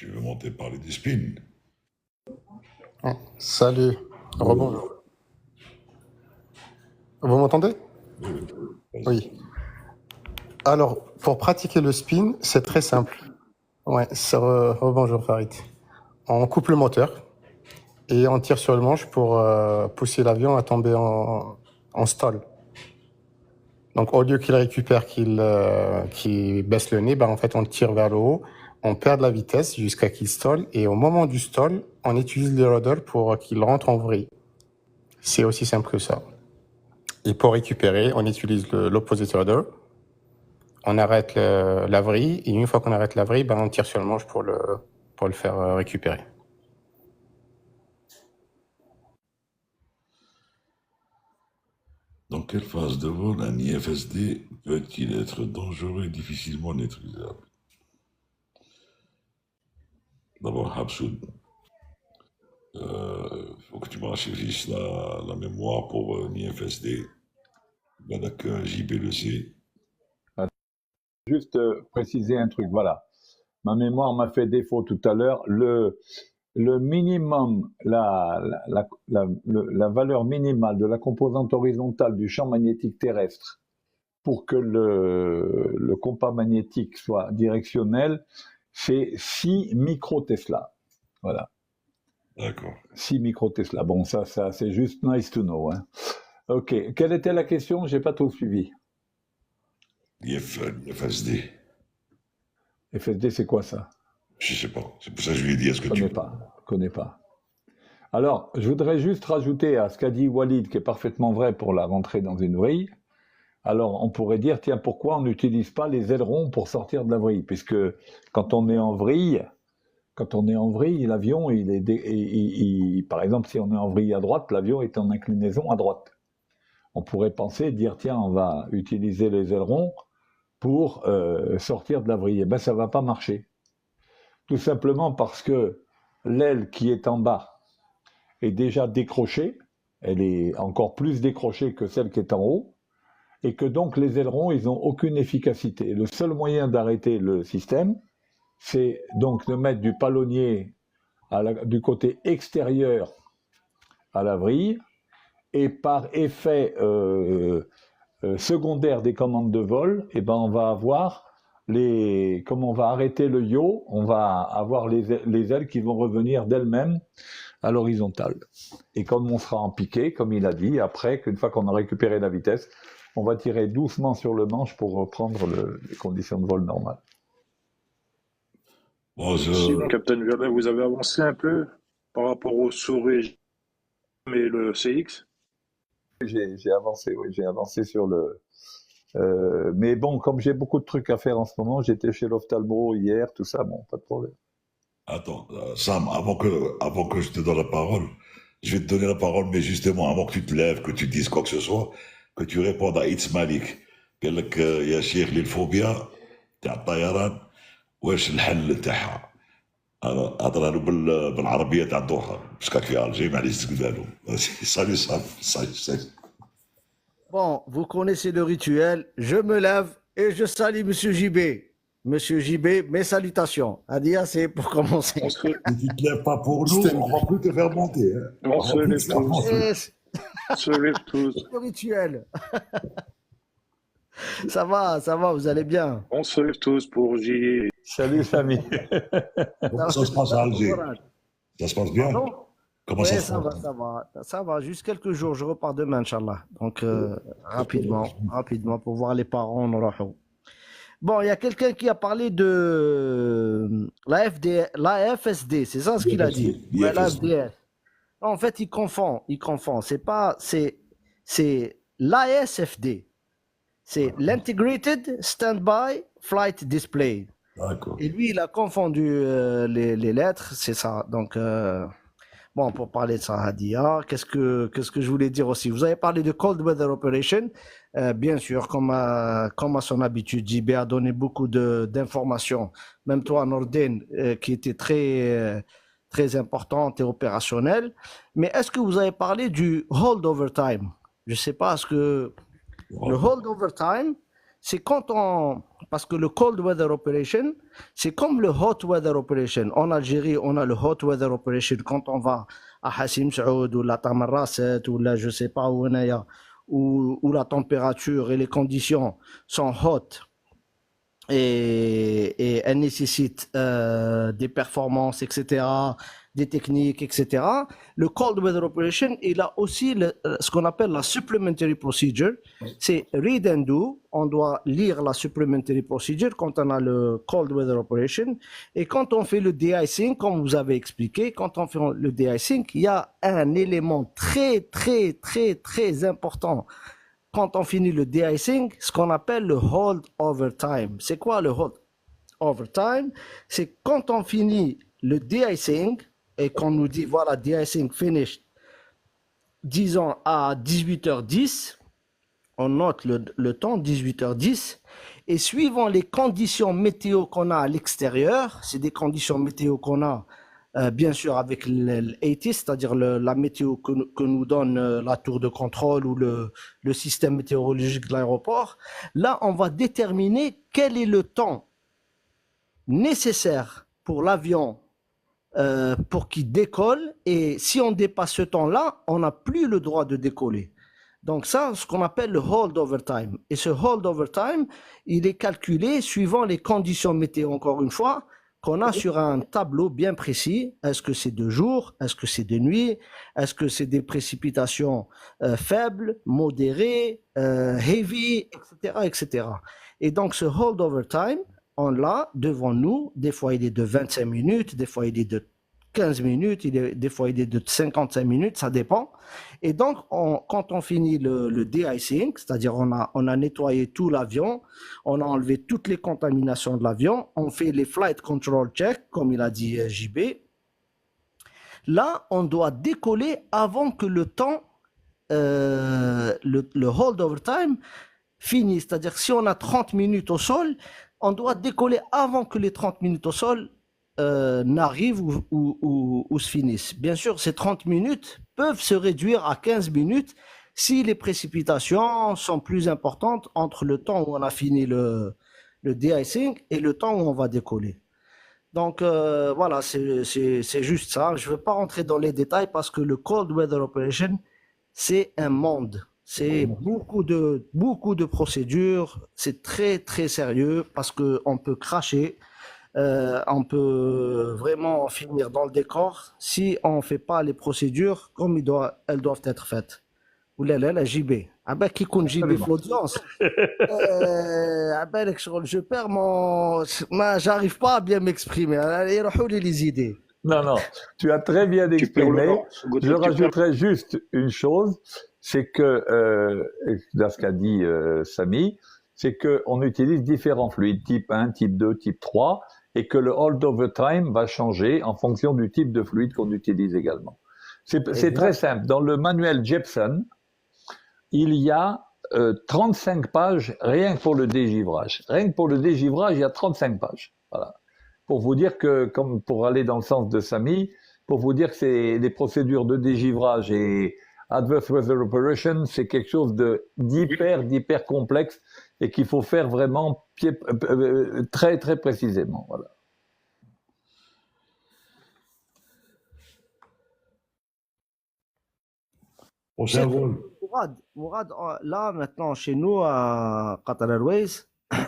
[SPEAKER 1] veux monter parler du spin?
[SPEAKER 5] Salut. Rebonjour. Vous m'entendez?
[SPEAKER 1] Oui, oui. Vas-y.
[SPEAKER 5] Oui. Alors, pour pratiquer le spin, c'est très simple. Ouais, rebonjour Farid. On coupe le moteur et on tire sur le manche pour pousser l'avion à tomber en stall. Donc, au lieu qu'il récupère, qu'il baisse le nez, ben, en fait, on le tire vers le haut, on perd de la vitesse jusqu'à qu'il stall, et au moment du stall, on utilise le rudder pour qu'il rentre en vrille. C'est aussi simple que ça. Et pour récupérer, on utilise l'opposite rudder, on arrête la vrille, et une fois qu'on arrête la vrille, ben, on tire sur le manche pour le faire récupérer.
[SPEAKER 1] Dans quelle phase de vol un IFSD peut-il être dangereux et difficilement maîtrisable? D'abord, Habsoud, faut que tu me rafraîchisses la mémoire pour un IFSD. D'accord, JB le sait.
[SPEAKER 6] Juste préciser un truc, voilà. Ma mémoire m'a fait défaut tout à l'heure. Le minimum, la valeur minimale de la composante horizontale du champ magnétique terrestre pour que le compas magnétique soit directionnel, c'est 6 microtesla. Voilà.
[SPEAKER 1] D'accord.
[SPEAKER 6] 6 microtesla. Bon, ça c'est juste nice to know. Hein. Ok. Quelle était la question? J'ai pas tout suivi.
[SPEAKER 1] FSD.
[SPEAKER 6] FSD, c'est quoi ça?
[SPEAKER 1] Je sais pas. C'est pour ça que je lui ai dit, est-ce que tu...
[SPEAKER 6] Connais pas. Alors, je voudrais juste rajouter à ce qu'a dit Walid, qui est parfaitement vrai pour la rentrée dans une vrille. Alors, on pourrait dire, tiens, pourquoi on n'utilise pas les ailerons pour sortir de la vrille? Puisque quand on est en vrille, l'avion, par exemple, si on est en vrille à droite, l'avion est en inclinaison à droite. On pourrait penser, dire, tiens, on va utiliser les ailerons pour sortir de la vrille. Eh bien, ça ne va pas marcher. Tout simplement parce que l'aile qui est en bas est déjà décrochée, elle est encore plus décrochée que celle qui est en haut, et que donc les ailerons, ils n'ont aucune efficacité. Le seul moyen d'arrêter le système, c'est donc de mettre du palonnier du côté extérieur à la vrille, et par effet secondaire des commandes de vol, eh ben on va avoir comme on va arrêter le yaw, on va avoir les ailes qui vont revenir d'elles-mêmes à l'horizontale. Et comme on sera en piqué, comme il a dit, après, qu'une fois qu'on a récupéré la vitesse, on va tirer doucement sur le manche pour reprendre les conditions de vol normales.
[SPEAKER 1] Bon,
[SPEAKER 2] Captain Vernet, vous avez avancé un peu par rapport au Souré et le CX?
[SPEAKER 6] J'ai avancé, oui, j'ai avancé sur le... mais bon, comme j'ai beaucoup de trucs à faire en ce moment, j'étais chez l'ophtalmo hier, tout ça, bon, pas de problème.
[SPEAKER 1] Attends, Sam, avant que je te donne la parole, je vais te donner la parole, mais justement, avant que tu te lèves, que tu dises quoi que ce soit, que tu répondes à It's Malik. قال لك يا شيخ للفوبيا تاع الطيران واش الحل تاعها؟ هضر له بالعربيه تاع الدوحه باسكو في الجي معليش تقولها له. Salut Sam, salut.
[SPEAKER 9] Bon, vous connaissez le rituel. Je me lève et je salue Monsieur JB. Monsieur JB, mes salutations. Adia, c'est pour commencer.
[SPEAKER 1] Si tu ne te lèves pas pour nous, on ne va plus te faire monter. Hein.
[SPEAKER 2] On se lève tous.
[SPEAKER 9] Yes.
[SPEAKER 2] On se lève tous.
[SPEAKER 9] Le rituel. Ça va, vous allez bien.
[SPEAKER 2] On se lève tous pour J.
[SPEAKER 6] Salut Samy.
[SPEAKER 1] Comment ça se passe à Alger? Ça se passe bien?
[SPEAKER 9] Pardon?
[SPEAKER 1] Comment
[SPEAKER 9] Ouais,
[SPEAKER 1] ça se passe?
[SPEAKER 9] ça va, juste quelques jours, je repars demain, Inch'Allah. Donc, rapidement, pour voir les parents, on aura. Bon, il y a quelqu'un qui a parlé de la FSD, c'est ça ce qu'il a dit? Ouais, la
[SPEAKER 1] l'IFSD.
[SPEAKER 9] FDS. Non, en fait, il confond. C'est l'ASFD. C'est l'Integrated Standby Flight Display.
[SPEAKER 1] D'accord.
[SPEAKER 9] Et lui, il a confondu les lettres, c'est ça. Donc, bon, pour parler de ça, Hadia, qu'est-ce que je voulais dire aussi? Vous avez parlé de Cold Weather Operation. Bien sûr, comme à son habitude, JB a donné beaucoup d'informations. Même toi, Nordin, qui était très importante et opérationnelle. Mais est-ce que vous avez parlé du hold over time? Je ne sais pas, est-ce que le hold over time, c'est parce que le cold weather operation, c'est comme le hot weather operation. En Algérie, on a le hot weather operation quand on va à Hassim Saoud ou la Tamarrasset ou là, je sais pas où on est, où la température et les conditions sont hautes et elles nécessitent des performances, etc., des techniques, etc. Le Cold Weather Operation, il a aussi ce qu'on appelle la Supplementary Procedure. C'est read and do. On doit lire la Supplementary Procedure quand on a le Cold Weather Operation. Et quand on fait le de-icing, comme vous avez expliqué, quand on fait le de-icing, il y a un élément très important quand on finit le de-icing, ce qu'on appelle le hold over time. C'est quoi le hold over time? C'est quand on finit le de-icing et qu'on nous dit, voilà, de-icing finished, disons à 18h10, on note le temps, 18h10, et suivant les conditions météo qu'on a à l'extérieur, c'est des conditions météo qu'on a bien sûr avec l'ATIS, c'est-à-dire la météo que nous donne la tour de contrôle ou le système météorologique de l'aéroport. Là, on va déterminer quel est le temps nécessaire pour l'avion pour qu'il décolle, et si on dépasse ce temps-là, on n'a plus le droit de décoller. Donc ça, ce qu'on appelle le hold over time. Et ce hold over time, il est calculé suivant les conditions météo, encore une fois, qu'on a sur un tableau bien précis. Est-ce que c'est de jour? Est-ce que c'est de nuit? Est-ce que c'est des précipitations faibles, modérées, heavy, etc., etc. Et donc ce hold over time, on l'a devant nous. Des fois, il est de 25 minutes, des fois, il est de 15 minutes, des fois, il est de 55 minutes, ça dépend. Et donc, quand on finit le de-icing, c'est-à-dire on a nettoyé tout l'avion, on a enlevé toutes les contaminations de l'avion, on fait les flight control checks, comme il a dit JB. Là, on doit décoller avant que le temps, le hold over time finisse. C'est-à-dire que si on a 30 minutes au sol, on doit décoller avant que les 30 minutes au sol n'arrivent ou se finissent. Bien sûr, ces 30 minutes peuvent se réduire à 15 minutes si les précipitations sont plus importantes entre le temps où on a fini le de-icing et le temps où on va décoller. Donc voilà, c'est juste ça. Je ne veux pas rentrer dans les détails parce que le Cold Weather Operation, c'est un monde. C'est beaucoup de procédures. C'est très sérieux parce qu'on peut cracher. On peut vraiment finir dans le décor si on ne fait pas les procédures comme elles doivent être faites. ولا لا JB. عبالك كي يكون JB في l'audience. عبالك شغل je perds j'arrive pas à bien m'exprimer. يروحوا لي les idées.
[SPEAKER 6] Non, tu as très bien exprimé. Je rajouterai juste une chose, c'est que, dans ce qu'a dit Samy, c'est qu'on utilise différents fluides, type 1, type 2, type 3, et que le hold over time va changer en fonction du type de fluide qu'on utilise également. C'est très simple. Dans le manuel Jepson, il y a 35 pages rien que pour le dégivrage. Rien que pour le dégivrage, il y a 35 pages. Voilà. Pour vous dire que, comme pour aller dans le sens de Samy, pour vous dire que c'est des procédures de dégivrage et Adverse Weather Operation, c'est quelque chose d'hyper complexe et qu'il faut faire vraiment très précisément. Voilà.
[SPEAKER 1] Prochain vol.
[SPEAKER 9] Mourad, là maintenant chez nous à Qatar Airways,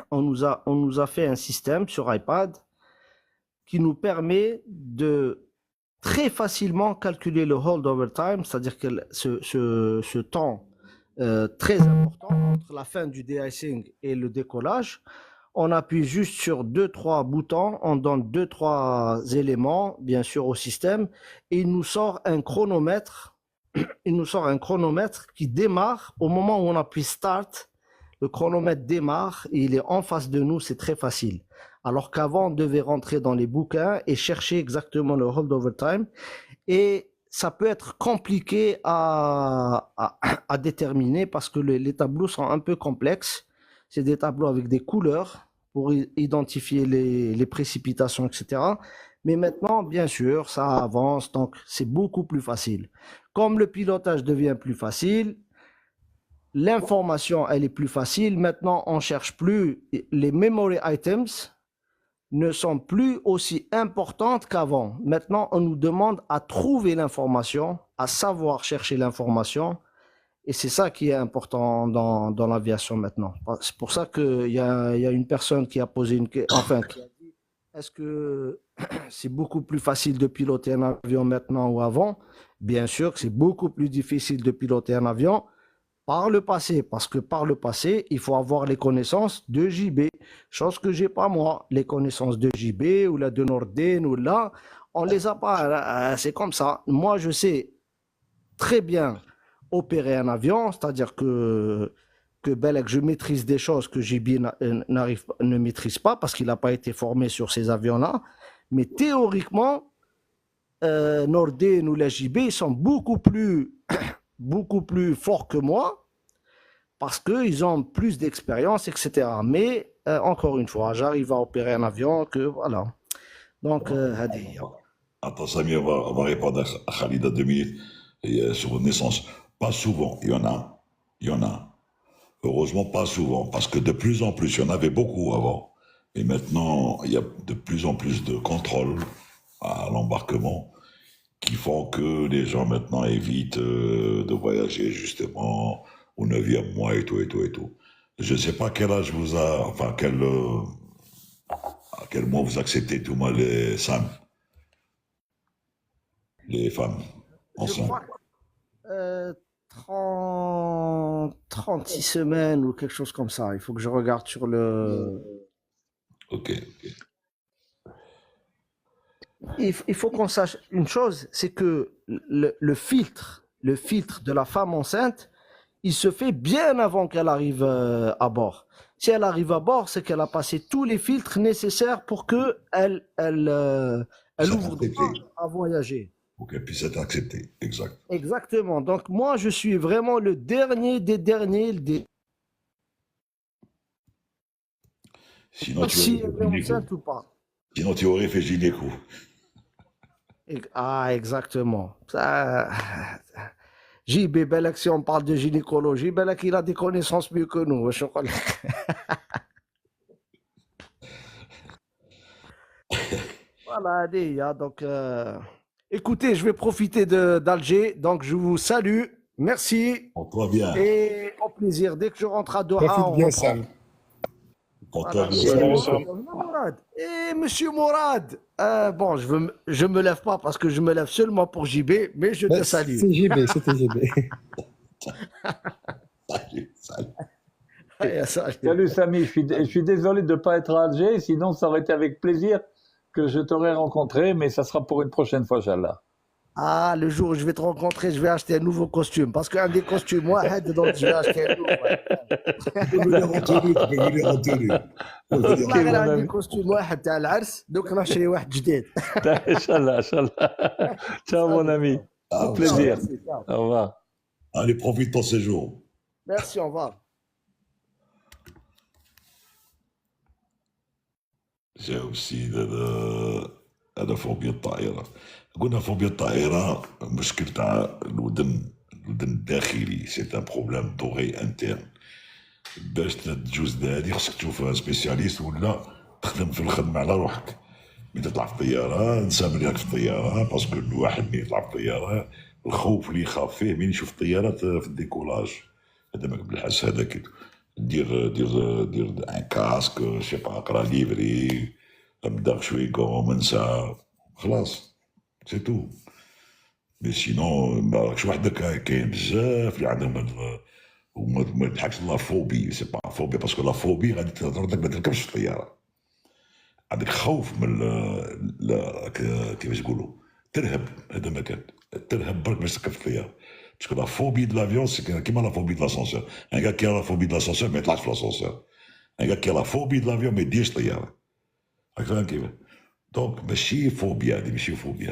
[SPEAKER 9] on nous a fait un système sur iPad qui nous permet de très facilement calculer le hold over time, c'est-à-dire que ce temps très important entre la fin du de-icing et le décollage, On appuie juste sur 2-3 boutons, on donne 2-3 éléments, bien sûr, au système, et il nous sort un chronomètre. Il nous sort un chronomètre qui démarre au moment où on appuie Start. Le chronomètre démarre et il est en face de nous, c'est très facile. Alors qu'avant, on devait rentrer dans les bouquins et chercher exactement le holdover time. Et ça peut être compliqué à déterminer parce que les tableaux sont un peu complexes. C'est des tableaux avec des couleurs pour identifier les précipitations, etc. Mais maintenant, bien sûr, ça avance, donc c'est beaucoup plus facile. Comme le pilotage devient plus facile, l'information, elle est plus facile. Maintenant, on cherche plus, les memory items ne sont plus aussi importantes qu'avant. Maintenant, on nous demande à trouver l'information, à savoir chercher l'information. Et c'est ça qui est important dans l'aviation maintenant. C'est pour ça qu'il y a une personne qui a posé une question, enfin, qui a dit, est-ce que c'est beaucoup plus facile de piloter un avion maintenant ou avant? Bien sûr que c'est beaucoup plus difficile de piloter un avion par le passé, parce que par le passé, il faut avoir les connaissances de JB, chose que j'ai pas moi. Les connaissances de JB ou la de Norden ou là, on les a pas. C'est comme ça. Moi, je sais très bien opérer un avion, c'est-à-dire que je maîtrise des choses que JB ne maîtrise pas parce qu'il n'a pas été formé sur ces avions-là. Mais théoriquement, Norden ou la JB, ils sont beaucoup plus forts que moi parce qu'ils ont plus d'expérience, etc. Mais encore une fois, j'arrive à opérer un avion que voilà. Donc,
[SPEAKER 1] Attends, Samy, on va répondre à Khalid à 2 minutes. Et, sur une naissance. Pas souvent, il y en a. Heureusement, pas souvent, parce que de plus en plus, il y en avait beaucoup avant. Et maintenant, il y a de plus en plus de contrôles à l'embarquement qui font que les gens maintenant évitent de voyager justement au 9e mois et tout. Je ne sais pas quel âge vous a, enfin, à quel mois vous acceptez tout mal les SAM, les femmes
[SPEAKER 9] je
[SPEAKER 1] enceintes.
[SPEAKER 9] crois que 36 semaines ou quelque chose comme ça. Il faut que je regarde sur le...
[SPEAKER 1] Ok.
[SPEAKER 9] Il faut qu'on sache une chose, c'est que le filtre de la femme enceinte, il se fait bien avant qu'elle arrive à bord. Si elle arrive à bord, c'est qu'elle a passé tous les filtres nécessaires pour qu'elle ouvre des portes à voyager.
[SPEAKER 1] Pour qu'elle puisse être acceptée, exact.
[SPEAKER 9] Exactement. Donc moi, je suis vraiment le dernier des derniers.
[SPEAKER 1] Sinon,
[SPEAKER 9] Si elle est enceinte ou pas.
[SPEAKER 1] Sinon, tu aurais fait gynéco.
[SPEAKER 9] Ah, exactement. Ça... JB, Belak, si on parle de gynécologie, Belak, il a des connaissances mieux que nous. Voilà, donc, écoutez, je vais profiter d'Alger, donc je vous salue, merci.
[SPEAKER 1] Porte-toi bien.
[SPEAKER 9] Et au plaisir, dès que je rentre à Doha,
[SPEAKER 5] Profite
[SPEAKER 9] on
[SPEAKER 5] bien,
[SPEAKER 9] reprend.
[SPEAKER 5] Sam.
[SPEAKER 1] Porte-toi
[SPEAKER 9] Voilà.
[SPEAKER 1] bien.
[SPEAKER 2] Salut, Sam.
[SPEAKER 9] Mourad. Et monsieur Mourad, bon, je me lève pas parce que je me lève seulement pour JB, mais je te salue.
[SPEAKER 5] C'est JB, c'était JB.
[SPEAKER 1] Salut.
[SPEAKER 6] Salut Samy, je suis désolé de ne pas être à Alger, sinon ça aurait été avec plaisir que je t'aurais rencontré, mais ça sera pour une prochaine fois, Inch'Allah.
[SPEAKER 9] Ah, le jour où je vais te rencontrer, je vais acheter un nouveau costume. Parce qu'un des costumes, moi, donc je vais acheter un nouveau.
[SPEAKER 1] Il est retenu.
[SPEAKER 9] والله غير عندي كوستيم واحد تاع العرس دوك نشري واحد جديد.
[SPEAKER 6] Inch'Allah. Ciao mon ami, au plaisir. Au revoir.
[SPEAKER 1] Allez, profite de ton séjour.
[SPEAKER 9] Merci, au revoir.
[SPEAKER 1] جاء aussi هذا فوبيا الطائرة. قلنا فوبيا الطائرة مشكل تاع الودن الداخلي، سي ان بروبليم دوغي انترن. باش تجوز هذه خصك تشوف سبيسياليست ولا تخدم في الخدمة على روحك. ملي تطلع في الطيارة نسامر لك في الطيارة، باسكو الواحد ملي يطلع في الطيارة الخوف اللي يخاف فيه ملي يشوف الطيارة في الديكولاج. هذا ما بالحس هذاك دير ان كاسك شي با اقرا ليفري ابدا شوي قوم انسى خلاص سي تو. مي سينون ما راكش وحدك، كاين بزاف اللي عندهم وما تضحكش لا فوبي سي با فوبي باسكو لا فوبي غادي تهضر لك ما تركبش في الطياره عندك خوف من كيفاش يقولوا ترهب هذا ما كان ترهب برك باش تركب في الطياره باسكو لا فوبي دو لافيون سي كيما لا فوبي دو لاسانسور ان كا كي لا فوبي دو لاسانسور ما يطلعش في لاسانسور ان كا كي لا فوبي دو لافيون ما يديرش طياره راك فاهم كيف دونك ماشي فوبيا هذه ماشي فوبيا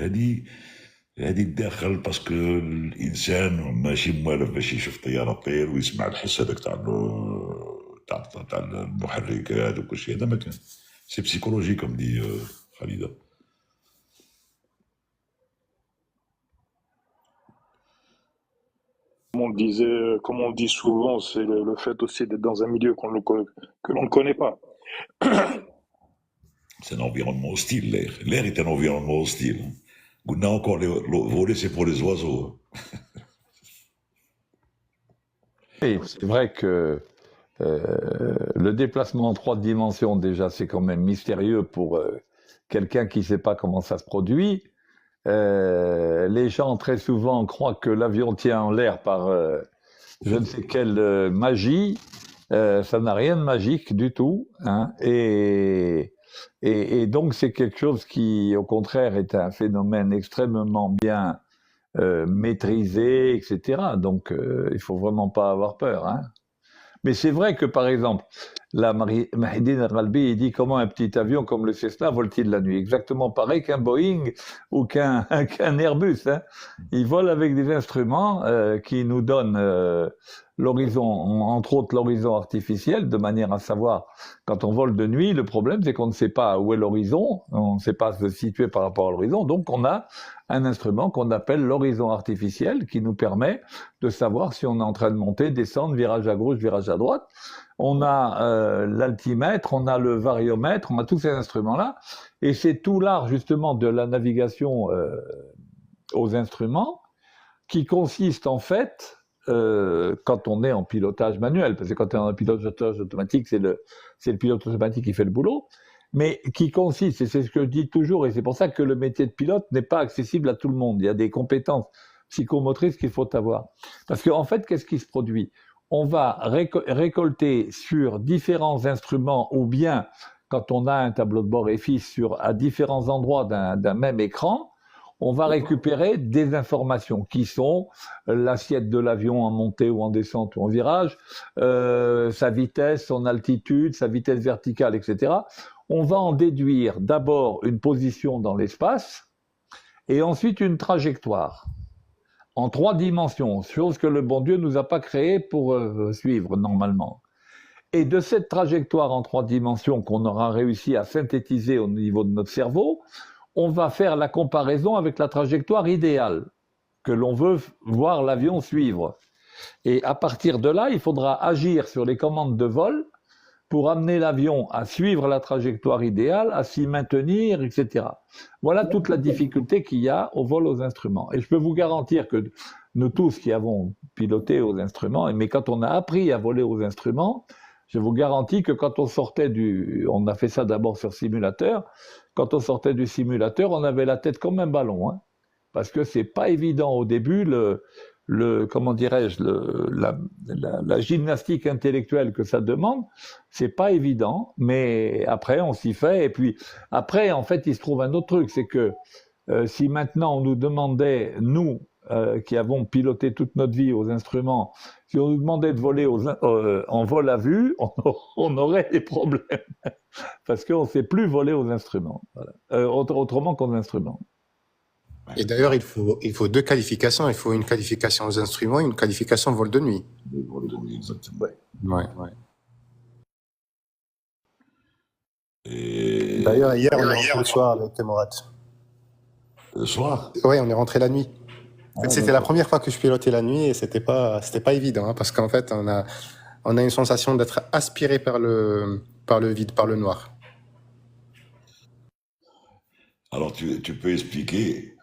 [SPEAKER 1] هذه تدخل باسكو الانسان ماشي موالف باش يشوف طياره طير ويسمع الحس هذاك تاع المحركات وكل شيء هذا ما كان سي بسيكولوجي كوم دي خالده
[SPEAKER 2] Comme on le dit souvent, c'est le fait aussi d'être dans un milieu que l'on ne connaît pas.
[SPEAKER 1] C'est un environnement hostile, l'air. L'air est un environnement hostile. On a encore voler, c'est pour les oiseaux.
[SPEAKER 6] Et c'est vrai que le déplacement en 3 dimensions, déjà, c'est quand même mystérieux pour quelqu'un qui ne sait pas comment ça se produit. Les gens, très souvent, croient que l'avion tient en l'air par je ne sais quelle magie. Ça n'a rien de magique du tout. Hein, et donc, c'est quelque chose qui, au contraire, est un phénomène extrêmement bien maîtrisé, etc. Donc, il ne faut vraiment pas avoir peur. Hein. Mais c'est vrai que, par exemple, là, Mahidine Ralbi, il dit comment un petit avion comme le Cessna vole-t-il la nuit? Exactement pareil qu'un Boeing ou qu'un Airbus. Hein. Il vole avec des instruments qui nous donnent l'horizon, entre autres l'horizon artificiel, de manière à savoir, quand on vole de nuit, le problème c'est qu'on ne sait pas où est l'horizon, on ne sait pas se situer par rapport à l'horizon, donc on a un instrument qu'on appelle l'horizon artificiel qui nous permet de savoir si on est en train de monter, descendre, virage à gauche, virage à droite. On a l'altimètre, on a le variomètre, on a tous ces instruments-là, et c'est tout l'art justement de la navigation aux instruments qui consiste en fait quand on est en pilotage manuel, parce que quand on est en pilotage automatique, c'est le pilote automatique qui fait le boulot, mais qui consiste, et c'est ce que je dis toujours, et c'est pour ça que le métier de pilote n'est pas accessible à tout le monde. Il y a des compétences psychomotrices qu'il faut avoir. Parce qu'en fait, qu'est-ce qui se produit? On va récolter sur différents instruments, ou bien quand on a un tableau de bord EFIS à différents endroits d'un même écran, on va récupérer des informations qui sont l'assiette de l'avion en montée ou en descente ou en virage, sa vitesse, son altitude, sa vitesse verticale, etc. On va en déduire d'abord une position dans l'espace et ensuite une trajectoire en 3 dimensions, chose que le bon Dieu nous a pas créée pour suivre normalement. Et de cette trajectoire en 3 dimensions qu'on aura réussi à synthétiser au niveau de notre cerveau, on va faire la comparaison avec la trajectoire idéale que l'on veut voir l'avion suivre. Et à partir de là, il faudra agir sur les commandes de vol pour amener l'avion à suivre la trajectoire idéale, à s'y maintenir, etc. Voilà toute la difficulté qu'il y a au vol aux instruments. Et je peux vous garantir que nous tous qui avons piloté aux instruments, mais quand on a appris à voler aux instruments, je vous garantis que quand on sortait on a fait ça d'abord sur simulateur, quand on sortait du simulateur, on avait la tête comme un ballon, hein, parce que c'est pas évident au début, comment dirais-je, la gymnastique intellectuelle que ça demande, c'est pas évident, mais après on s'y fait, et puis après en fait il se trouve un autre truc, c'est que si maintenant on nous demandait, nous qui avons piloté toute notre vie aux instruments, si on nous demandait de voler en vol à vue, on aurait des problèmes, parce qu'on ne sait plus voler aux instruments, voilà. Autrement qu'aux instruments.
[SPEAKER 5] Et d'ailleurs, il faut 2 qualifications. Il faut une qualification aux instruments et une qualification vol de nuit.
[SPEAKER 1] Vol de nuit, exactement.
[SPEAKER 5] Ouais.
[SPEAKER 1] Et
[SPEAKER 5] D'ailleurs, hier, on est rentré le soir avec Morat.
[SPEAKER 1] le soir,
[SPEAKER 5] Oui, on est rentré la nuit. En fait, c'était la première fois que je pilotais la nuit et c'était pas évident, hein, parce qu'en fait, on a une sensation d'être aspiré par le vide, par le noir.
[SPEAKER 1] alors tu peux expliquer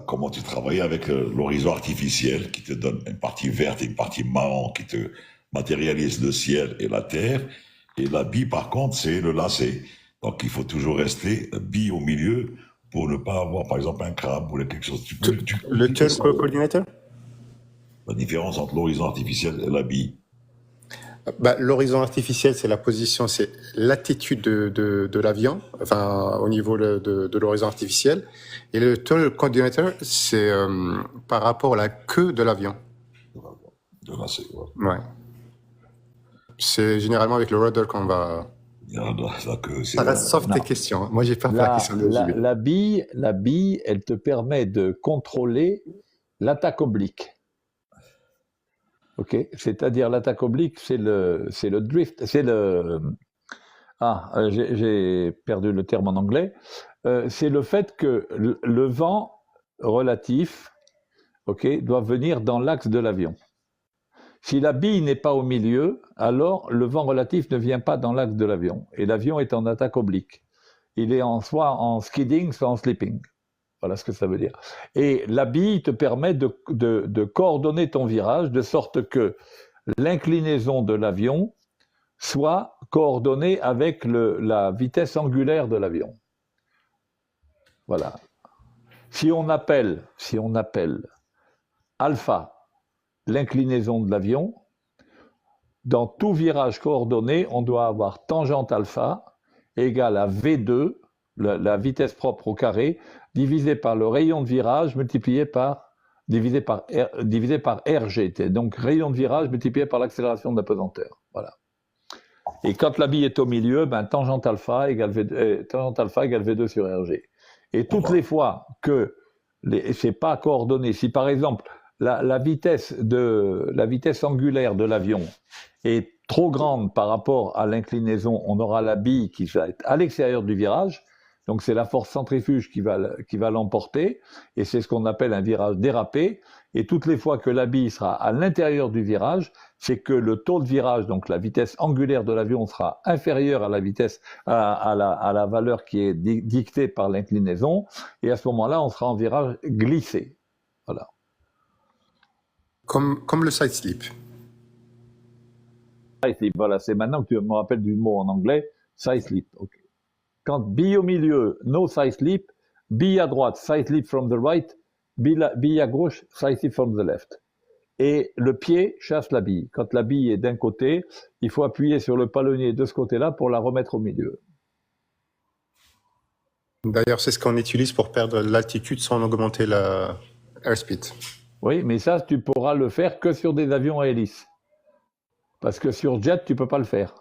[SPEAKER 1] comment tu travailles avec l'horizon artificiel qui te donne une partie verte et une partie marron qui te matérialise le ciel et la terre, et la bille par contre c'est le lacet. Donc il faut toujours rester bille au milieu pour ne pas avoir par exemple un crabe ou quelque chose.
[SPEAKER 5] Le turbo coordinator?
[SPEAKER 1] La différence entre l'horizon artificiel et la bille.
[SPEAKER 5] Bah, l'horizon artificiel, c'est la position, c'est l'attitude de l'avion, enfin, au niveau de l'horizon artificiel. Et le tunnel coordinator, c'est par rapport à la queue de l'avion.
[SPEAKER 1] De là, c'est quoi?
[SPEAKER 5] Ouais. C'est généralement avec le rudder qu'on va. Ça reste sauf tes questions. Moi, j'ai pas fait la question de JB.
[SPEAKER 6] La bille, elle te permet de contrôler l'attaque oblique. Ok, c'est-à-dire l'attaque oblique, c'est le drift, c'est le. J'ai perdu le terme en anglais. C'est le fait que le vent relatif, ok, doit venir dans l'axe de l'avion. Si la bille n'est pas au milieu, alors le vent relatif ne vient pas dans l'axe de l'avion. Et l'avion est en attaque oblique. Il est soit en skidding, soit en slipping. Voilà ce que ça veut dire. Et la bille te permet de coordonner ton virage de sorte que l'inclinaison de l'avion soit coordonnée avec la vitesse angulaire de l'avion. Voilà. Si on appelle alpha l'inclinaison de l'avion, dans tout virage coordonné, on doit avoir tangente alpha égale à V2, la vitesse propre au carré, divisé par le rayon de virage divisé par RGT. Donc rayon de virage multiplié par l'accélération de la pesanteur. Voilà. Et quand la bille est au milieu, tangente alpha égale V2 sur RG. Et toutes les fois que c'est pas coordonné, si par exemple la vitesse angulaire de l'avion est trop grande par rapport à l'inclinaison, on aura la bille qui va être à l'extérieur du virage. Donc c'est la force centrifuge qui va l'emporter, et c'est ce qu'on appelle un virage dérapé. Et toutes les fois que la bille sera à l'intérieur du virage, c'est que le taux de virage, donc la vitesse angulaire de l'avion, sera inférieur à la vitesse, à la valeur qui est dictée par l'inclinaison, et à ce moment-là, on sera en virage glissé. Voilà.
[SPEAKER 5] Comme le side slip.
[SPEAKER 6] Side slip, voilà, c'est maintenant que tu me rappelles du mot en anglais, side slip. Okay. Quand bille au milieu, no side slip, bille à droite, side slip from the right, bille à gauche, side slip from the left. Et le pied chasse la bille. Quand la bille est d'un côté, il faut appuyer sur le palonnier de ce côté-là pour la remettre au milieu.
[SPEAKER 5] D'ailleurs, c'est ce qu'on utilise pour perdre l'altitude sans augmenter la airspeed.
[SPEAKER 6] Oui, mais ça, tu pourras le faire que sur des avions à hélice. Parce que sur jet, tu peux pas le faire.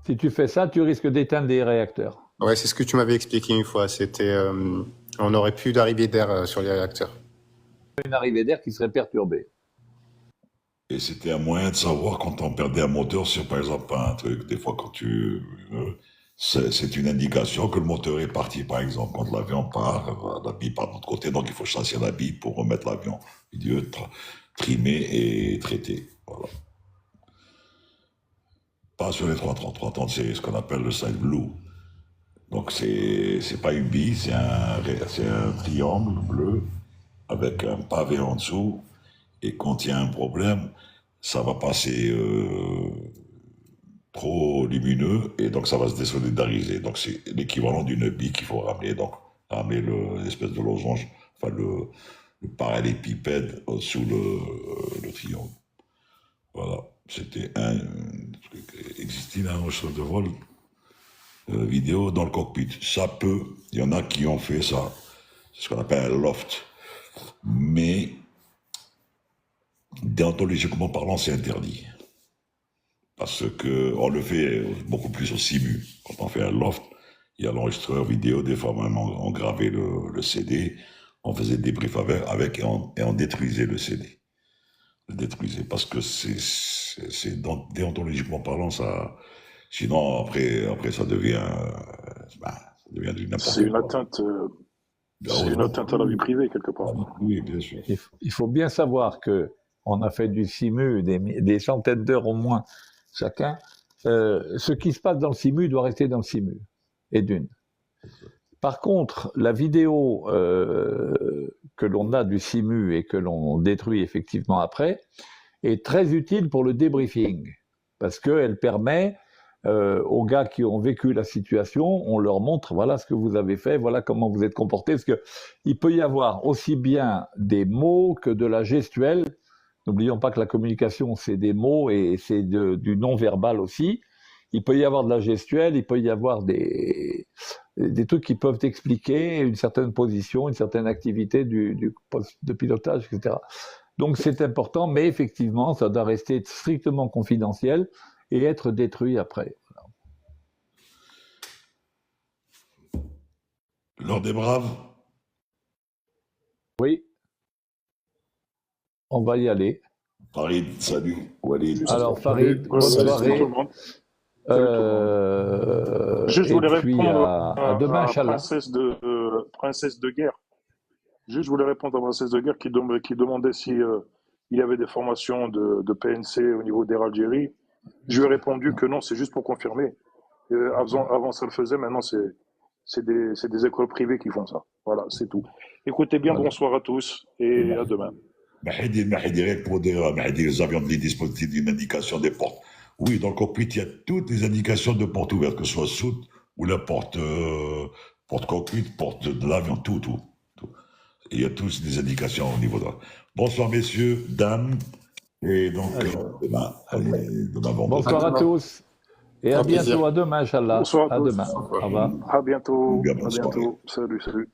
[SPEAKER 6] Si tu fais ça, tu risques d'éteindre des réacteurs.
[SPEAKER 5] Ouais, c'est ce que tu m'avais expliqué une fois. C'était, on n'aurait plus d'arrivée d'air sur les réacteurs.
[SPEAKER 6] Une arrivée d'air qui serait perturbée.
[SPEAKER 1] Et c'était un moyen de savoir quand on perdait un moteur sur, par exemple, un truc. Des fois, quand c'est une indication que le moteur est parti, par exemple. Quand l'avion part, la bille part de l'autre côté, donc il faut chasser la bille pour remettre l'avion au milieu, trimer et traiter. Voilà. Pas sur les 330, c'est ce qu'on appelle le side blue. Donc c'est pas une bille, c'est un triangle bleu avec un pavé en dessous. Et quand il y a un problème, ça va passer trop lumineux et donc ça va se désolidariser. Donc c'est l'équivalent d'une bille qu'il faut ramener. Donc ramener l'espèce de losange, enfin le parallélépipède sous le triangle. Voilà. C'était un truc. Existait un enregistreur de vol vidéo dans le cockpit. Ça peut, il y en a qui ont fait ça. C'est ce qu'on appelle un loft. Mais déontologiquement parlant, c'est interdit. Parce que on le fait beaucoup plus au SIMU. Quand on fait un loft, il y a l'enregistreur vidéo, des fois même on gravait le CD, on faisait des briefs avec et on détruisait le CD. Le détruisait parce que c'est déontologiquement parlant, ça. Sinon, après ça devient du n'importe quoi.
[SPEAKER 2] C'est une atteinte. C'est une atteinte à la vie privée, quelque part.
[SPEAKER 1] Oui, bien sûr.
[SPEAKER 6] Il faut bien savoir qu'on a fait du SIMU des centaines d'heures au moins chacun. Ce qui se passe dans le SIMU doit rester dans le SIMU, et d'une. Par contre, la vidéo que l'on a du SIMU et que l'on détruit effectivement après est très utile pour le débriefing, parce qu'elle permet aux gars qui ont vécu la situation, on leur montre voilà ce que vous avez fait, voilà comment vous êtes comporté, parce que il peut y avoir aussi bien des mots que de la gestuelle N'oublions pas que la communication, c'est des mots et c'est du non-verbal aussi. Il peut y avoir de la gestuelle, il peut y avoir des trucs qui peuvent expliquer une certaine position, une certaine activité du poste de pilotage, etc. Donc c'est important, mais effectivement, ça doit rester strictement confidentiel et être détruit après.
[SPEAKER 1] L'heure des braves.
[SPEAKER 6] Oui, on va y aller.
[SPEAKER 1] Farid, salut. Walid.
[SPEAKER 6] Alors Farid, bonne
[SPEAKER 2] Salut tout
[SPEAKER 6] soirée.
[SPEAKER 2] le monde. Salut tout le monde. Juste, je
[SPEAKER 6] Et
[SPEAKER 2] voulais
[SPEAKER 6] puis
[SPEAKER 2] répondre
[SPEAKER 6] à demain,
[SPEAKER 2] à
[SPEAKER 6] Inch'Allah.
[SPEAKER 2] Princesse de guerre. Juste, je voulais répondre à Princesse de guerre qui demandait si il y avait des formations de PNC au niveau d'Air Algérie. Je lui ai répondu que non, c'est juste pour confirmer. Avant, ça le faisait, maintenant, c'est des écoles privées qui font ça. Voilà, c'est tout. Écoutez bien,
[SPEAKER 6] Voilà.
[SPEAKER 2] bonsoir à tous et à demain.
[SPEAKER 1] Mahdi, pour dire, Mahdi, les avions de dispositifs d'une indication des portes. Oui, dans le cockpit, il y a toutes les indications de porte ouverte, que ce soit soute ou la porte cockpit, porte de l'avion, tout. Et il y a tous des indications au niveau de là. Bonsoir, messieurs, dames. Et donc, demain, vendredi.
[SPEAKER 6] Bonsoir à tous. Et à
[SPEAKER 3] Un plaisir.
[SPEAKER 6] bientôt, à demain, Inch'Allah.
[SPEAKER 2] Bonsoir à
[SPEAKER 6] À
[SPEAKER 2] tous.
[SPEAKER 6] demain. Au revoir.
[SPEAKER 2] À bientôt.
[SPEAKER 1] Bien, bonne
[SPEAKER 2] À
[SPEAKER 1] soirée.
[SPEAKER 2] bientôt. Salut.